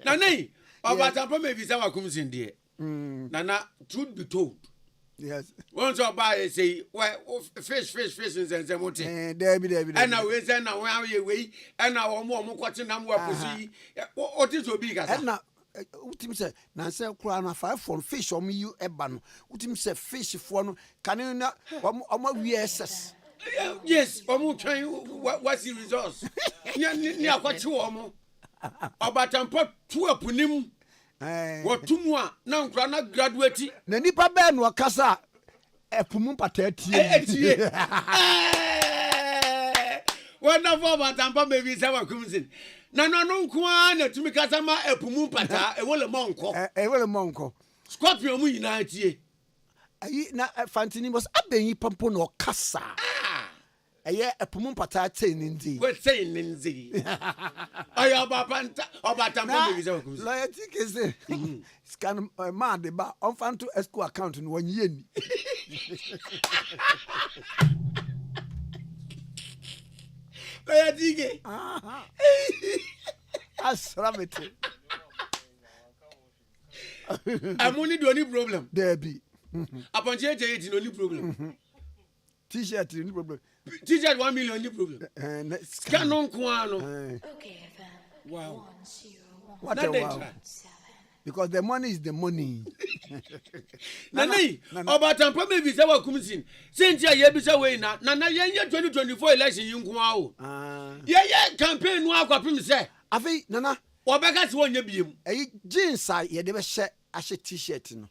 Now, nay, about a problem is our comes in there. Nana, truth be told. Yes. Once or by say, well, fish, and Zamote. David. And now we send our way, and our more watching them what is so big as now. Utim say na say kura na 5 for fish or me you eba no utim say fish for no can you na omo VSS. Yes, omo try what's the resource ni akwachi omo obatampo tu apunim wotumu a na nkura na graduate na nipa be no kasa epumu patatie wonderful obatampo baby say wakumsin na no nko na tumi kasa ma epumu pata e wole monko scorpion mu yina tie ayi na fantini was abenyi pampo no kasa eye epumu pata tenindi we tenindi ayo obatampo baby say wakumsin loyalty kese scan man de ba on fan to esco account no wanye ni Oya dige. Asramete. I'm only the only problem. There be. Upon change it, no only problem. T-shirt, no problem. T-shirt 1 million, only problem. Scan on Kuano. Okay, wow. 101. What a wow. Because the money is the money. Nani, about maybe say what comes in. Since ya yebisa way na 2024 election you go. Yeah, campaign no akwapim say. Afi nana, obeka se wonye biem. Jeans ye de be she ahye t-shirt no.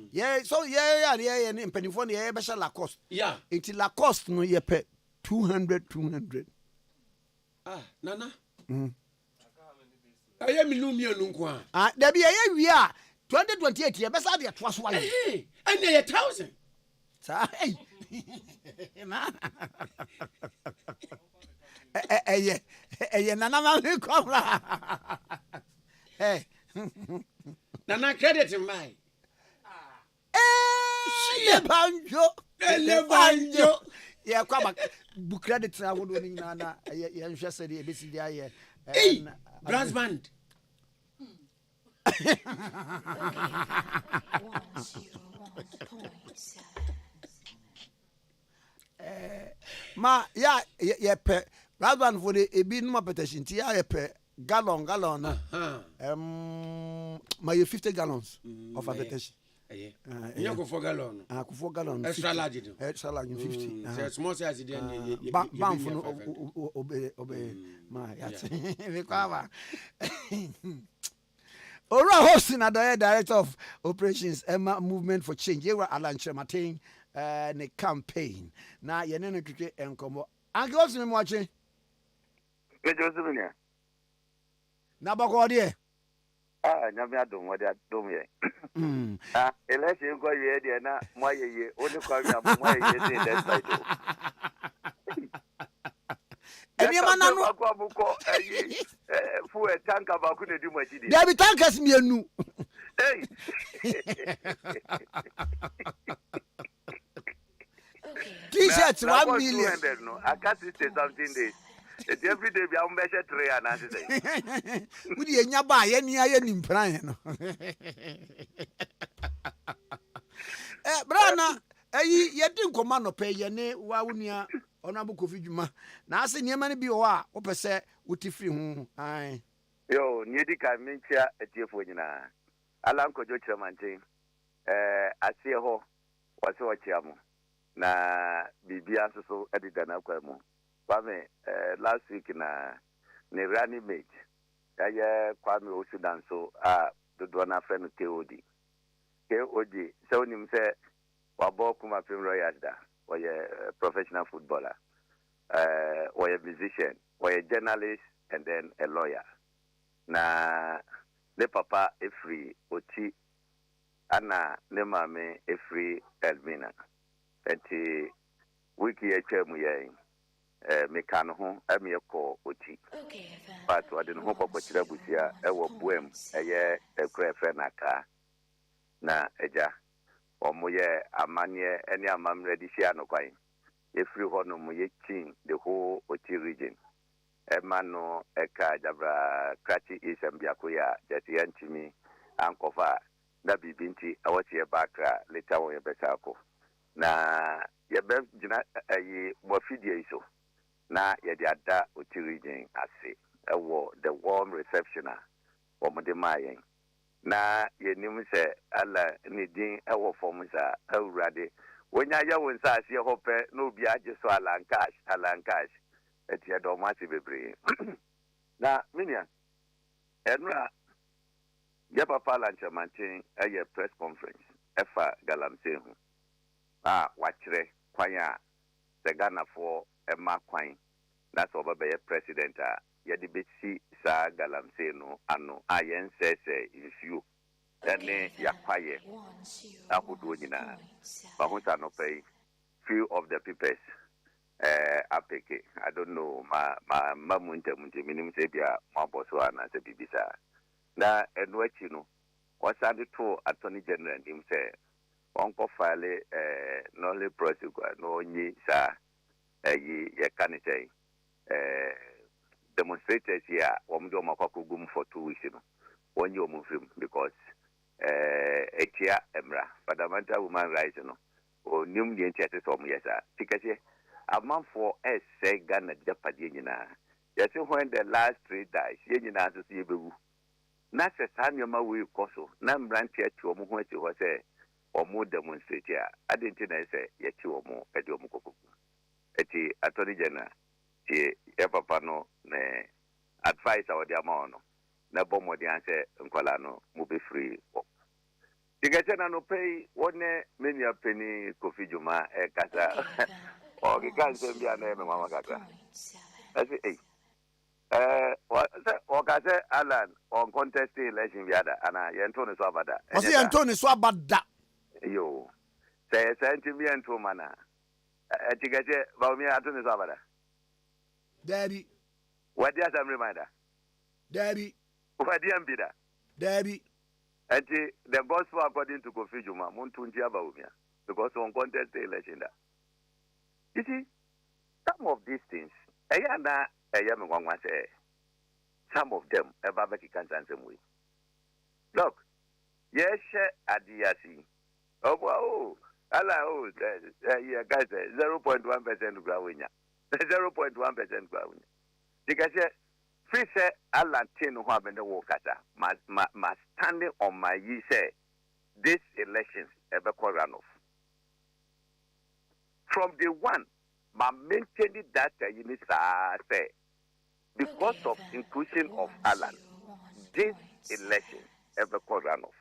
Yeah, so yeah, mpanifo ne ye be she Lacoste. Yeah. Until Lacoste no ye pe 200. Nana. I am Lumia Nunqua. There be a year 2028 year, best idea twas one. Hey, and they 1,000. Hey, Nana, hey, Nana credit in my. Banjo. Yeah, come back. Book credit. I would win Nana. Yes, said the ABCD. Hey, brass band. Ma ya pe rather for the ebi no petition ti ya pe gallon no ma you 50 gallons of a petition. You go for gallon. For gallon. Extra large. Extra large 50. Small size then bam for obey ma ya. We cover. Ora hosting the director of operations Emma Movement for Change. You were Alan Chematin ne campaign. Na ye no twetwe enkomo. Anke what's me watching? Me Joseph ne. Na bako de. Nyame adom wode adom ye. Election go ye de na mo ye only call me mo ye dey that side. Eni ma na no ko fu e tanka ba ku ne di mo chidi. There be tankers mienu. Hey. T-shirts 1 million. No, I can't say something days. It's every day we are measure 3 and I say. We dey nya ba ye ni aye ni mpran no. Brana ye di nkoma no pe ye ne wa wunia Max Kofi Jumah. Na ase niema ne bi o a wo pese utifiri hu. Ai. Yo, nyedi ka menchia etiefo nyina. Ala nkojo chiramantin. Asie ho wase wo chiamu. Na bibia so edida na kwa mu. Kwame last week na ne running mate. Ya Kwame Osudan so do na friend KOD. KOD so nim say wabo kuma film royals da. Or a professional footballer, or a musician, or a journalist, and then a lawyer. Na the papa a free oti, Anna ne mame a free Elmina. Eti wiki a chemuye, mekano amiako oti. But what in hope of Chirabusia, ewo buem, a year a craft na eja. Omoye amanye any amam ready share no kwai every hono moye king the whole Oti region emano eka jabra krati isembiakoya jati antimi ankofa na bibinti awati e bakra later won yebesako na yebe jina ayi mofidie iso na yede ada Oti region ase ewo the warm reception omode mayen na yenim se ala ni din ewo form sa awurade wonya ya won sa ase hope no bi age so alankash eti do mati bebre na minia enra ya papa lancha mantin eye press conference efa galamse hu wachire kwanya the Ghana for ema kwan na so baba ye president yadi beti sa galamse no ano ayen sese infiu ene yakwaye ahudu nyina bahunta no pay few of the peoples apeke I don't know ma munte minim se bia maboso ana se bibisa na enwachi no wasande to attorney general nim se onko file no le prosecute no nyi sa ye kanite demonstrators here wamdo makoko gum for 2 weeks no when you move him because etia emra fundamental woman rights no o nim the entity so mo yesa tikase amount for say Ghana japade nyina yes when the last 3 dies ye nyina so se bewu na se sanyoma we koso na mbrantia ti omo ho ati ho se omo demonstrate a adenti na se ye ti omo edi omo kokoko eti attorney general ti e papa no ne advice our the amount na bomo de answer nkwala no mo be free digete na no pay one many penny Kofi Jumah e kasa o ki kan se bia na me mama kaka asi o ka se Alan on contest election biada ana yento ne so abada o se yento ne so abada yo se sentimi yento mana digete ba mi ato ne so abada Daddy. What does I'm reminder? Daddy. What do you mean? Daddy. And the gospel according to Kofi Jumah, Montunji Abaumia, because on contest the election. You see, some of these things, some of them, a barbecue can't answer me. Look, yes, Adiasi. Oh, wow. Allah, yeah, guys, 0.1% growing. 0.1% growing. Because free say Allah tin who have in the work must standing on my ye say this elections ever run off. From the one, my maintaining that you need to say because of inclusion of Alan, this election ever run off.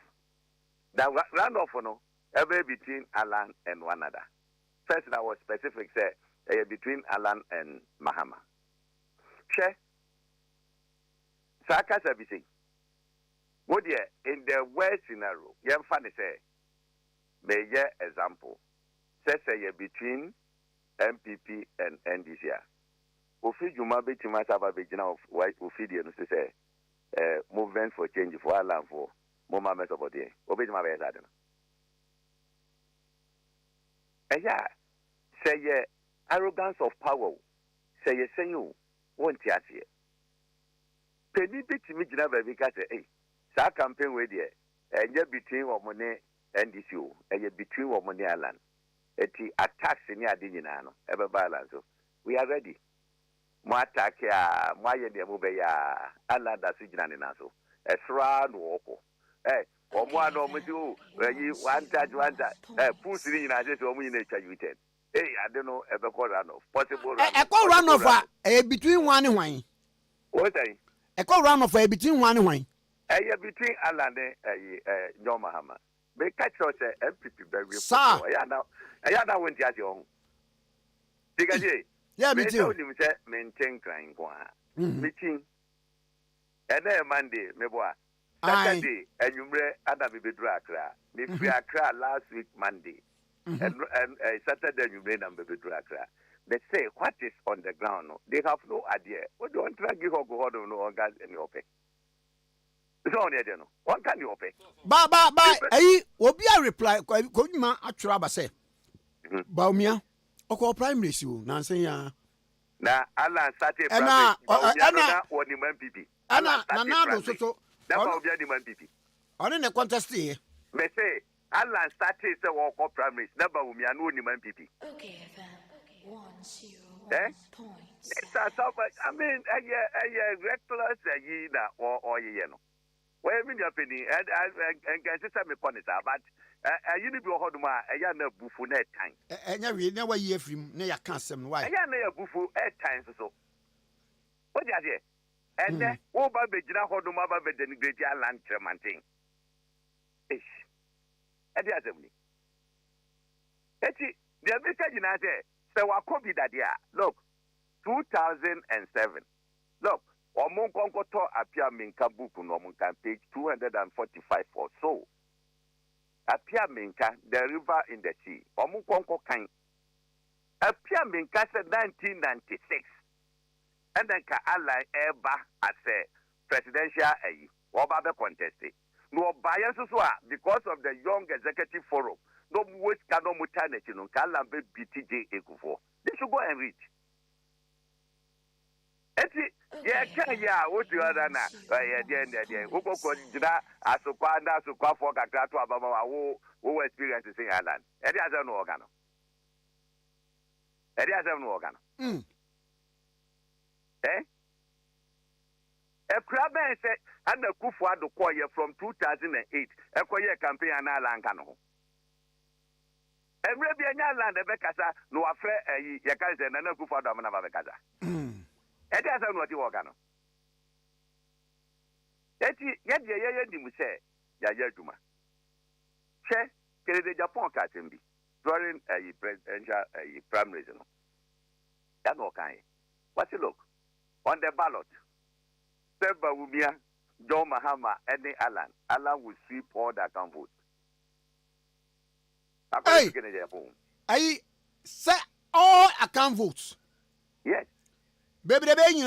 The run off no ever between Alan and one another. First, I was specific say between Alan and Mahama. Share. Saka Sabisi. What in the worst scenario, you have funny say, major example, say between MPP and NDC. Kofi Jumah be Timasaba Begina of White Kofi, and say, movement for change for Alan for Moma Mesobody, Obejima Bezadena. Yeah, say arrogance of power, say you won't yet here. Penny bit to me, baby, cat, sa campaign with you, and you're between Omone and this you, and you're between Omone Island. It attacks in your dinano, ever balance. We are ready. More attack, my dear Mubaya, Allah da Sijan and Aso, a shroud walk. Eh, or one or you, where you one touch, pussy in a just only nature you tell. Hey, I don't know, ever call run off. Possible run off between one and one. What I? A call run off between one and one. Between Alan and John Mahama. Make catch us a MPP very sir. I now went at your own. Because yeah, me too. Maintain crying. Meeting. And then Monday, me boy. Saturday, and you may Adam be Drakra. Me free Accra last week Monday. And Saturday you may number be Drakra. They say what is on the ground. They have no idea. What don't try to give her go no on gas and your pay. It's on the general. What can you pay? Ba, will be a reply. Could ma Atraba say? Baumia, or primary issue, Nancy. Now, Allah started Anna, or the MPP. Anna, Nanado, so. That will be the MPP. On in the contest here. May say, Allah started the walk of primaries. Never will be a new MPP. Okay, 101 points. I mean, a reckless or you know. Well, I mean, your opinion, and can say something upon it, but you need to hold my a buffo net time. And you never hear from near Cassam. Why? I am a buffo at times or so. What is it? And then, oh, Baby, hold my baby, then great land chairman thing. Ish. At the other way. The American United, so I copied that year. Look, 2007. Look. Omon Konkoto appear Minka book no page 245 or so. Appear Minka, the river in the sea. Omon Konko kind. Appear Minka said 1996. And then ka ally Eba as a presidential Oba contested. No bias because of the young executive forum. No waste cano mutanity no Kalambe BTJ Ekufo. They should go and reach. Yeah, what you are now? Yeah, who go consider as a quanda, so call for Gato Abama, who experiences in Ireland. Eddie has no organ. Eddie has no organ. Eh? A crab said, and the Kufa do choir from 2008, a choir campaign in Ireland. And maybe in Ireland, the Becasa, no affair, a cousin, and a Kufa Domina Becasa. Ede asa no di work no. Eti ye di mu say ya adwuma. Che kere de Japan ka tembi during a presidential primaries no. That no kan. What you look on the ballot. Seba Wumia, John Mahama, and Alan will sweep all that can vote. I say all account votes. Yes. Baby, the baby,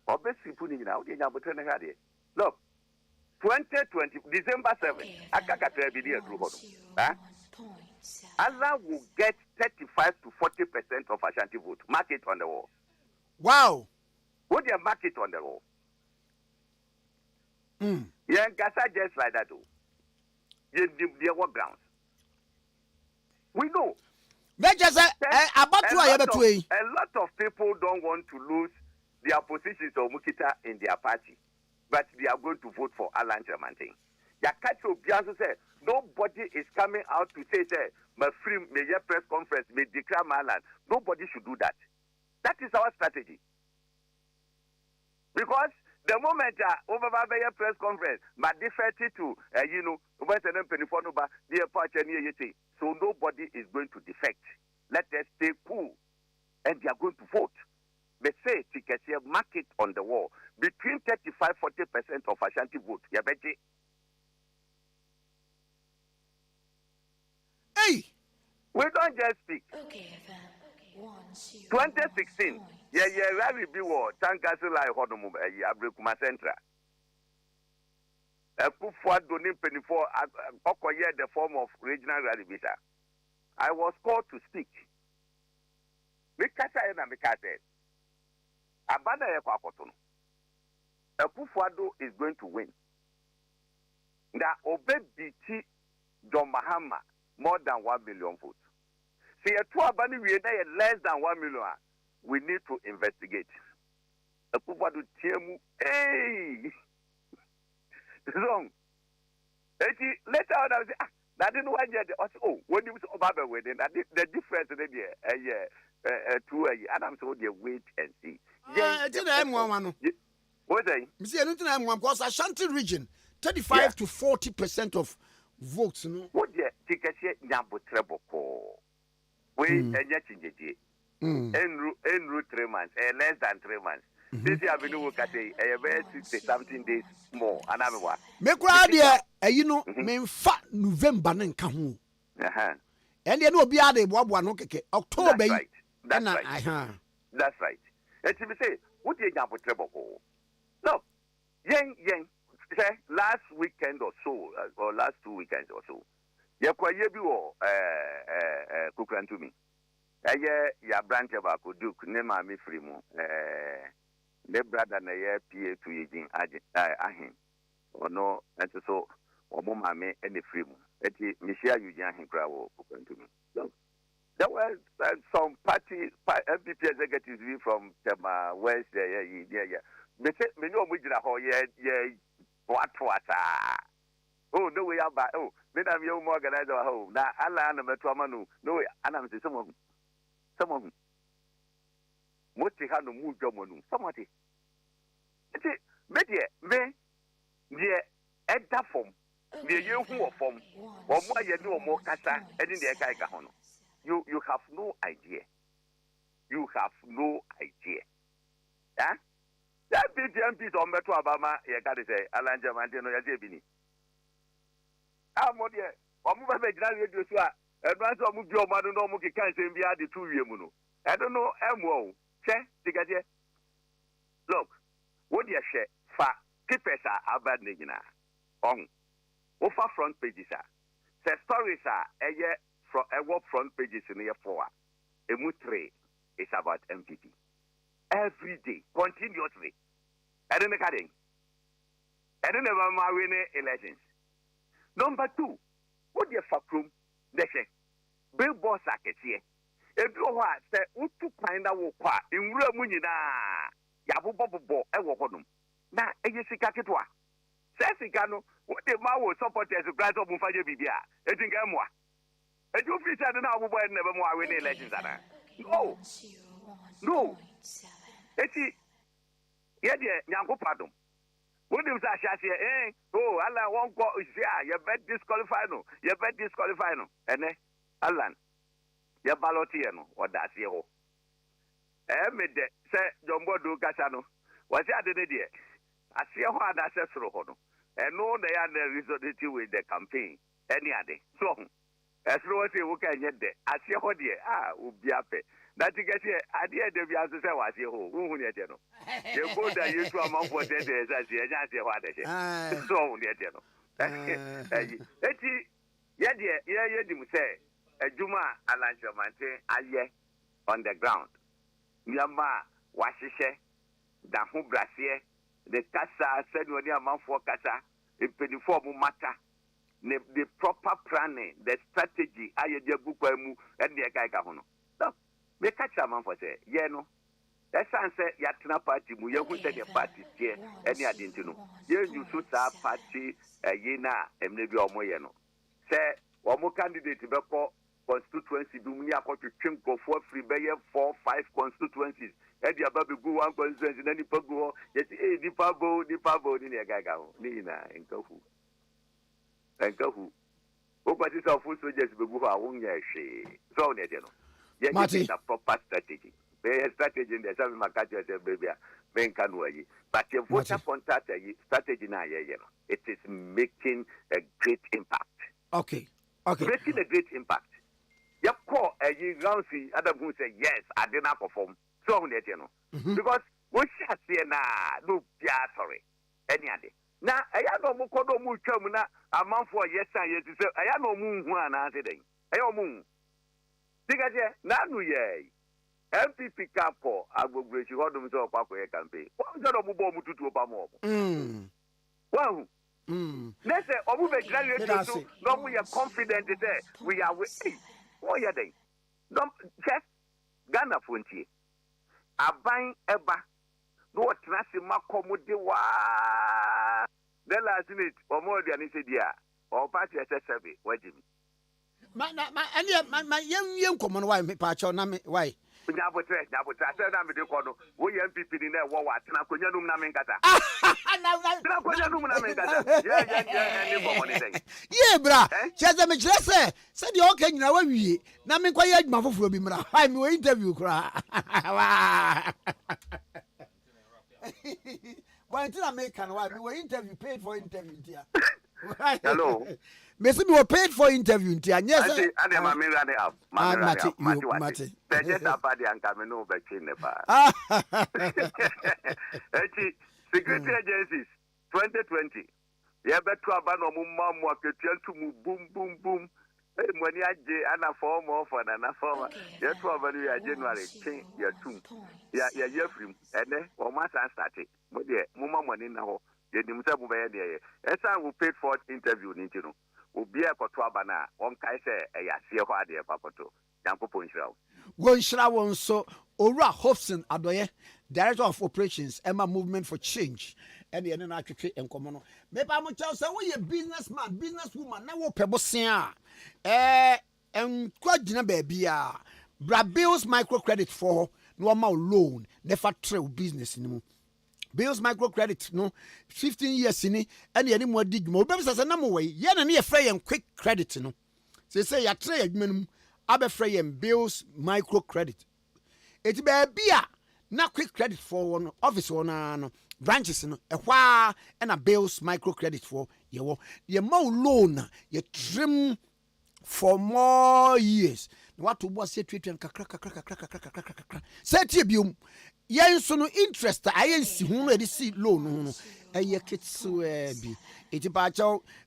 obviously putting it out in Abutan. Look, 2020, December 7th, Akaka be there through Hodo. Allah will get 35 to 40% of Ashanti vote. Mark it on the wall. Wow. Would you mark it on the wall? Yeah, Gasa just like that. There were grounds. We know. They just about to a lot of people don't want to lose their positions or Mukita in their party, but they are going to vote for Alan Chamantin. Yakacho Bianso said nobody is coming out to say my free major press conference may declare Malan. Nobody should do that. That is our strategy. Because the moment over a press conference, my deferred to so nobody is going to defect. Let us stay cool, and they are going to vote. They say Tikese mark it on the wall between 35-40% of Ashanti vote. Hey, we don't just speak. Okay, 2016, Rally Biwo, Tankasila Hodom, Abrekuma Centra. A Kufwa Donim Penifo, Okoye, the form of regional rally visa. I was called to speak. Mikasa and Mikasa. Abana Yakwakotono. A Kufwado is going to win. Now, Obe BT John Mahama more than 1 million votes. See, a 2 Abani we less than 1 million. We need to investigate. A Kufwado Tiemu, hey! Wrong. Later on, I was that didn't want you. When you saw Baba wedding, the difference in the 2 years, and I'm so they wait and see. What say? Because Ashanti region, 35 to 40% of votes. No. What the Tikese Nyambo Treboko? We enye en route 3 months, less than 3 months. This year we know at a 60-something days more. And I'm what? Me crowd you know, me fa November nen kahu. And you know be ade boa no keke October. That's right. That's right. And to say, what you Nyambo Treboko? No. Yen last weekend or so, or last 2 weekends or so. Yakwaye biwo Kukrantumi. Ya branch about Duke, Nema mi frimu. Ne brother na ye PA to yejin ahin. Ono so omo mame any frimu. Eti mishia yujin ahin kra wo Kukrantumi. So there were some party MPP executives from Tema West yeah. Me no mo jira ho ye what. Oh, no way about. Oh, then I'm your organizer at home. Now, Allah and the Metromanu. No way. And I'm saying, some of them. Most they have no move Jomonu. Somebody. It's it. Me, at that form. Me, you who are form. Or more, you know, more Kasa, and in the Kaikahono. You have no idea. You have no idea. Huh? That big MPs on Metro Obama, you got to say, Alan Jamantino Yazebini. I'm not here. I'm moving back to the radio. Advance of Mubio Madonna Muki can't say the 2 year mono. I don't know, M.O. Che, Tigaje. Look, what you share, fa, keepers are bad nigina. Over front pages are. The stories are a year from a work front pages in year 4. A mutre is about MPP. Every day, continuously. I don't know. I don't know about my winning elections. Number 2, what the fuck room? They say, Bill Boss, I can see it. If you want to find out what in real money, Yabu Bobo, I will hold them. Now, a Yesika, Sessicano, what the Mao supporters of Glass of Mufaja Bibia, I think I'm one. And you feel that now we're never more winning elections. No. It's yeah, Yanko Padum. What do you say? Oh, Allah won't go. You bet disqualify no. You bet disqualify no. And Alan, you ballotiano, or that's your. Made say Jumbo do Casano. Was that the idea? I see how that's a sorohono. And no, they are the result with the campaign. Any other. So, as long as you can get there, I see how dear. Will be happy. That you get here, I did the answer was your home. You go there, you to a month for 10 days as you what they say. So, dear general. You say, a Juma Alancho Mante, aye, on the ground. Myanmar, Washishe, the Hubrasie, the Casa, said when you are month for Casa, mpanyinfoɔ matter the proper planning the strategy ayɛ de agu kwan mu ɛne deɛ ɛkaeka ho no so meka kyerɛ amanfoɔ sɛ yɛ no ɛsan sɛ yɛatena party mu yɛhu sɛdeɛ party teɛ ɛne ade nti no yɛnyu so saa party ɛyi no a mmerɛ bi a ɔmoyɛ no sɛ ɔmo candidate bɛkɔ constituency bi mu ne akɔtwetwe nkurɔfoɔ afiri bɛyɛ 4-5 constituencies ɛde aba bɛgu one constituency na nipa gu hɔ yɛsi nipa bo ne ne ɛgaga ho ne nyinaa nkahu wokɔte sɛ ɔfo soldiers bɛgu hɔ a wonyɛ hwee sɛ wo ne ɛdeɛ no yɛgye na proper strategy bɛyɛ strategy in the seven market baby menka no ayi but the voter contact strategy na yɛyɛ no it is making a great impact okay making a great impact yɛkɔ ayi roundsy adam who say yes I did not perform so wo ne ɛdeɛ no because wo hyɛ aseɛ na no bia sorry any ade na ɛyɛ na ɔmo kɔ na ɔmo twa mu na amanfoɔ yɛsan yɛti sɛ ɛyɛ na ɔmo nhu anaase dɛn ɛyɛ ɔmo hu sikakyɛ n'anu yɛ MPP kakɔ agbogboechi hɔdom sɛ ɔkɔ akɔyɛ campaign wɔn sɛ ɔmo bɔ ɔmo tutuo pa ma ɔmo wɔn ne sɛ ɔmo bɛgyina radio so na ɔmo yɛ confident sɛ we are wɔn yɛ dɛn kyɛ Ghana fontie aban ɛba no tena se makomo de wa the last minute omo aduane se dia o party SSB wajimi ma yen komo no why me pa cho na me why nyabotre ase na me de ko no wo ye MPP ni na wo wa tena konya num na me nkata tena konya num na me nkata ye ni bomo ni den ye bra cheze me kire se de o ka nyina wa wie na me kwa ye adwuma foforo bi mra why me wo interview kra why did I make an why we were interview paid for interview dear. Hello. Messi we were paid for interview dear. Yes. I am a mirror up. Mati. They just a party and coming over in the bar. Security agencies 2020. You better ban on mum to boom boom. When you are a form of an form, you're probably a January change your tomb. Yeah, free, and then or must started. But yeah, Mumma money now, you himself over there. As I will pay for interview, Nintino, will be a Cotuabana, one Kaiser, a Yasio, dear Papato, Yanko Punchrow. One Shraw so Ora Hobson Adoye, Director of Operations, Emma Movement for Change. And the anarchy and common. Maybe I'm tell say we a businessman, businesswoman, now pebosia. And quite baby, Bills microcredit for normal loan, never trail business in Bills microcredit, no 15 years in it, and any more dig more. Baby says a number way, yen and near free and quick credit, no. They say a trade minimum, Abe free and Bills microcredit. It be a beer, not quick credit for one office one. Branches no a and a Bills microcredit for your more loan you trim for more years. What to was say treat and crack. Set you yen so no interest. I ain't see who already see loan. A ye kits be it about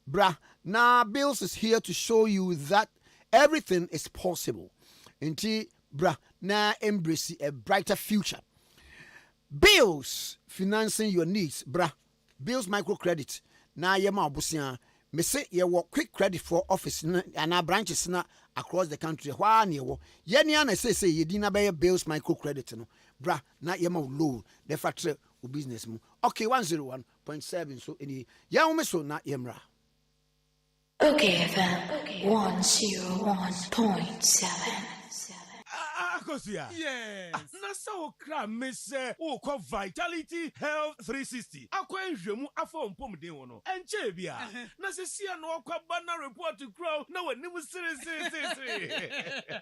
bra. Now Bills is here to show you that everything is possible. Inti bra na embrace a brighter future. Bills financing your needs, bra. Bills microcredit. Na yema obusia. Me say ye wo quick credit for office and our branches na across the country. Wha ne wo. Ye ni ana say ye di na be Bills microcredit no. Bra na yema loan. The factory o business mu. Okay, 101.7 so any. Ya wo me so na yemra. Okay, FM 101.7. Akosia. Yes. Nasa okra me say o ko Vitality Health 360. Akwa nhwemu afọ mpomden wo no. Enche bia. Na se sia no okwa bana report to crow na wani mu siri.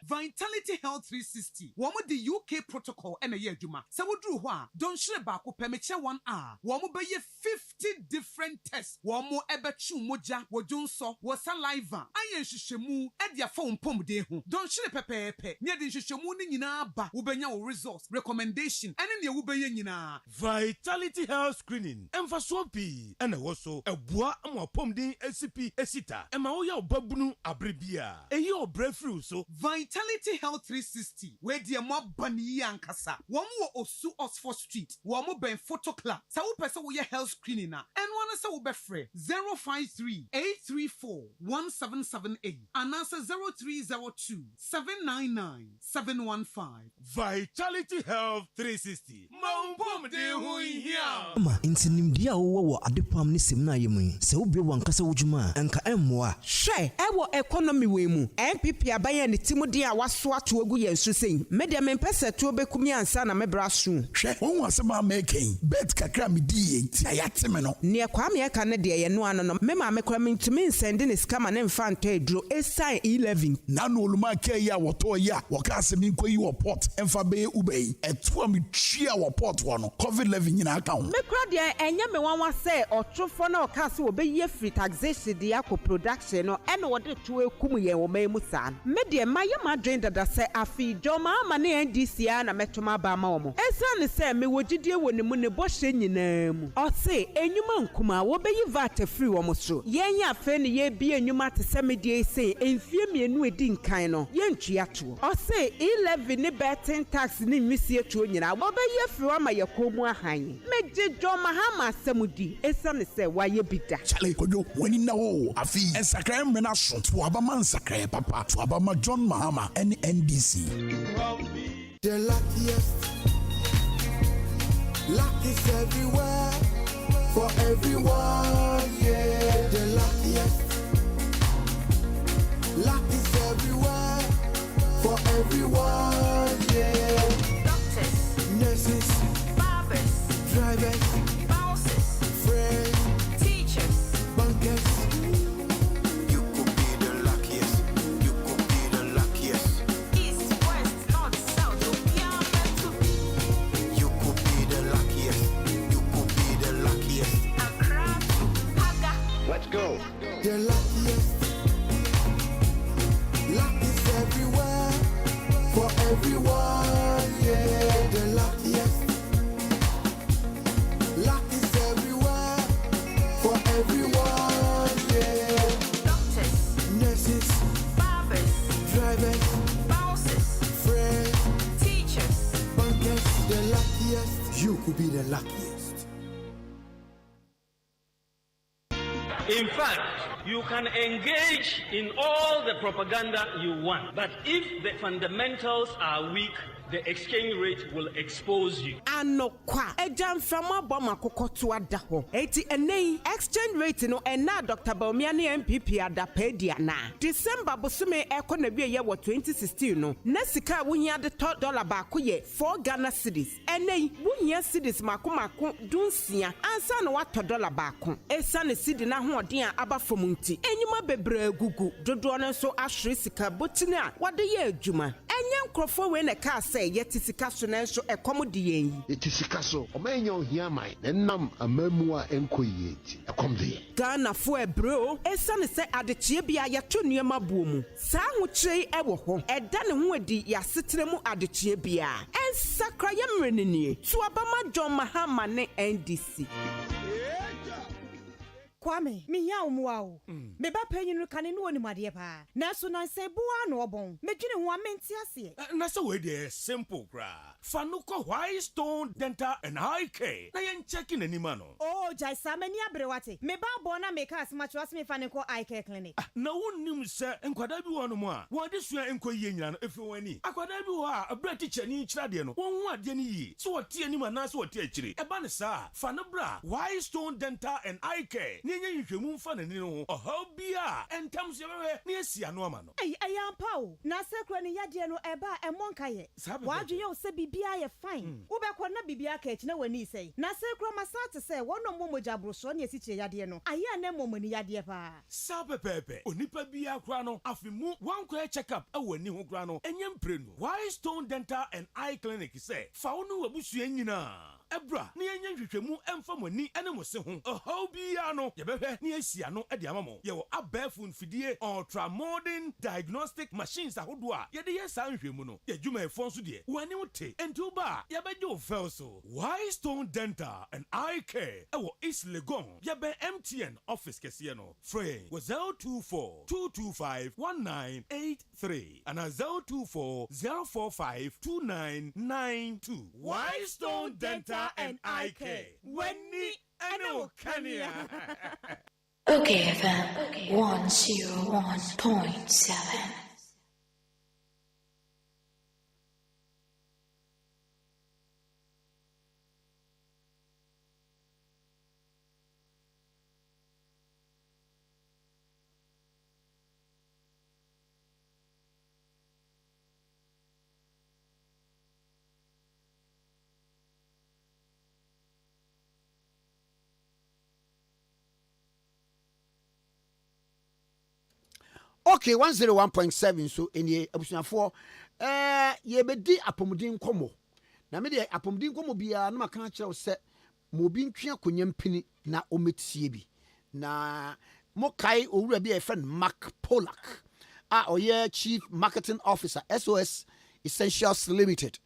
Vitality Health 360. Wo mo the UK protocol na ye adwuma. Se woduru ho a, don hwere ba ko permeche 1 hour. Wo mo be ye 50 different tests. Wo mo ebechu moja, wo jonso, wo saliva. Aye nhwehwemu e dia fo mpomden ho. Don hwere pepepe. Nya de nhwehwemu ni nyinaa ba wobenya wo results recommendation ene ne wobenya nyinaa. Vitality Health Screening emfaso pi ena wo so eboa amopomden ACP esita ema wo ya obabunu abrebia eyi obrefru so Vitality Health 360 we die mo bani ankasa wo Osu Oxford Street wo mo ben photo club sa wo pese wo ye health screening na enwo na sa wo be free 053 834 1778 anasa 0302 799 715. Vitality Health 360 mampomden hu hia ma intinimdia wo adepam ne semna yemu se wo be wankasa wujuma anka emmoa hwe ewo economy we mu MPP abaye ne timudi a waso ato agu yensu sei media mempese to bekumi ansa na mebra so hwe won asema making bet kakra me die nti ayate me no ne Kwame eka ne de ye no ano no me ma mekra mentumi nsende ne skama ne mfa nto edro esai 11 na no oluma ke ya woto ya woka asemi nkoyi wo port emfa be ubei eto me twa wo port wo no COVID-19 nyina aka ho mekra de enye me wanwa se otwofo na oka se obeye free taxation de akọ production no ene wode to ekum ye wo mai musa me de maye madwen dada se afi joma ama ne NDC na metoma ba ma wo esane se me wogidie wo ne mu ne bohye nyina mu o se enyuma nkuma wo beyi VAT free wo mo so yenya afa ne ye bi enyuma te se me de se enfie mienu edi nkan no ye ntua to o se 11 ne betting tax ne nwisie to nyina wo beye free wa ma ye komu ahan meje joma ha ma samudi esane se wa ye bida chale kojo wani na wo afi ensakra mena so to abama nsakra papa to abama John Mahama and NDC. The luckiest, luck is everywhere, for everyone, yeah. The luckiest, luck is everywhere, for everyone, yeah. Doctors, nurses, barbers, drivers, bosses, friends, teachers, bankers. Go. The luckiest, luck is everywhere, for everyone, yeah. The luckiest, luck is everywhere, for everyone, yeah. Doctors, nurses, barbers, drivers, bosses, friends, teachers, bankers. The luckiest, you could be the luckiest. In fact, you can engage in all the propaganda you want, but if the fundamentals are weak, the exchange rate will expose you. Anokwa ejam fama boma kokoto ada ho eti enei exchange rate no ena Dr. Baumia ne MPP ada pedia na December bosume eko na wie ye wo 2016 no na sika wohia de $1 ba ko ye 4 Ghana cedis enei wohia cedis mako dunsia ansa no wa $1 ba ko esa ne cedi na ho odin a aba fom nti enyuma bebre gugu dodo no so ahwe sika botine a wade ye adwuma enye nkrofo we na ka say yeti sika so na so ekomodi yen Yeti sika so o ma enya ohia mai nam amamu a enkoyi eti ekomde Ghana fo ebro esa ne se adechie bia ya to nuema buomu sa ho kirei ewo ho eda ne ho adi ya setere mu adechie bia ensakra ya mrenenie to abama John Mahama ne NDC Kwame, mi ya umuwa me ba penyi no kane no onimade pa. Na so nan se boa no obon. Me dwene ho amenti ase. Na so we dey simple gra. Fanuko White Stone Dental and Eye Care. Na yen checking anima no. Oh, jai samani abrewate. Me ba bona me ka asma chwas me Fanuko Eye Care Clinic. Na wonnim se enkwada bi wo no mo a. Wo de sua enkoyi nyina no efi wani. Akwada bi wo a abra teacher ni kyira de no. Won hu ade ni yi. So wo tie anima na so wo tie akiri. Eba ne sa. Fanabra White Stone Dental and Eye Care. Nye nhwemu mfa ne no. Ohaw bia entam se bewe ne asia no ama no. Ayampa o. Na sekro ne yade no eba emonka ye. Wadwe ye o se bibia ye fine. Wo be ko na bibia ka echi na wani sei. Na sekro masate se wono momoja broso ne esiche yade no. Aye na momoni yade pa. Sa pepepe. Onipa bia kra no afimu wankwa check up awani ho kra no. Enye mpre no. White Stone Dental and Eye Clinic say fa wonu wabusua nyina. ebra na yenye hwehwemu emfa moni ene mo se ho ohaw bia no yebehwe na yesia no de amamo ye wo abafun fidie ultra modern diagnostic machines ahodo a ye de yesa nhwehmu no ye dwuma efon so de wani wote entuba ye beje o fel so Stone Dental and Eye Care ewo East Legon ye be MTN office kese no free was 024-225-1983 and 024-045-2992. Stone Dental and Eye Care. Wenny Eno Kenya. Okay, FM 101.7. Okay, 101.7 so any abusuafo ye bedi apomudin komo na me de apomudin komo bia na maka kire se mo bi ntwe akonya mpini na ometie bi na mo kai owura bi e friend Mark Polak oye chief marketing officer SOS Essentials Limited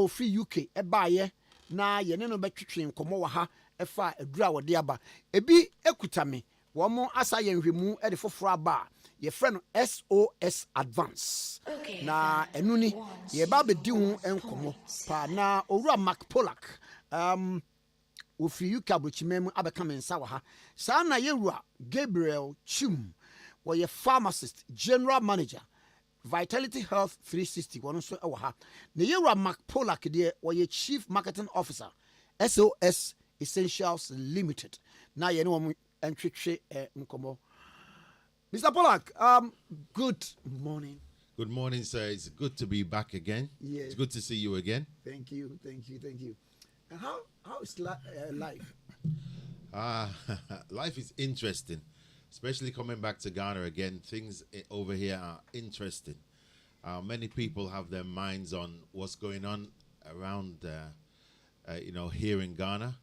free UK ebaye na ye ne no betwetwe nkomo wa ha efa adura wode aba ebi ekuta me wo mo asa ye nhwemu e de foforo aba ye friend SOS Advance na enuni ye ba be di hu enkomo pa na owura Mark Polak ofiri UK abrochimem abeka mensa wa ha sa na yewura Gabriel Chum wo ye pharmacist general manager Vitality Health 360 wono so ewa ha na yewura Mark Polak de wo ye chief marketing officer SOS Essentials Limited na ye ne wo entwetwe nkomo. Mr. Polak, good morning. Good morning, sir. It's good to be back again. Yeah. It's good to see you again. Thank you. And how is life? Life is interesting, especially coming back to Ghana again. Things over here are interesting. Many people have their minds on what's going on around, here in Ghana.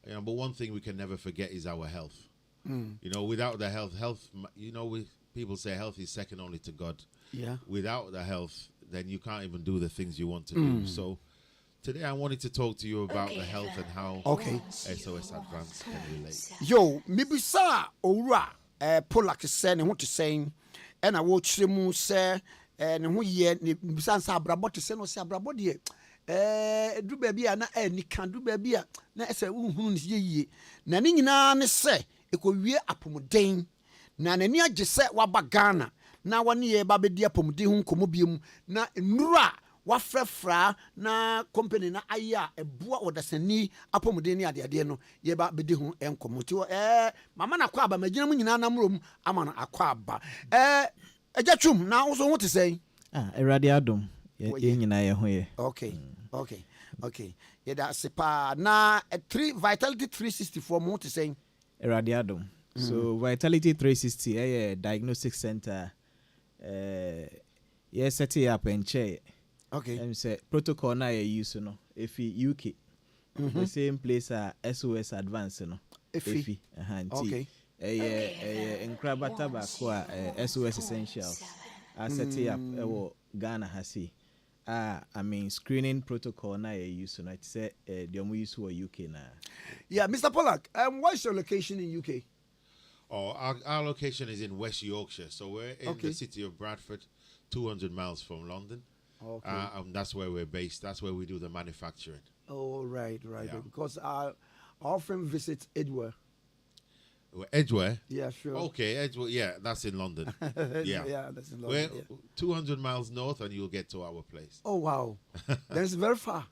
But one thing we can never forget is our health. Without the health, people say health is second only to God. Yeah. Without the health, then you can't even do the things you want to do. So today I wanted to talk to you about the health and how SOS Advance can relate. Yo, mibisa owura Polak say ne ho to saying and I watch mu say ne ho ye ne bisa nsa abrabot to say no say abrabot de edu baabi a na ni kan du baabi a na ese unhunu ne ye na ne nyina ne say ekowie apomuden na nani agye se waba Ghana na wone ye ba bedi apomuden hu nkomo biem na nnura wafrafra na company na aya ebua odasani apomuden ni ade no ye ba bedi hu enkomo ti mama na kwa aba magina mu nyina na mrom ama na akwa aba ejatwum na wo so ho te sei erade adom ye nyina ye ho ye okay ye da sepa na Vitality 364 mo te sei Eradiadum. So Vitality 360 diagnostic center set it up and chair. Okay. And say protocol na use no if UK. The same place SOS Advance no. If okay. Nkrabata ba SOS Essentials. Set it up Ghana hasi. Screening protocol na use no. It say the use for UK na. Yeah, Mr. Polak, what's your location in UK? Our location is in West Yorkshire, so we're in the city of Bradford, 200 miles from London. Okay. That's where we're based. That's where we do the manufacturing. Oh, right. Yeah. Because I often visit Edgware. Edgware? Yeah, sure. Okay, Edgware. Yeah, that's in London. Yeah, that's in London. We're 200 miles north, and you'll get to our place. Oh, wow. That's very far.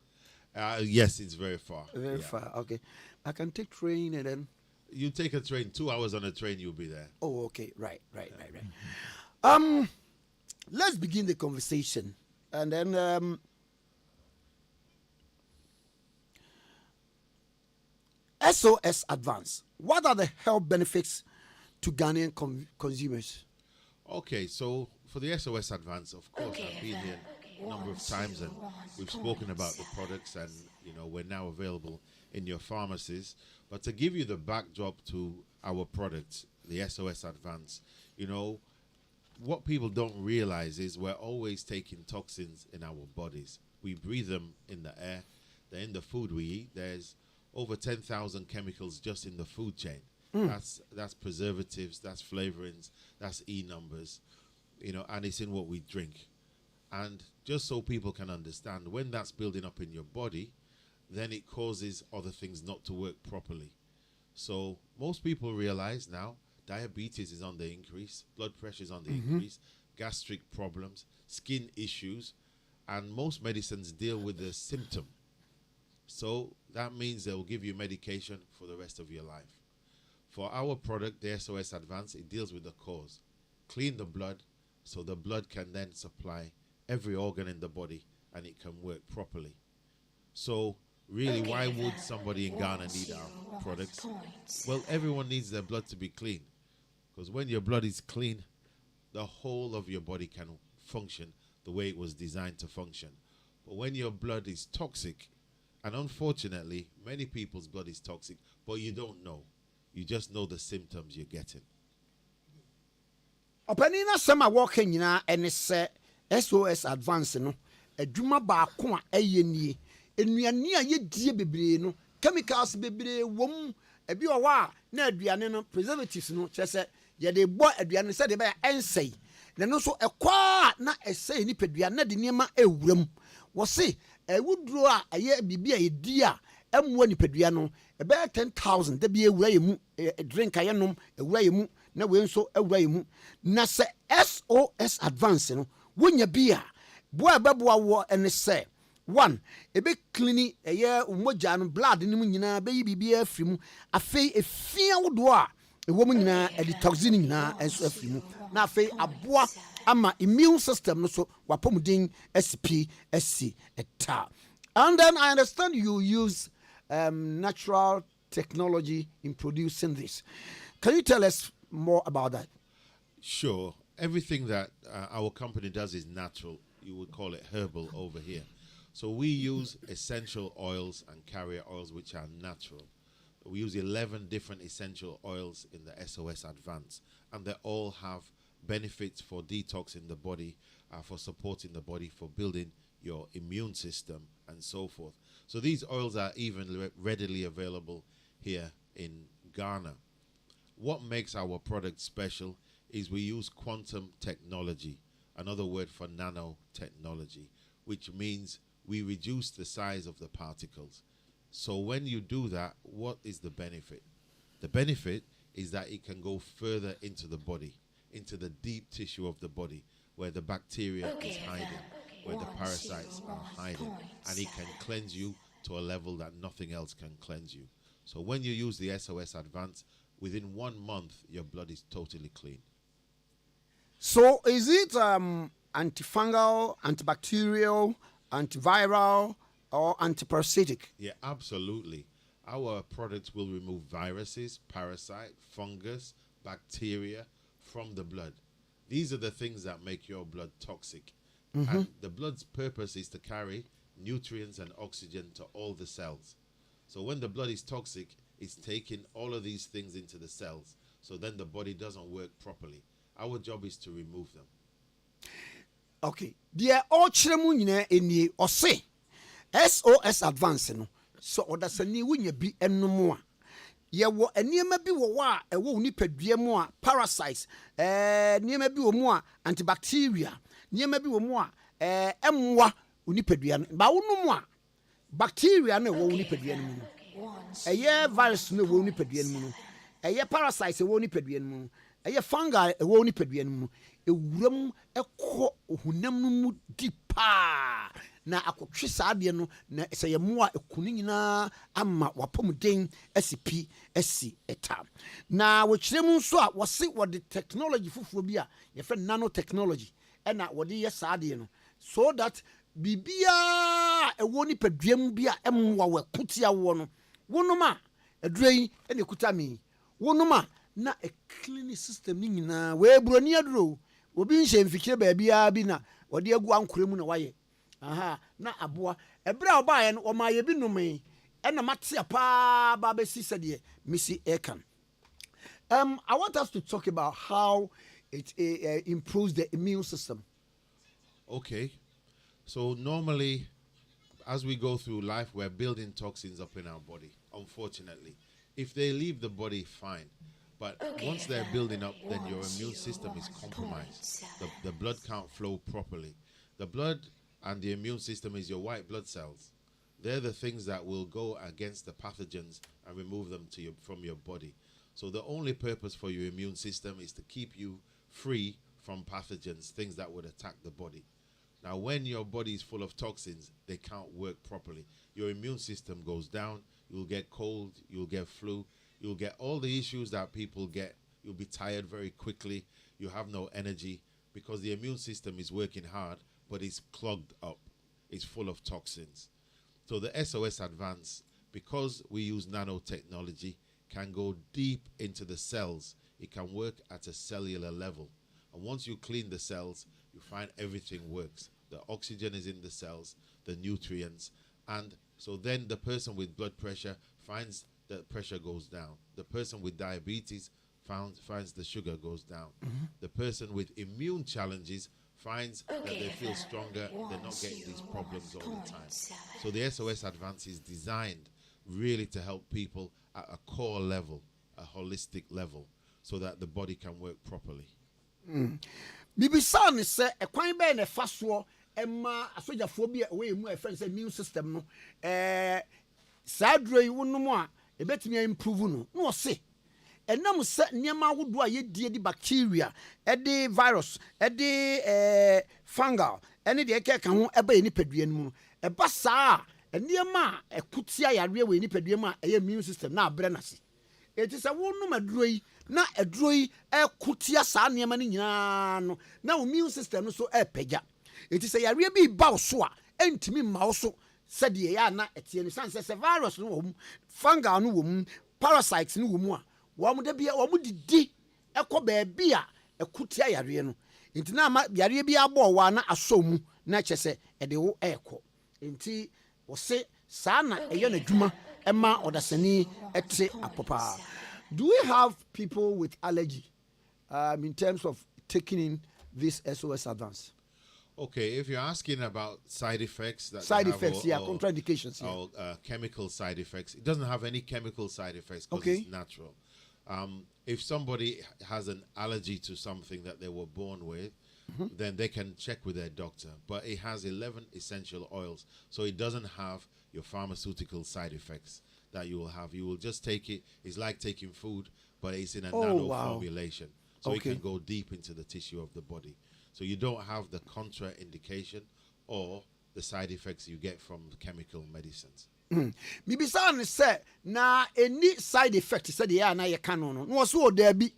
Yes, it's very far. Very far. Okay. I can take train and then... You take a train, 2 hours on a train, you'll be there. Oh, okay. Right. Let's begin the conversation. And then... SOS Advance. What are the health benefits to Ghanaian consumers? Okay, so for the SOS Advance, of course, I've been here number of times, and we've spoken about the products, and we're now available in your pharmacies. But to give you the backdrop to our products, the SOS Advance, what people don't realize is we're always taking toxins in our bodies. We breathe them in the air. They're in the food we eat. There's over 10,000 chemicals just in the food chain. That's preservatives, that's flavorings, that's numbers, and it's in what we drink. And just so people can understand, when that's building up in your body, then it causes other things not to work properly. So most people realize now diabetes is on the increase, blood pressure is on the increase, gastric problems, skin issues, and most medicines deal with the symptom. So that means they will give you medication for the rest of your life. For our product, the SOS Advance, it deals with the cause. Clean the blood so the blood can then supply every organ in the body and it can work properly. So really, why would somebody in Ghana need our products? Well, everyone needs their blood to be clean, because when your blood is clean, the whole of your body can function the way it was designed to function. But when your blood is toxic, and unfortunately, many people's blood is toxic, but you don't know. You just know the symptoms you're getting. Openina sama walking na ene SOS Advance no adwuma baako a eyenie enuane a yedie bebre no chemicals bebre wom ebi owa na aduane no preservatives no chese ye de bo aduane se de be ensei na no so ekwa na esei ni pedua na de niema ewuram wo se ewuduro a eye bibia edi a emwo ni pedua no ebe 10,000 de bi ewura yemu drink ayenom ewura yemu na we nso ewura yemu na se SOS Advance no wonya bia boa beboa wo ene se one ebe clean eye umoja no blood ni mu nyina be yi bibia afiri mu afei efia wodo a ewo mu nyina edi toxin nyina enso afiri mu na afei aboa ama immune system no so wapomudin SP SC eta. And then I understand you use natural technology in producing this. Can you tell us more about that? Sure. Everything that our company does is natural. You would call it herbal over here. So we use essential oils and carrier oils which are natural. We use 11 different essential oils in the SOS Advance, and they all have benefits for detoxing the body, for supporting the body, for building your immune system, and so forth. So these oils are even readily available here in Ghana. What makes our product special is we use quantum technology, another word for nanotechnology, which means we reduce the size of the particles. So when you do that, what is the benefit? The benefit is that it can go further into the body, into the deep tissue of the body, where the bacteria is hiding, where the parasites are hiding, and it can cleanse you to a level that nothing else can cleanse you. So when you use the SOS Advance, within 1 month, your blood is totally clean. So is it antifungal, antibacterial, antiviral, or antiparasitic? Yeah, absolutely. Our products will remove viruses, parasite, fungus, bacteria from the blood. These are the things that make your blood toxic. And the blood's purpose is to carry nutrients and oxygen to all the cells. So when the blood is toxic, it's taking all of these things into the cells. So then the body doesn't work properly. Our job is to remove them. Okay. Dear all children in or say SOS Advance no. So odasani wunya bi enomo a. Ye wo eniema bi wo wa e wo nipadua mu a parasites niema bi wo mu a antibacteria niema bi wo mu a emwa unipadua ba wonu mu a bacteria na wo unipadua no mu eye virus na wo unipadua no mu eye parasites wo unipadua no mu eye fungi wo unipadua no mu ewuram ekọ ohunam no mu dipa na akotwe saade no na sɛ yɛmo a ekunu nyinaa ama wapɔmuden asipi asi eta na wɔkyerɛ mu nso a wɔse wɔde technology fufuo bi a yɛfrɛ nanotechnology ɛna wɔde yɛ saade no so that bibia ɛwɔ ni paduam bi a ɛmwa wɔkotia wɔ no wonoma adurei ɛna ekuta mi wonoma na a clean system ni nyinaa we broni aduro obi nhye mfikire baabi a bi na wɔde agu ankora mu na wayɛ aha na aboa ebra obaye no o ma ye bi nome na matia pa ba be si said missy ekan. I want us to talk about how it improves the immune system. Okay. So normally, as we go through life, we're building toxins up in our body, unfortunately. If they leave the body, fine. But once they're building up, then your immune system is compromised. The blood can't flow properly. The blood and the immune system is your white blood cells. They're the things that will go against the pathogens and remove them from your body. So the only purpose for your immune system is to keep you free from pathogens, things that would attack the body. Now, when your body is full of toxins, they can't work properly. Your immune system goes down. You'll get cold. You'll get flu. You'll get all the issues that people get. You'll be tired very quickly. You have no energy because the immune system is working hard, but it's clogged up. It's full of toxins. So the SOS Advance, because we use nanotechnology, can go deep into the cells. It can work at a cellular level. And once you clean the cells, you find everything works. The oxygen is in the cells, the nutrients, and so then the person with blood pressure finds that pressure goes down. The person with diabetes finds the sugar goes down. The person with immune challenges finds that they feel stronger, they're not getting these problems all the time. So the SOS Advance is designed really to help people at a core level, a holistic level, so that the body can work properly. Bibisa ne se ekwan be na fa so ema asojafo bi we mu friends immune system no sadro yi wonum a ebetimi improve no no se enam se niam awodo a yedie di bacteria edi virus edi fungal ene de ekeka ho eba ni padua no mu eba saa niam a ekutia yare we ni padua mu a immune system na abre na se eti se wonum aduro yi na aduro yi ekutia saa niam ni nyina no na immune system no so epagya eti se yare bi ba so a entimi ma so said ye ya na etie ni sanse se virus no wo mu fungal no wo mu parasites no wo mu a wo mu de bia wo mu didi ekọ ba bia ekutia yare no enti na ma yare bi abo wa na aso mu na kyese ede wo ekọ enti wo se saa na eye na dwuma ema odasani ete apopa. Do we have people with allergy in terms of taking in this SOS Advance? Okay, if you're asking about side effects, that contraindications, or chemical side effects, it doesn't have any chemical side effects because it's natural. If somebody has an allergy to something that they were born with, then they can check with their doctor. But it has 11 essential oils, so it doesn't have your pharmaceutical side effects that you will have. You will just take it. It's like taking food, but it's in a nano formulation, so it can go deep into the tissue of the body. So you don't have the contraindication or the side effects you get from chemical medicines. Mibisa say na any side effect said ya na ye kanono. No so there be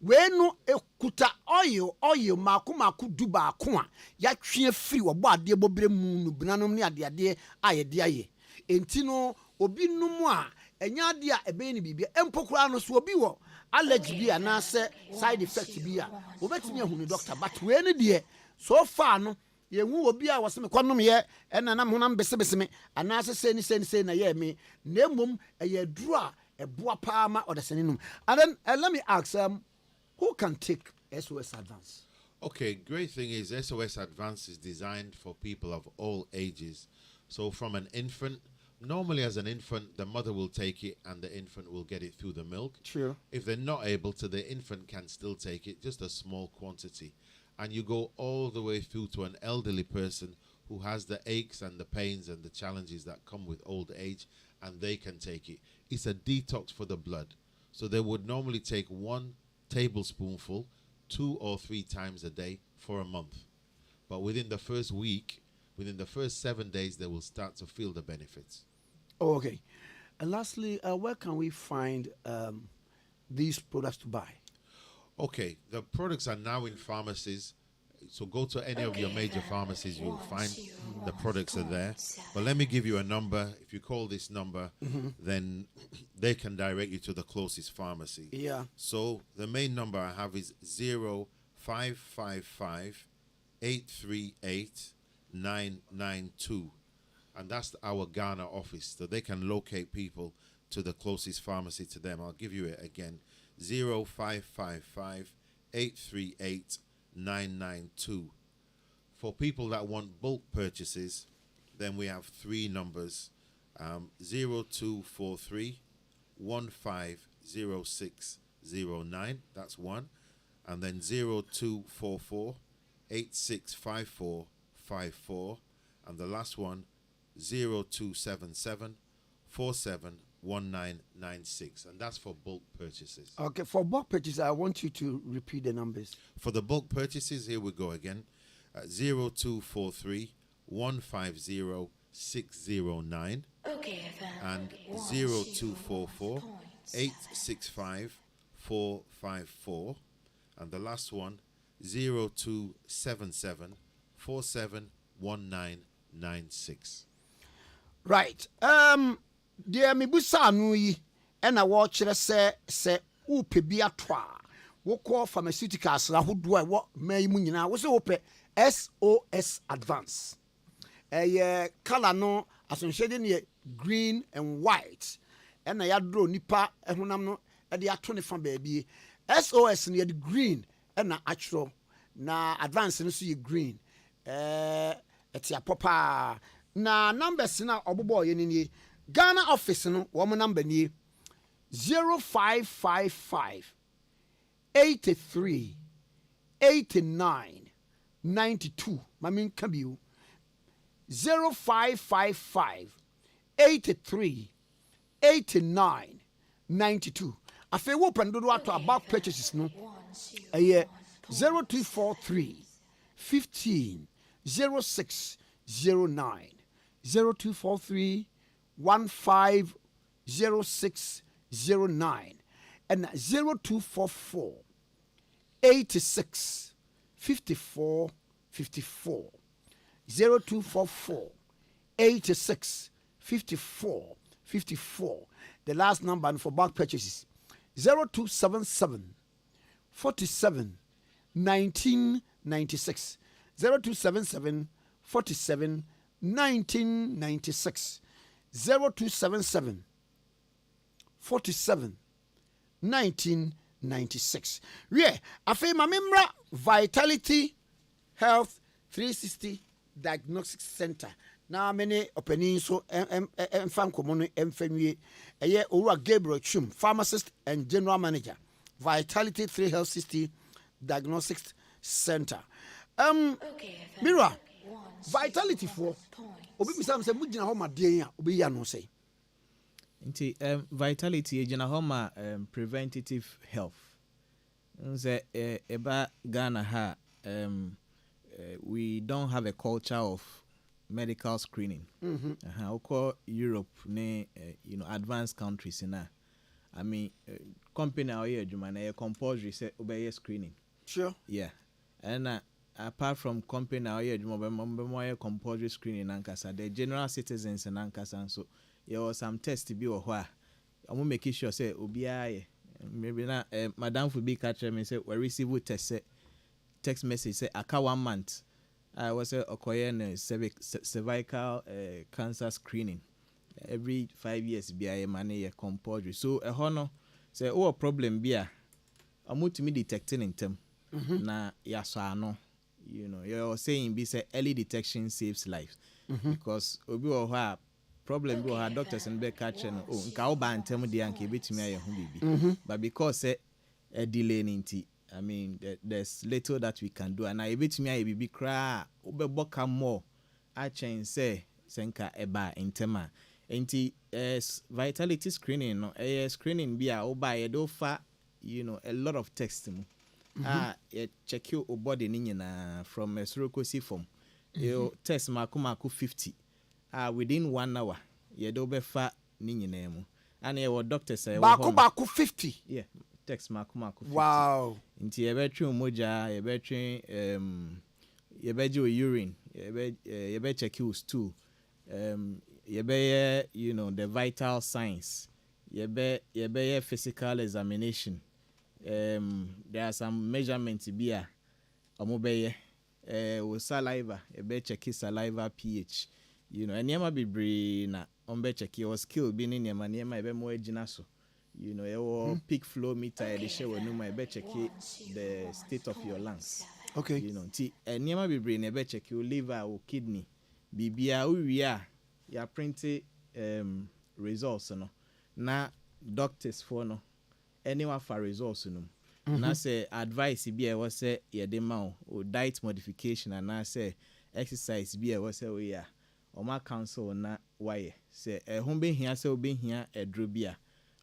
we no ekuta oil maku duba ko a ya twe free obo ade bobre mu no binanom ne ade ayede aye. Enti no obi num a enya ade a ebe ni bibia empokura no so obi wo allergy bi ana se side effect bi a obetimi ahunu doctor but we ne de so far no ye hu obi a wose me kwanom ye ena na honam besebeseme ana se se na ye me na mum eye duru a eboa pa ma odesene num. And then let me ask who can take SOS Advance? Okay, great thing is SOS Advance is designed for people of all ages. So from an infant, normally as an infant, the mother will take it and the infant will get it through the milk. True. If they're not able to, the infant can still take it, just a small quantity. And you go all the way through to an elderly person who has the aches and the pains and the challenges that come with old age, and they can take it. It's a detox for the blood. So they would normally take 1 tablespoonful 2 or 3 times a day for a month. But within the first week, within the first 7 days, they will start to feel the benefits. Oh, okay. And lastly, where can we find these products to buy? Okay, the products are now in pharmacies. So go to any of your major pharmacies, you'll find the products are there. But let me give you a number. If you call this number, then they can direct you to the closest pharmacy. Yeah. So the main number I have is 0555 838 992. And that's our Ghana office, so they can locate people to the closest pharmacy to them. I'll give you it again. 0555 838 992. For people that want bulk purchases, then we have 3 numbers. 0243 150609. That's one. And then 0244 865454. And the last one, 0277 471996. And that's for bulk purchases. Okay, for bulk purchases, I want you to repeat the numbers. For the bulk purchases, here we go again. 0243 150 609. Okay, and 0244 865 454. And the last one, 0277 471996. Right. Dear Mibusa Nui, and I watch it say, Upebia Twa. What call pharmaceuticals, who do I what may munina was open SOS Advance. A color no associated near green and white. And I had draw nipa and when I'm not at the 24 baby. SOS near the green and na actual na advance no see green. It's a papa. Na numbers na obobo ye ni Ghana office no wo number ni 0555 83 89 92. Mamin kabiu 0555 83 89 92. Afe wo pandodo ato about purchases no. 0243 15 06 09 0243 15 06 09 and 0244 86 54 54 0244 86 54 54. The last number for bank purchases 0277 47 1996 0277 47 1996 0277 47 1996. Yeah, afi mamemra Vitality Health 360 Diagnostics Center. Now many opening so fan komono emfenwie eye Owura Gabriel Chum, pharmacist and general manager, Vitality 360 Diagnostics Center. Mira, Vitality for obi misam se mugina ho maden a obi ya no say. Nti Vitality ejina ho ma preventative health. Nze eba Ghana ha we don't have a culture of medical screening. We call Europe advanced countries in I mean company our here Jumana compulsory say obey screening. Sure. Yeah. And apart from company our here Jumana compulsory screening ankasa the general citizens in ankasa so there was some test to be or where I will make sure say obi maybe na madam for be catch me say we receive text message say aka 1 month I was okoyen cervical cancer screening every 5 years be a money compulsory so a hono say oh problem be a to me detecting in them na yaso ano you're saying be say early detection saves lives because obi o problem be our doctors and be catch no nka oba antem de anka betimi aye ho bibi but because a delay nti I mean there's little that we can do and I betimi aye bibi kra obeboka more a chen say senka eba intema nti vitality screening no screening be a oba ye do fa a lot of tests you check your body ni na from surokosi form you test makumako 50 within 1 hour you do be fa ni nyina mu and your doctor say baku 50 yeah text makumako 50 wow nti ye betwe moja ye betwe ye beje urine ye be check your stool ye be the vital signs ye be physical examination there are some measurements be a omobeye wo saliva ebe check saliva pH enema bebree na ombe check your skill bi ne enema ebe mo agina so your peak flow meter e dey show enuma ebe check the state of your lungs. Okay. Ti enema bebree na ebe check your liver or kidney bibia uwia ya print results no na doctors for no anyone for results no na say advice bi e was say ye dey ma o diet modification and na say exercise bi e was say we ya o ma counsel na why say ho be hia say obe hia edro bi a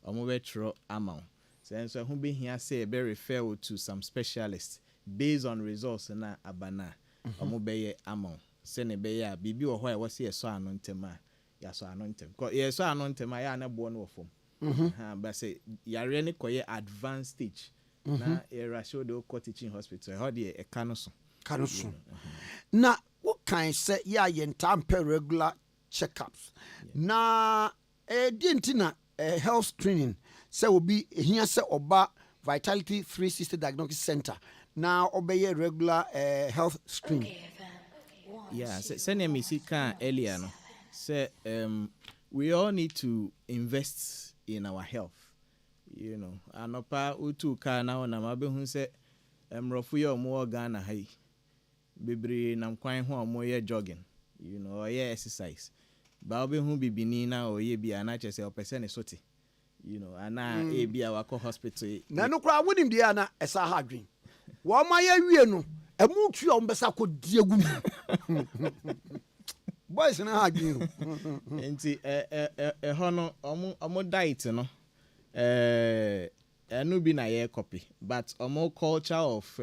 o mo be tro ama say so ho be hia say be refer to some specialists based on results na abana o mo be ye ama say ne be ya bibi wo ho e was say so anontem a ya so anontem ko ye so anontem a ya na bo no fom but say yare ne koye advanced stage na era show the co teaching hospital how the kanoso na what kind say ya yentampe regular checkups na dentina health screening say will be here say oba Vitality 360 Diagnostic Center na obey regular health screening. Send me see can earlier no say we all need to invest in our health. Anopa utu ka na ona mabehu se mrofu ye omo Ghana hai bebre nam kwan ho omo ye jogging ye exercise ba obehu bibini na oye bia na chese opese ne sote ana e bia wako hospital na no kra wonim dia na esa ha dwen wo ma ye wie no emu tu o mbesa ko diegu boys na ha dwen enti hono omo diet no enu bi na ye copy but omo culture of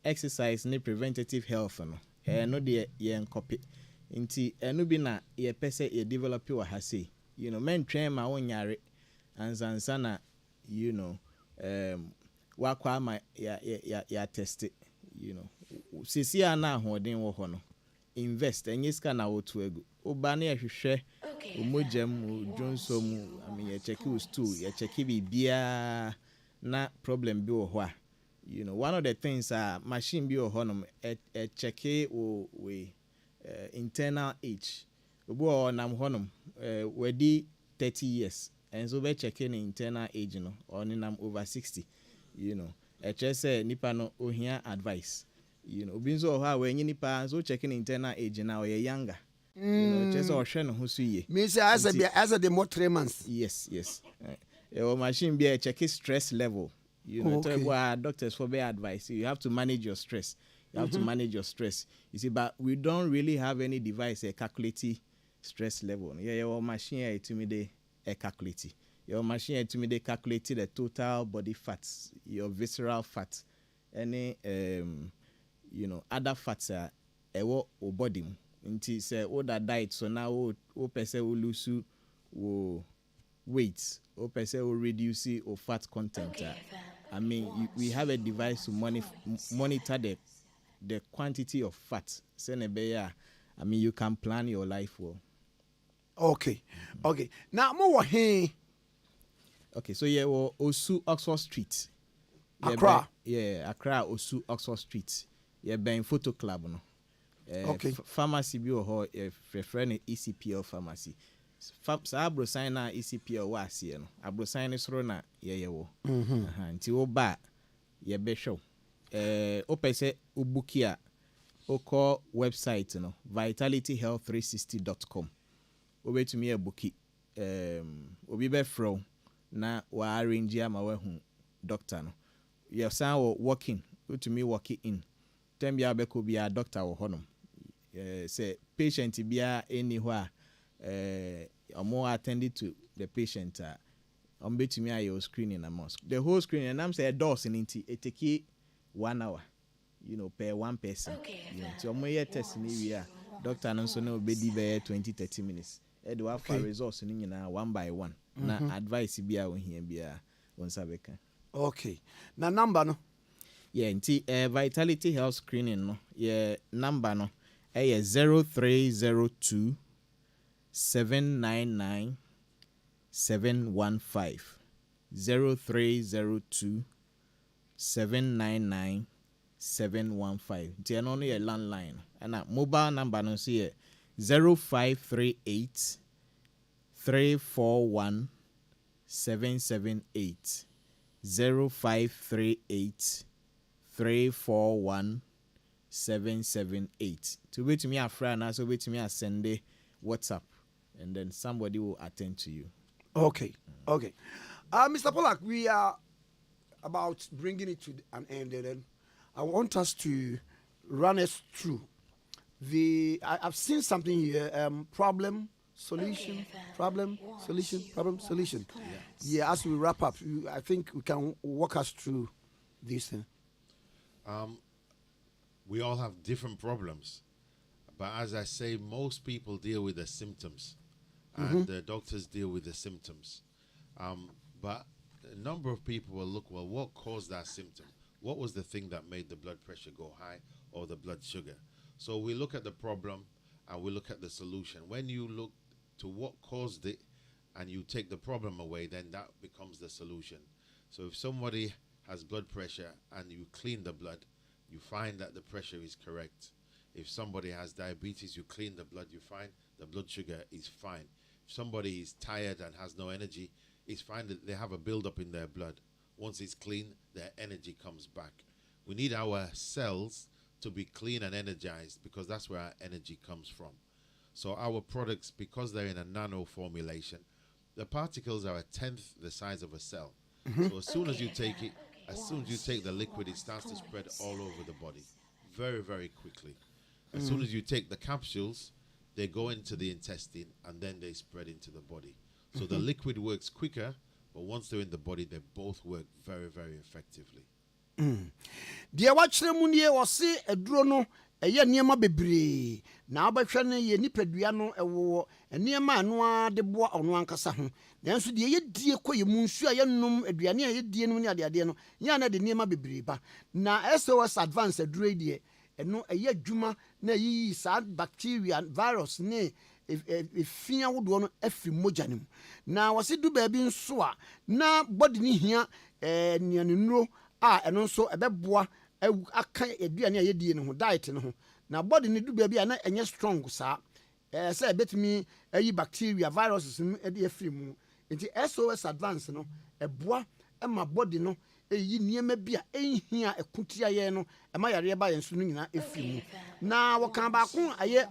exercise ni preventative health no no de ye copy nti enu bi na ye pese ye develop wa ha say men train ma wonyare ansansa na wakwa ma ya test sisi ana ahoden wo ho no invest enyiska na wotu egu oba na ye hwehwe omojam Johnson ye check you stool ye check bibia na problem bi wo ho a one of the things machine bi wo ho no check we internal age obo o nam ho no wedi 30 years and so be checking internal age no or nam over 60 say nipa no ohia advice obi nso ho a we nyi nipa so checking internal age na o ye younger just or hwe no ho so ye means as the more 3 months. Yes your machine be check stress level doctors for be advice you have to manage your stress. You see, but we don't really have any device calculate stress level. Your machine to me they calculate. Your machine to me they calculate the total body fats, your visceral fat, any other fats are or body. Until say that diet so now o person will lose weight, o person will reduce or fat content. I mean, we have a device to monitor the quantity of fat. I mean, you can plan your life well. Okay. Now, more here. Okay, so Osu Oxford Street. Accra. Accra Osu Oxford Street. Ben Photo Club no. Okay. Pharmacy bi ho friend ECPL pharmacy. Sa abrosan na ECPL wa ase no. Abrosan ne soro na ye wo. Nti wo ba ye be show. Opese ubukia oko website no vitalityhealth360.com obetumi e booki obi be fro na wa arrange ama wa hu doctor no you san working to working in tem bia be ko bia doctor wo honom say patient bia anywhere omo attended to the patient betumi ayo screening na mosque the whole screening and am say a dose into it take 1 hour per one person. So omo test ni we are doctor no so na obedi be 20-30 minutes e do have results ni nyina one by one na advice bia wo hia bia won sabeka. Okay, na number no nti vitality health screening no number no 0302 799 715 0302 799 715. Nti ɛno no yɛ landline. And mobile number no so yɛ 0538 341 778. 0538 341 778. To wait to me a friend, and so wait to me a send WhatsApp, and then somebody will attend to you. Okay. Mr. Pollack, we are about bringing it to an end, and then I want us to run us through I've seen something here. Problem, solution, problem, solution, problem, solution. Yeah. As we wrap up, I think we can walk us through this thing. We all have different problems, but as I say, most people deal with the symptoms, and the doctors deal with the symptoms. But a number of people will look, well, what caused that symptom? What was the thing that made the blood pressure go high or the blood sugar? So we look at the problem and we look at the solution. When you look to what caused it and you take the problem away, then that becomes the solution. So if somebody has blood pressure and you clean the blood, you find that the pressure is correct. If somebody has diabetes, you clean the blood, you find the blood sugar is fine. If somebody is tired and has no energy, it's fine that they have a buildup in their blood. Once it's clean, their energy comes back. We need our cells to be clean and energized because that's where our energy comes from. So our products, because they're in a nano formulation, the particles are a tenth the size of a cell. So as soon as you take it, as soon as you take the liquid, it starts to spread all over the body very, very quickly. As soon as you take the capsules, they go into the intestine and then they spread into the body. So the liquid works quicker, but once they're in the body, they both work very, very effectively. Deɛ wakyerɛ mu nie wɔse aduro no ɛyɛ nneɛma bebree na abɛhwɛ no yɛ nipadua no ɛwɔ nneɛma anoa de boa ɔno ankasa ho nanso deɛ yɛdie kɔ yɛ mu nsu a yɛnom aduane a yɛdie no ne adeadeɛ no yɛ na de nneɛma bebree ba na SOS Advance aduro yi deɛ ɛno ɛyɛ adwuma na yi saa bacteria virus ne efia wodoɔ no afiri mogya no mu na wɔse du baabi nso a na body ne hia nnuanenuro a ɛno nso ɛbɛboa aka aduane a yɛdie no ho diet no ho na body ne du baabi a na ɛnyɛ strong saa sɛ ɛbɛtumi ayi bacteria viruses no ɛde afiri mu nti SOS Advance no ɛboa ɛma body no ɛyi nneɛma bi a ɛnhia ɛkutia yɛ no ɛma yareɛ ba yɛn so no nyinaa afiri mu na wɔka baako ayɛ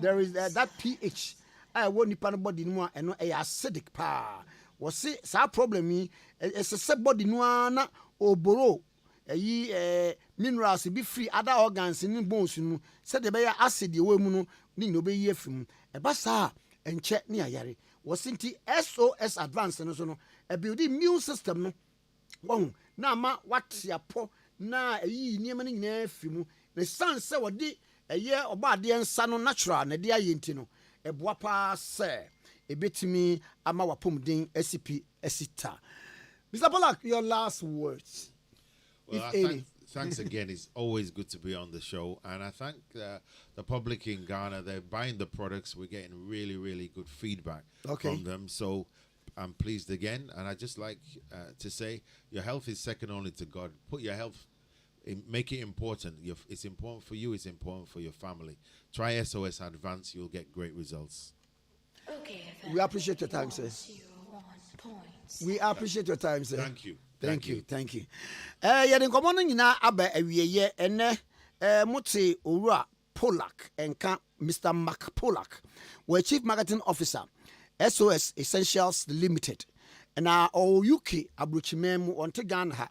there is that pH a ɛwɔ nipa no body no mu a ɛno ɛyɛ acidic pa wɔse saa problem yi ɛsɛ sɛ body no ana oboro ɛyi minerals bi free other organs ne bones no sɛ de bɛyɛ acid ɛwɔ mu no ne nyina obɛyi afiri mu ɛba saa ɛnkyɛ ne ayare wɔse nti SOS Advance no so no build immune system no wɔn na ama watiapɔ na ɛyi nneɛma no nyinaa afiri mu na san sɛ wɔde ɛyɛ ɔbaadeɛ nsa no natural na de ayɛ nti no ɛboa paa sɛ ɛbɛtumi ama wapɔmuden asipi asita. Mr. Pollack, your last words. Well, thanks again. It's always good to be on the show. And I thank the public in Ghana. They're buying the products. We're getting really, really good feedback from them. So I'm pleased again. And I just like to say your health is second only to God. Put your health, make it important. It's important for you. It's important for your family. Try SOS Advance. You'll get great results. We appreciate your time, sir. We appreciate your time, sir. Thank you. Thank you. Yɛde nkɔmɔ no nyinaa aba awieyɛ ɛnɛ mote owura Pollack ɛnka Mr. Max Pollack wɔ Chief Marketing Officer SOS Essentials Limited na UK abrochimɛ mu ɔnte Ghana ha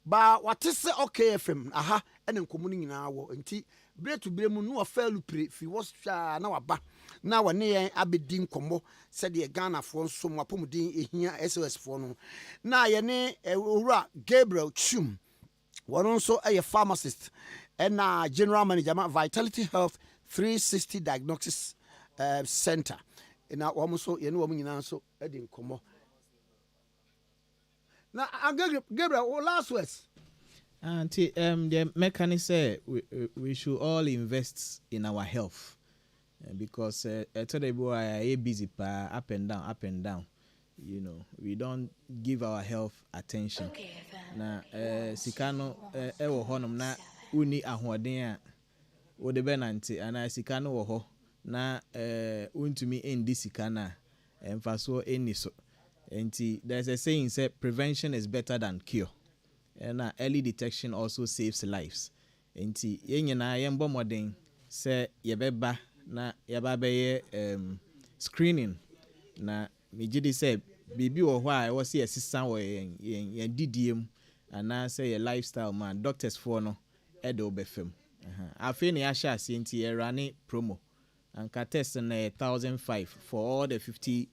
ba wate sɛ OKFM aha ɛne nkɔmɔ no nyinaa wɔ nti bere to bere mu no ɔfɛlu pre fi wɔhwɛ na waba na wɔne yɛn abɛdi nkɔmmɔ sɛdeɛ Ghanafoɔ nso mu apɔmuden ehia SOS foɔ no na yɛne owura Gabriel Chum wɔn nso ɛyɛ pharmacist ɛna general manager ma Vitality Health 360 Diagnostics Center na wɔn nso yɛne wɔn nyinaa nso ɛdi nkɔmmɔ na Gabriel last words. The mechanic say we should all invest in our health. Because today boy I busy up and down. You know, we don't give our health attention. Na sikano ewo honum na uni ahoɔden a wode bɛnante anaa sika no wɔ hɔ na wontumi ɛndi sika no a mfasoɔ ɛnni so. Nti there's a saying say prevention is better than cure, and early detection also saves lives. Nti yɛn nyinaa yɛmbɔ mmɔden sɛ yɛbɛba na yɛba bɛyɛ screening na megye di sɛ biribi wɔ hɔ a ɛwɔ sɛ yɛsesa wɔ yɛn didie mu anaasɛ yɛ lifestyle ma doctors foɔ no ɛde wobɛfam. Afei na yɛahyɛ aseɛ nti yɛrane promo anka test no 1,500 for all the 50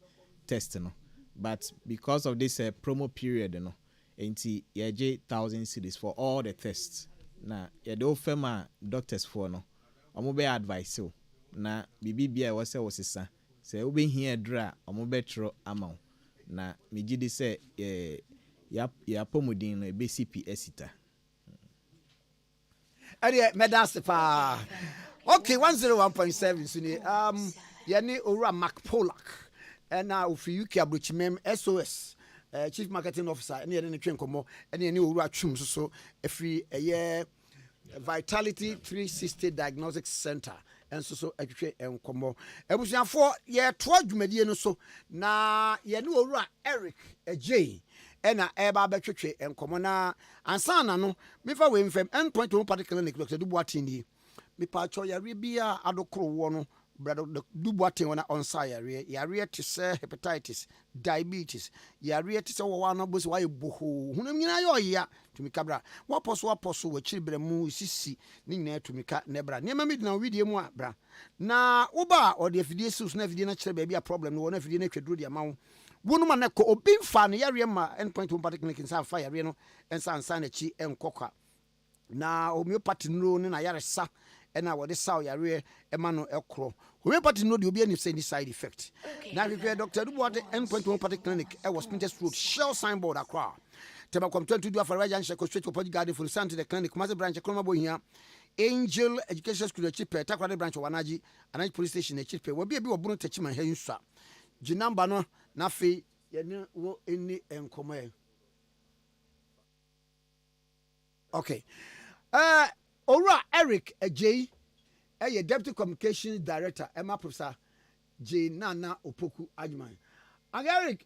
tests no, but because of this promo period no nti yɛgye 1,000 cedis for all the tests na yɛde wofam a doctors foɔ no ɔmo bɛyɛ advice o na bibibia ɛwɔ sɛ wosesa sɛ wobɛhia aduru a ɔmo bɛtwerɛ ama wo na megye di sɛ yɛapɔmuden no ɛbɛsi pi asita. Ɛdeɛ mɛda pa. Okay, 101.7 so ni yɛne owura Mark Polak ɛna ofi UK abrochimem SOS chief marketing officer ɛne yɛne ne twen komo ɛne yɛne owura twum so ɛfiri ɛyɛ Vitality 360 Diagnostics Center enso so atwetwe enkomo ebusuafo ye to adwumadie no so na ye ne owura Eric Ejay ena eba betwetwe enkomo na ansana no mefa we mfem endpoint home party clinic Dr. Duboatin ni me pa cho yare bia adokro wo no brother Duboatin wona onsa yare te se hepatitis, diabetes, yare te se wo wa no bosi wa eboho hunam nyina yo ya tumi kabra wa poso wa chiribere mu sisi ni nyina tumi ka nebra ne ma medina widie mu a bra na wo ba o de afidie sus na afidie na kire ba bia problem no na afidie na tweduro de ma wo wonuma na ko obi mfa ne yare ma endpoint home party clinic nsa fa yare no ensa ansa na chi enkoka na homeopathy no ne na yare sa ena wode saw yare ema no ekro homeopathy no de obi ani say ni side effect na we Dr. Duboatin endpoint home party clinic e was Spintex Road Shell signboard Accra tema kom 22 afara jan sheko straight to Port Garden for Sante the clinic Kumasi branch Kroma Bohia Angel Education School chipe Takrade branch Wanaji Anaji police station chipe we bi wo tachima ha nsa gi number no na fe ye ne wo eni enkomo. Okay. Owura Eric Ejay Deputy Communications Director Emma Professor J Nana Opoku Ajman. Eric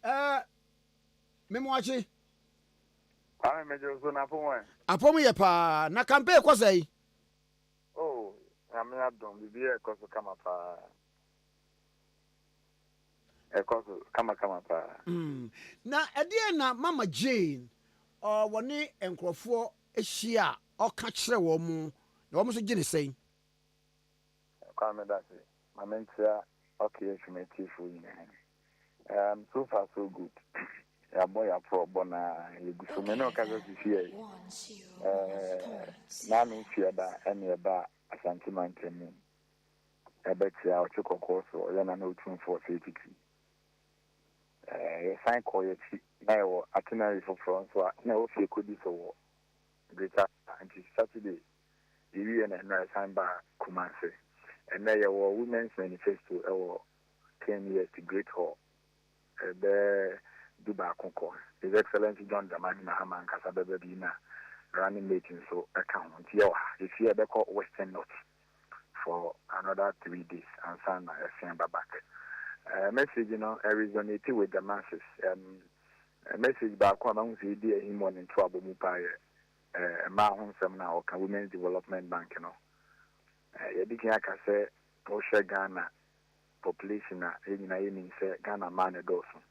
memwachi Kwame mejo so na apomu ye pa na campaign ko sai. Oh, I'm not done bibia ko so kama pa. Ekoso kama pa. Na ede na Mama Jane woni enkrofo ehia oka kire wo mu na wo so gine sei. Kwame that mamentia okay informative for you. So far so good. Ya boy ya pro bona yeguso me no kaza sifie. Na no fiada ene ba Asante Mantemu. Ebeti a ochokoko so ya na no 248. Sign call ye na yo itinerary for France so na o fie kodi so greater until Saturday. We and na sign by Kumase. And there were women's manifesto 10 years to Great Hall. There Dubai Concourse. His Excellency John Dramani Mahama and Kasabebina running meeting so account. If you ever call Western North for another 3 days and sign back. Message, resonated with the masses. A message back among the idea him on in trouble Mupaye. Mahon Seminar or Women's Development Bank, Yedikin Akase, Osha Ghana population, in Ghana man a dozen.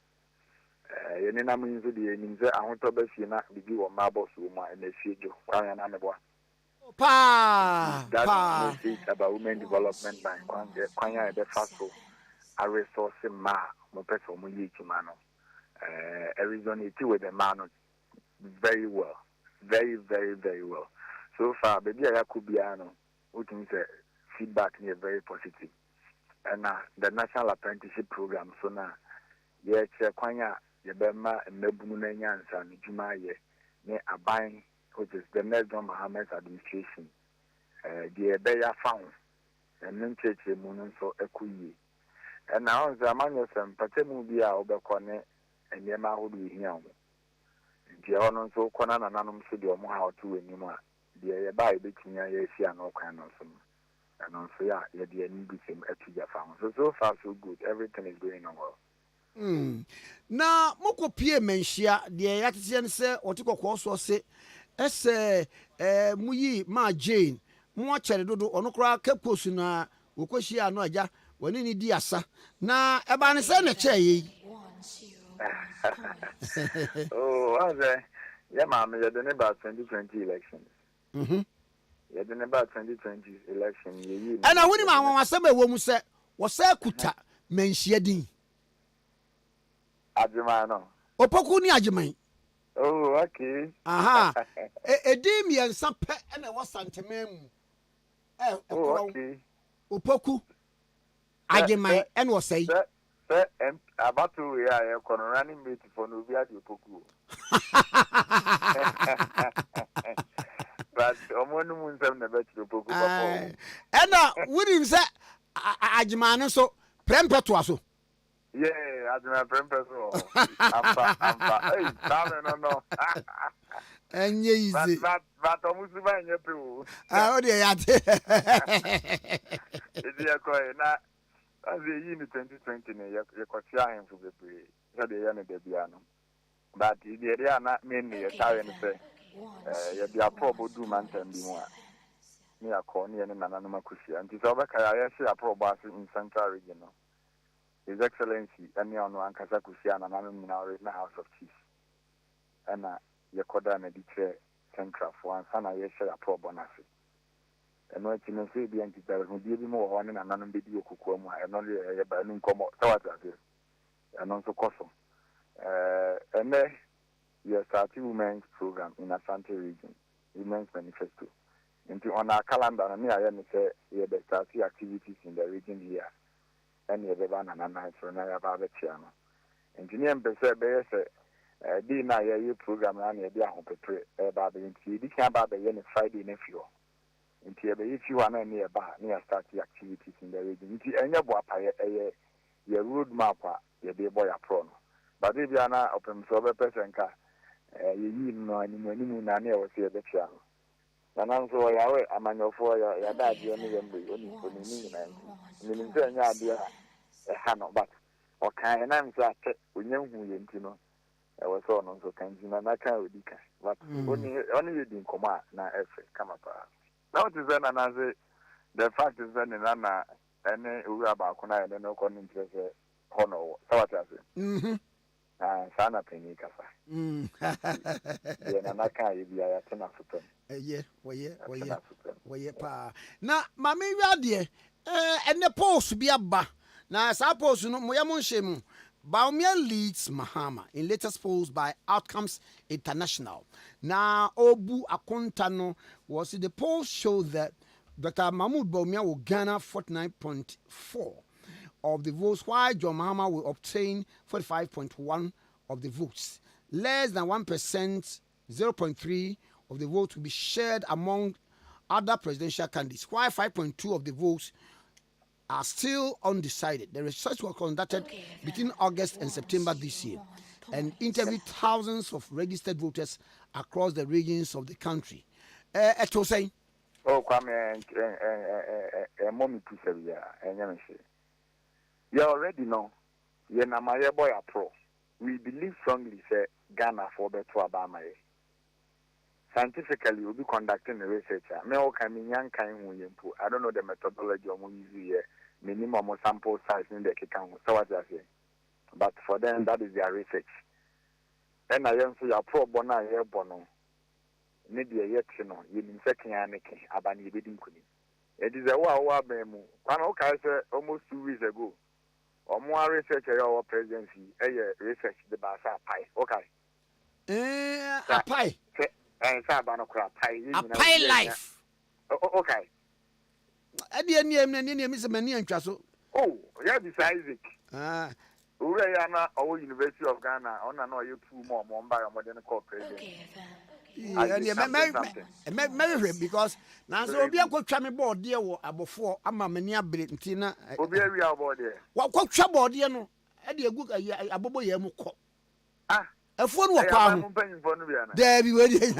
Yenina means the I want to be seen at the view of Mabos woman and the Sijo, Quayan Anabua. That message about Women Development Bank, Quanya the Faso, a resource ma, Mopeso Muyimano. Arizona with the man very well. Very, very, very well. So far, baby, I could be we can say feedback here very positive. And the National Apprenticeship Program, so now, yeah, Kwanya, Yabema, and Mebunanians and Jumaye, near Abain, which is the Nedron Mohammed administration. The Abeya found, and then church Munan so Ekuyi. And now the Amanias and Patemubia Obekone and Yama would be here. The honor so Conan and Anum Studio how to anymore. deɛ yɛba yɛbɛtumi ayɛ asi ano kwan no so no ɛno nso yɛ a yɛde ani gu sɛm atu gyafa ho so far so good, everything is going on well. Na moko pie menhia deɛ yɛateteɛ ne sɛ ɔte kɔkɔɔ so se ɛsɛ muyi ma Jane mo akyɛre dodo ɔno koraa kapos na wɔkɔhyia ano agya wɔne ne di asa na ɛba ne sɛ na kyɛɛ yi what's that? Yeah, ma'am, you're doing about 2020 elections. You're doing about 2020 election. And I wouldn't want to say, woman said, was a kuta menshia din. Ajimano. Opokuni Ajimai. Oh, okay. Aha. A demi and some pet and I was santamem. Oh, okay. Opoku Ajimai and was say. About 2 years, I'm running mate for Nubia Opoku. But I'm one who never to Opoku. And wouldn't say Ajimano so Prempetuaso. Yeah, Ajimano Prempetuaso. I'm no. And easy. But almost buying your people. Oh, dear. It's your coin. As a year 2020, you could see him for the pre. So the end of the piano. But the area not mainly a silent say, you be a proper do man and be more. Near Corny and Nanamakushi, and it's over Kaya, a pro boss in Central Region. His Excellency, and the on Kazakusian and I'm now in the House of Chiefs. And Yakoda and declare Central for one son, I share a pro bonus. And what you say, the entity will be more one and another video Kukuma, and only a balloon come out and also Koso. And then you are starting women's program in Asante region, Women's Manifesto. Into on our calendar, and I say you have starting activities in the region here, and you have an night for another channel. Engineer Bessa say, Dina, your program, and you're being about the you can't buy the Friday nephew. If you are nearby, near starting activities in the region, and your boy, your road map, your dear boy, a pro. But if you are not open so a person car, you know, any moon, I never see the channel. And also, I'm on your four, your dad, you only for me, and you turn your idea a hand, but okay, and I'm that we know who you know. I was on so kind and I can't really cash, but only you didn't come out now, effort come up. Now it is then another. The fact is then Nana and we are about Kuna and no according to the honor. So what I say? Sana penny kasa. Yeah, na kai bi ya tena futon. Oye pa. Na mama wi ade ene post bi aba. Na sa post no mo ya mo nhemu. Baumia leads Mahama in latest polls by Outcomes International. Now, Obu Akontano was the polls show that Dr. Mahmoud Baumia will garner 49.4 of the votes, while John Mahama will obtain 45.1 of the votes. Less than 1%, 0.3 of the votes will be shared among other presidential candidates, while 5.2 of the votes are still undecided. The research was conducted between August and September this year and interviewed thousands of registered voters across the regions of the country. Etosei. Oh, Kwame Mommy Kusavia, and Yamashi. You already know, you're not my boy a pro. We believe strongly, say, Ghana for better Obama. Scientifically, we'll be conducting a research. I don't know the methodology of using minimum sample size in the account. So what I say. But for them, that is their research. And I answer your pro bona air bono. Maybe a yet, you know, you didn't second Yannick, Abani Bidding Kuni. It is a wow memo. One okay, almost 2 weeks ago. Or more research at our presidency, research the Basa Pie. Okay. A pie. And a pie life. Okay. At the end, Miss Many and Chasso. Oh, yeah, this Isaac. Urayana, our University of Ghana, on an oil 2 more by a modern corporation. Marry because now so be a good chami board dear about 4 Amania Britina. Oberia board there. What trouble dear no? I did a good a bobo yamuko. Ah, Efuo no kwa ho. There be we dey.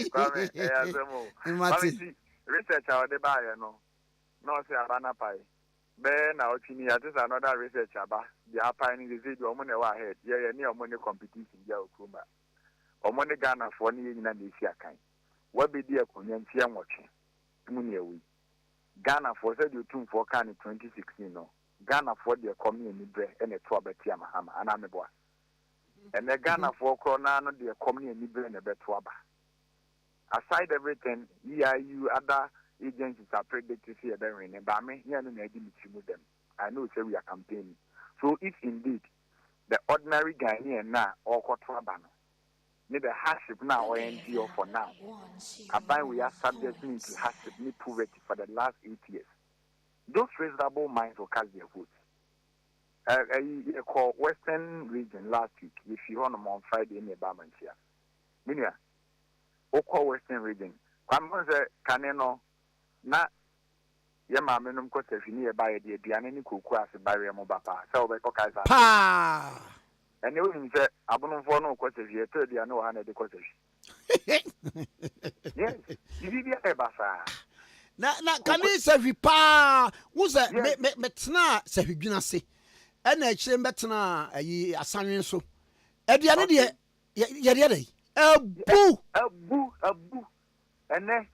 Kwame, azemo. Kwame, research our de buy no. No say abana pai. Be na otini ya this another research aba. The apa ni dey do omo na wa head. Yeah, ni omo ni competition ya okuma. Omo ni Ghana for ni nyina na esi akan. Wa be di akonya ntia nwotwe. Mu ni ewi. Ghana for said you tune for can in 2016 no. Ghana for the community bre and a 2 betia mahama anameboa. And the Ghana for corona no the community bre and a betwaba. Aside everything, you other agencies are predicted here there in Bame, here and with them. I know say we are campaigning. So if indeed the ordinary Ghanaian now or Kotwabano need a hardship now or NGO for now. Abang we are subject to hardship, need poverty for the last 8 years. Those reasonable minds will cast their votes. I call Western region last week, if you want them on Friday in the Barman here. Minia, Oko Western region. Kwame say Kaneno na yema menum ko sefini e baye de aduane ni koku ase bare mo baba. Say we ko kaisa. Pa. And you say abonumfo no ko sefie to aduane o ha na de ko sefie. Yes, you be e basa. Na kani sefi pa wo se me tena sefi dwuna se e na ekire mbetena ayi asanwe so aduane de ye de abu ene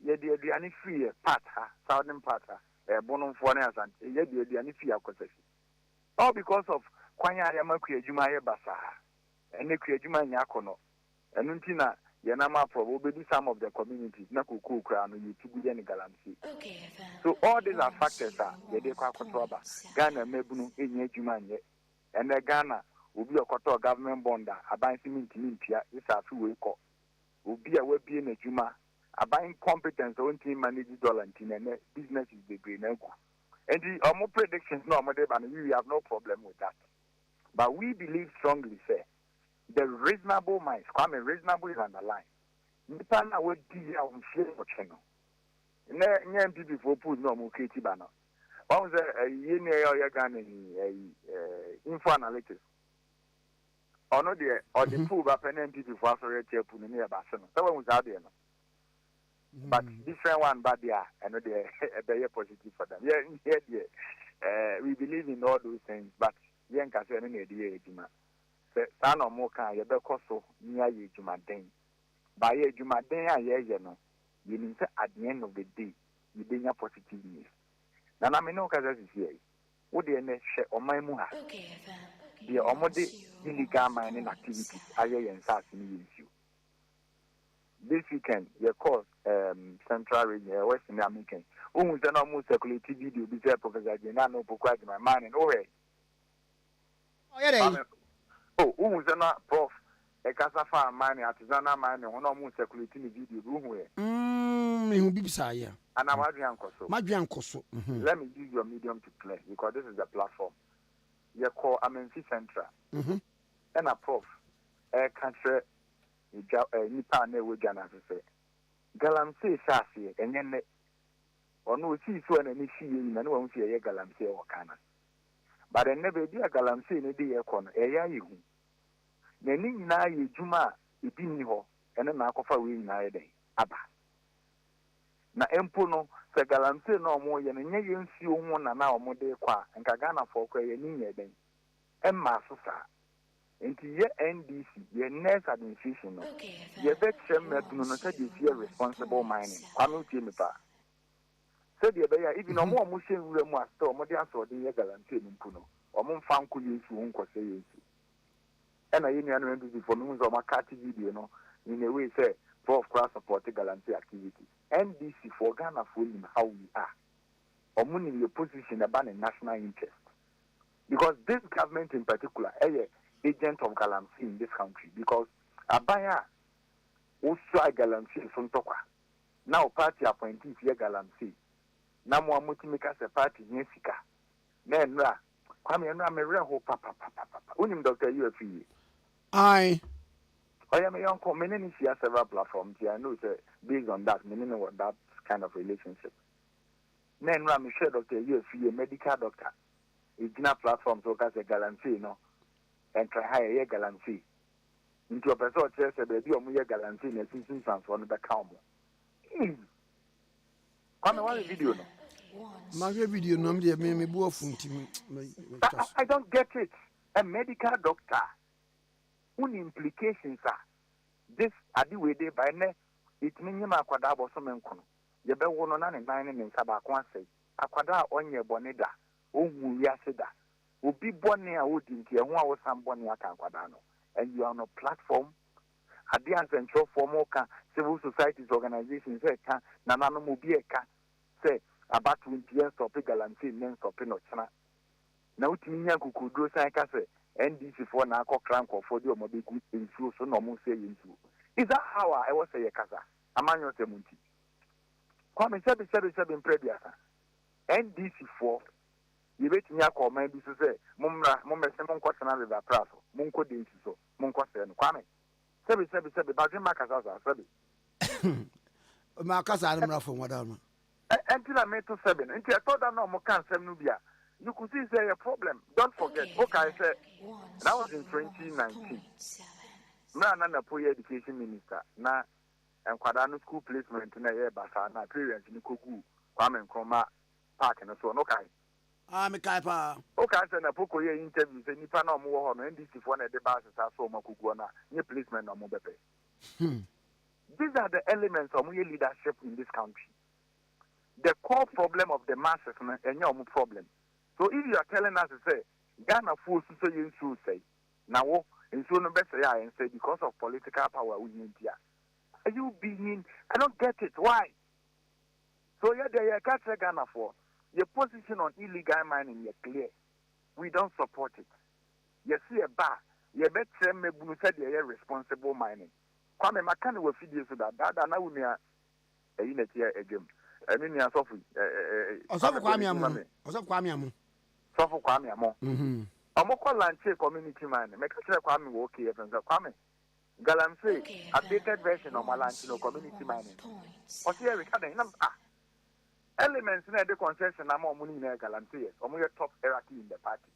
ye de aduane free part ha southern part ha bonumfo na asante ye de aduane free akosafi all because of kwanya ya maku adwuma ye basa ene ku adwuma nya akono enu ntina Yanama probably some of the communities na kuku krano yutubu yani galamsi. So all these are factors yede kwa kotoba. Ghana mebunu enye jumanye. Ene Ghana ubi okoto government bonda aban siminti mintia isa fi weko. Ubi a webi na juma aban competence onti manage dollar ntine business is the green egu. And the more predictions no more we have no problem with that. But we believe strongly say the reasonable minds, Kwame, reasonable is underlined. Nipana would be our share for channel. Nyan people for put no more creative banner. One was a year info analytics. Or no, dear, or the pool up and people for a chair put near Barcelona. So one was out there. But different one, but yeah, I know they're positive for them. Yeah. We believe in all those things, but Yanka said any idea. San or more can you be so near you Jumaden. By a Jumaden, you need at the end of the day, you bring a positive news. Now, I mean, no, because is here. Would the share on my muha? The omode illegal mining activities, I and South in you. This weekend, your course, Central Region, Western American, almost an almost circulated video, be there, Professor Genano, Pocard, my man, and oh, yeah. Oh, who's not prof? A Casafa mine, artisanal mine, and almost circulating the video room where. Who be beside and I'm Adrian Coso. Madrian Coso. Let me give you a medium to play because this is the platform. You call Amenfi Central. And a prof, a country, Nipa ne Wigana to say. Galamsey Sassy, and then or no see so and any see you, and won't see a Galamsey or Cana. But I never did a Galamsey in a day corner, a yahu. Neni na ye Juma, Ibini ho, and a Nakofa wing na day. Abba. Na empono, se Galamsey no more than a young see one and now more day qua, and Kagana for a near day. Emma Sosa. Into your NDC, your next administration, your veteran Medunata is your responsible mining. Kwame Nkrumah. Said the Abia, even no more Muslim Remo, so Modian or the Galamsey in Puno, or Monfanku use won't say. And I union for moons or Makati video, in a way, say, for class supported Galamsey activity. NDC for Ghana fooling how we are, or winning your position about a national interest. Because this government in particular, agent of Galamsey in this country, because Abaya also Galamsey from Tokwa. Now party appointee here Galamsey. Now more multimaka a party in Sika. Then Kwame Nkrumah ho papa. Unim Dr. UFE. I am a young community here several platforms. I know based on that, meaning what that kind of relationship. Then Michelle Dr. UFE, a medical doctor. igina platform so ka se guarantee no entra high guarantee into person che se be bi omu ye guarantee na sinsin sanso no be ka omo Kwame one video no my video no me bu ofunti I don't get it. A medical doctor un implications are this adi we dey by ne it mean him akwada aboso menkono ye be wo no na ne nan ne nsa ba ko asai akwada onye bone da ohu wiase da obi bone a odi nti ehun a wo sam bone aka akwada no and you are on a platform adi and control form ka civil societies organizations ka na nanu mo bi eka say about 20 years stop guarantee men stop no chana na utimi nya kukudro san ka say NDC for na akokran ko for di o mabeku ensuo so no mo say ensuo is that how I was say kasa amanyo semunti Kwame sabi imprebiasa NDC for you betimi akoma bi so say momra mommese monkotena river praso monko de ensuo monko say no Kwame sabi badwe makasa sabi makasa anumra for madam until I made to 7 until I thought that no more can Nubia. You could see say a problem. Don't forget, okay, I said that was in 2019. Now I'm a poor education minister. Now I'm Kwadano school placement in a year Basana period in Kuku, Kwame Nkrumah Park and so on. Okay. I'm a kaipa. Okay, I said a poco year interview, say Nipano more on NDC for the bases are so Makugwana, new policemen or Mobepe. These are the elements of real leadership in this country. The core problem of the masses and your problem. So if you are telling us to say Ghana fools so you say now in so no better and say because of political power we need here. Are you being I don't get it. Why? So yeah, they are catch Ghana for your position on illegal mining is clear. We don't support it. You see a bar, you better me said you are responsible mining. Kwame Makani will feed you so that now we are a unit here again. I mean, you are suffering. Osofu Kwame Amu. Sofu Kwame Amu. Amoko Lanche community man. Make sure Kwame will okay. Kwame. Galamsey, updated version of Malanchino community mining. Or here we can elements in the concession. I'm more money in Galamsey. Or more top hierarchy in the party.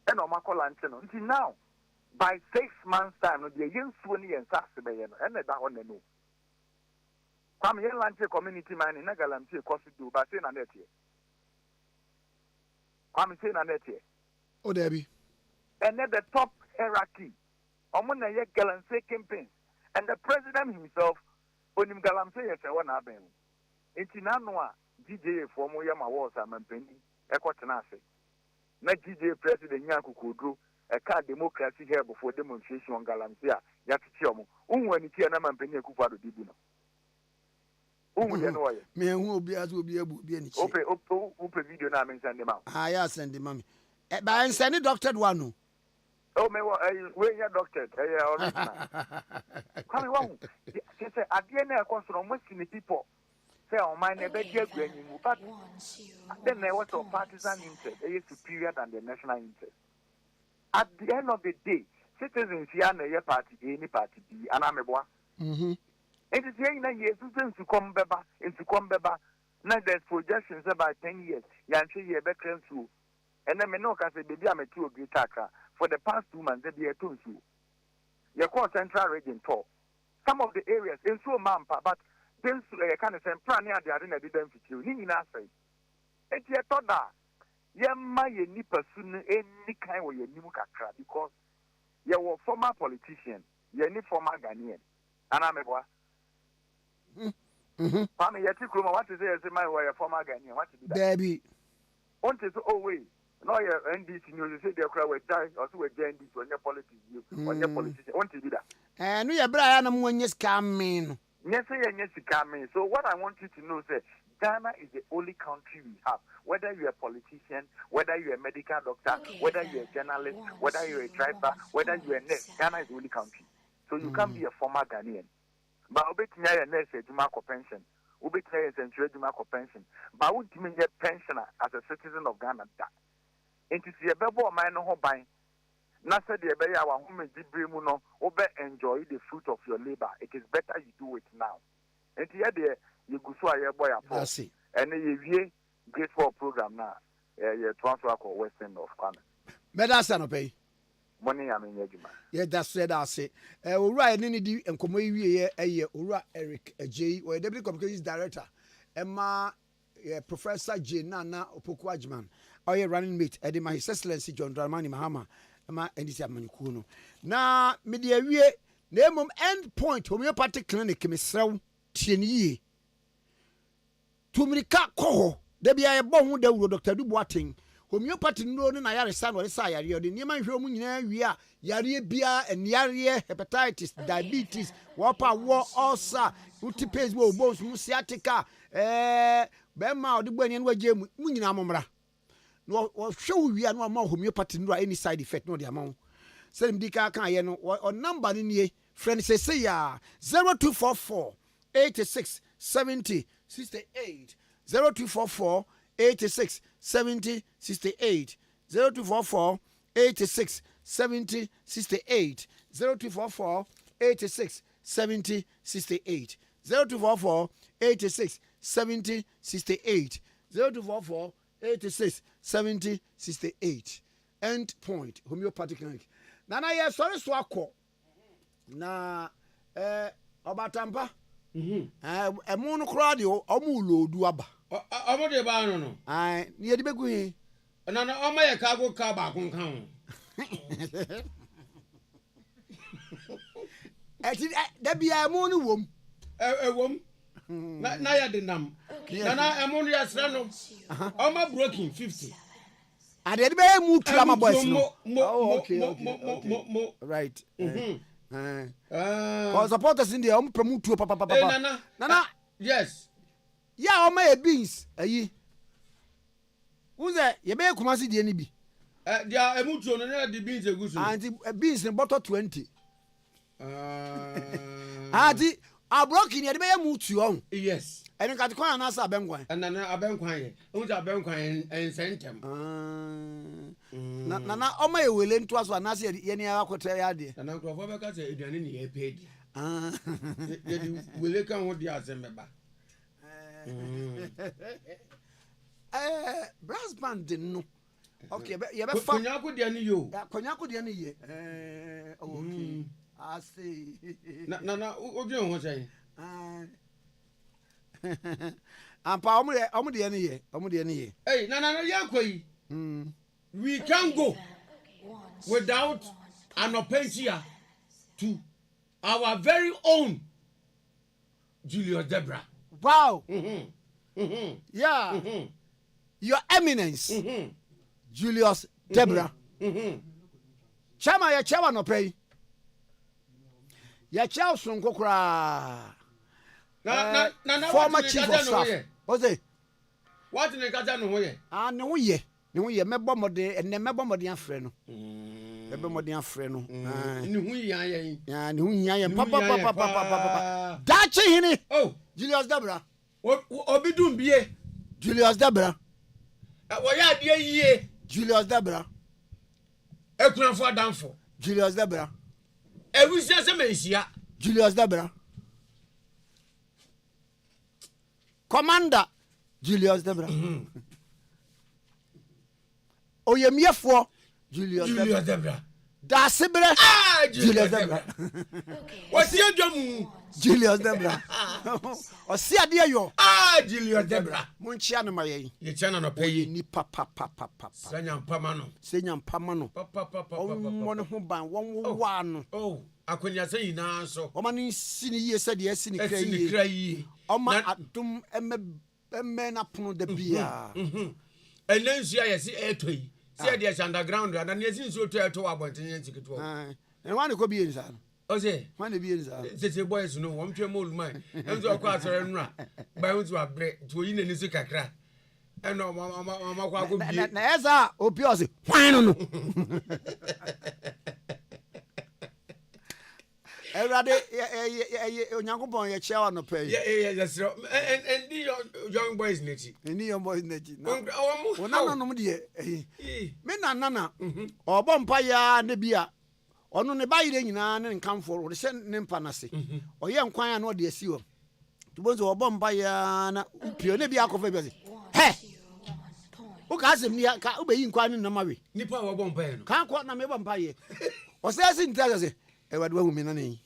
And Omako Lanchino. Until now, by 6 months' time, the young Sweeney and Sassabay and that one they know. Kwame Lanche community man in Nagalamti Kosidu, but say na netie. Kwame say na netie. Oh, Debbie. And then the top hierarchy, Omuna ye Galamse campaign, and the president himself, Onim Galamse yes, one aben. Intinanwa, DJ for Moyama was a mampeni, Equatanase. Na DJ President Yanku Kudru, a car democracy here before demonstration on Galamsia, Yakichomo, when it here Mampeni Kupado Dibuno. Me who be as will be able to be any open video now and send them out. I send the mommy. But I send the doctor one. Oh, me, where you doctor? Come on. Say, at the end, I come from Western people. Say, on my never dear granny, but then there was a partisan interest, a superior than the national interest. At the end of the day, citizens here, a party, any party, and I'm a boy. It is saying that yes, to come back, now there's projections about 10 years. Yanchi ye better through. And then me know say baby I'm a two great for the past 2 months they be a two through. You call central region tour. Some of the areas in so mampa, but then kind of plan near the arena didn't fit you. Nini na say. It's yet that my ni person any kind of your new kakra because you were former politician, you any former Ghanaian. And I'm a boy. Kwame Yatikruma, what is it as my way a former Ghanaian? What is that? Baby. Want to oh wait. No, your NDC news say they cry with die or so with NDC on your politics, on your politician. Want to do that? And we are Brian when you coming. Yes, yes, coming. So what I want you to know is Ghana is the only country we have. Whether you're a politician, whether you're a medical doctor, whether you're a journalist, whether you're a driver, whether you're a nurse, Ghana is the only country. So you can't be a former Ghanaian. But obetinya nurse Jumako pension, obetinya century Jumako pension. But would you get pensioner as a citizen of Ghana? It is a bebo man no buying. Nasa de beya wa home dibrimuno, obe enjoy the fruit of your labor. It is better you do it now. And here you go so a boy and you graceful program now. ye transfer ko western of Kwame. Medasa no pay. Money amenye adwuma. Yeah, that's said I say. Owura eni di enkomo wie ye Owura Eric Ajay, or Deputy Communications Director. Emma Professor J Nana Opoku Ajman. Oye running mate Edema His Excellency John Dramani Mahama. Emma Endisi Amanukuno. Na media wie na end point homeopathic clinic mesraw tieni tumirika koho da bia ye bo hu da wuro Dr. Duboatin homeopathy no na yare san wore sa yare ode niema hwe mu nyina wi a yare bia eniare hepatitis diabetes wopa wo ulcer utipase wo bones mu sciatica be ma ode bo anian waje mu nyina momra no hwe wi a no ma homeopathy no any side effect no de amount send dika kan ye no o number ni nie friend say ya 0244 86 70 68 0244 86 70 68 0244 86 70 68 0244 86 70 68 0244 86 70 68 0244 86 70 68 end point homeopathic clinic nana ye sorry so akọ na obatampa emu no kra de omu lodu aba omo de ba no ai ni de begu hin na omo ye cargo car ba kun kan da bia emu no wom wom na ya de nam na emu no ya sra no omo broken 50 ade de be emu tura ma boys no okay right supporters in there promote papa nana yes ya o ma beans ayi uze ye be kumasi die ni bi dia emutuo no na the beans egusu anti beans in bottle 20 anti abrokin ye de be mutuo on yes eni ka tikwan na sa abenkwan na abenkwan ye unja abenkwan ensentem na o ma ewele nto aso na se ye ni akotre ya de na nkrofo be ka se eduane ni ye pedi ye di wele kan ho di azemeba brass band no okay ye be fa konyako de ani yo konyako de ani ye okay I see na ojo ho say ampa omu de ani ye hey na yankoi we can go without an opensia to our very own Julius Debra. Wow. Yeah. Your Eminence, Julius Debra. Chama ya chawa no pay. Ya chaw sun kokra. Na former chief of staff. What's it? What in the kata no ye? Ah no ye. Ne ho ye mebo mode enne mebo mode afre no. Mebo mode afre no. Ni hu yan yen. Ya ni hu yan yen papa. Dachi hini. Oh, Julius Debra. Obi dum bie. Julius Debra. Wo ya de yie. Julius Debra. Ekunafo adanfo. Julius Debra. Ewusia se menhia. Julius Debra. Commander Julius Debra. Oyemiefo Julius Debra. Dasibre Julius Debra. What's your drum? Julius Debra. Osi ade yo. Julius Debra. Munchia no maye. Ye chana no pay ni papa. Senya mpama no. Papa. Won ho ban won wa no. Oh, akonya se yina so. O ma ni si ni ye se de si ni kra yi. O ma adum emme na pono da bia. Enensu ayesi etoi. See the underground and then you so to about in ticket. And one could be inside. Oh, say, one be inside. Say, boys, no one to mold mine. And so, quite a run. Bound to a break to in the Zuka crack. And no, Mamma, as I opiosi. Why no? Everybody, Yankopon, your chair no pay. Yeah, that's right. And the young boys, Netty. And the young boys, Netty. Oh, no, dear. Men nana, or Bompire, Nebia, or no, buy the nan and come for the send Nimpanasi, or young choir, no, dear seal. To both or Bompire, Pio Nebia of Hey! o ka asem ni ka o be yi nkwa ni na mawe nipa wo bon pa no kan ko na me bon pa ye o se si ntia se e wadu hu mi na ni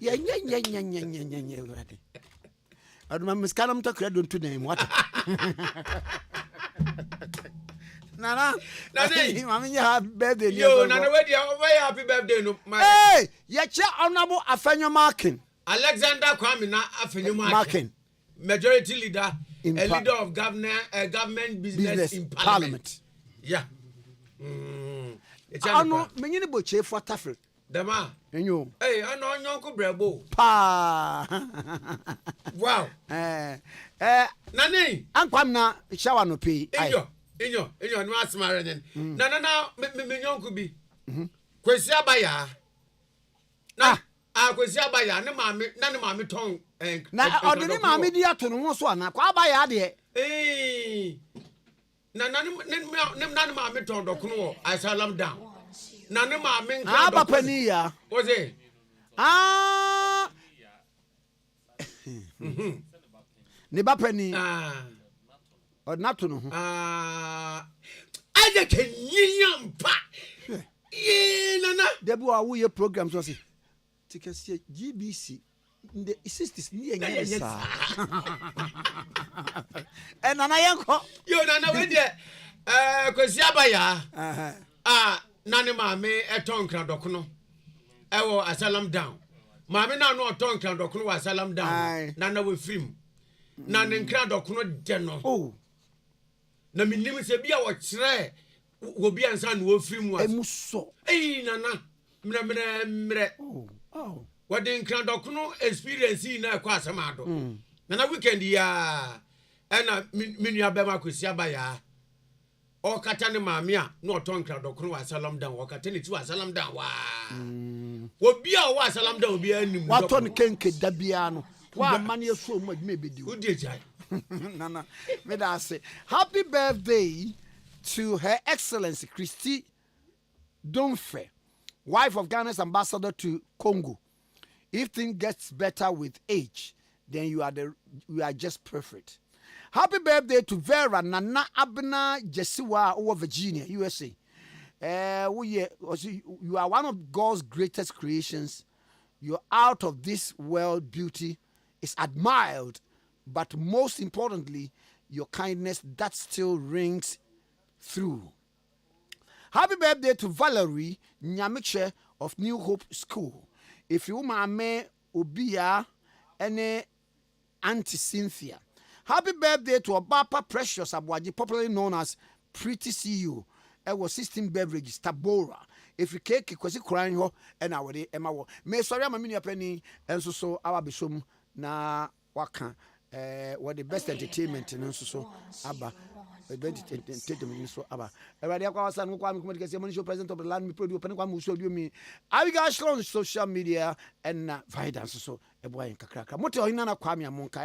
ye nye wadu aduma miskanam to credo ntu na mu ata Nana mami ya birthday yo nana we dia very happy birthday no hey ye che honorable Afenyo Markin Alexander Kwame na Afenyo Markin majority leader a leader of government business in parliament. Yeah. Ano menyini boche for tafel. Dama. Enyo. Hey, ano nyonko brebo. Pa. Wow. Nani. Ankwam na shower no pay. Inyo no asmare nen. Na me nyonko bi. Kwesi abaya. Na kwesi abaya ne maame ton na odini maame di ato no ho so ana kwa abaya de na maame ton dokunu wo asalam down na ne maame nka aba pani ya oze ne ba pani odnato no ho aje kenyampa ye nana debu awu ye program so se Tikese GBC in the 60s ni enye sa nana yenko yo nana we de kwesi abaya nane maame eton kran dokono ewo asalam down maame na no oton kran dokono wa asalam down nana we film nane kran dokono de no na minim se bia wo kire wo bia nsa no wo film wa emuso nana mre what the Dokuno experience in a Quasamado. Nana weekend ya and Minia Bema Kusiabaya or Katana Mamia, no Tonka Dokuno, Salam down, or Katani to Salam down. What be our Salam down be any what on Kenke Dabiano? Why money so much maybe do? Who did I? Nana, may I say happy birthday to Her Excellency Christy Domfe, wife of Ghana's ambassador to Congo. If things gets better with age, then you are just perfect. Happy birthday to Vera Nana Abena Jesiwa over Virginia, USA. You are one of God's greatest creations. Your out of this world beauty is admired, but most importantly, your kindness that still rings through. Happy birthday to Valerie Nyamiche of New Hope School. If you mame Obia and Auntie Cynthia. Happy birthday to Obapa Precious Abwaji, popularly known as Pretty CEO. Our 16 beverages, Tabora. If you cake, because you crying ho, and our day, Emma. May sorry, I'm a mini penny, and so our bishop na waka. What the best entertainment and so Abba. Entertainment so Abba. Everybody, I was saying, Kwame Nkrumah Tikese, Money Show President of the Land, me produce, Kwame Nkrumah show me. I will go on social media and Vidance so a boy in Kakraka. Moto ina na Kwame Amonka.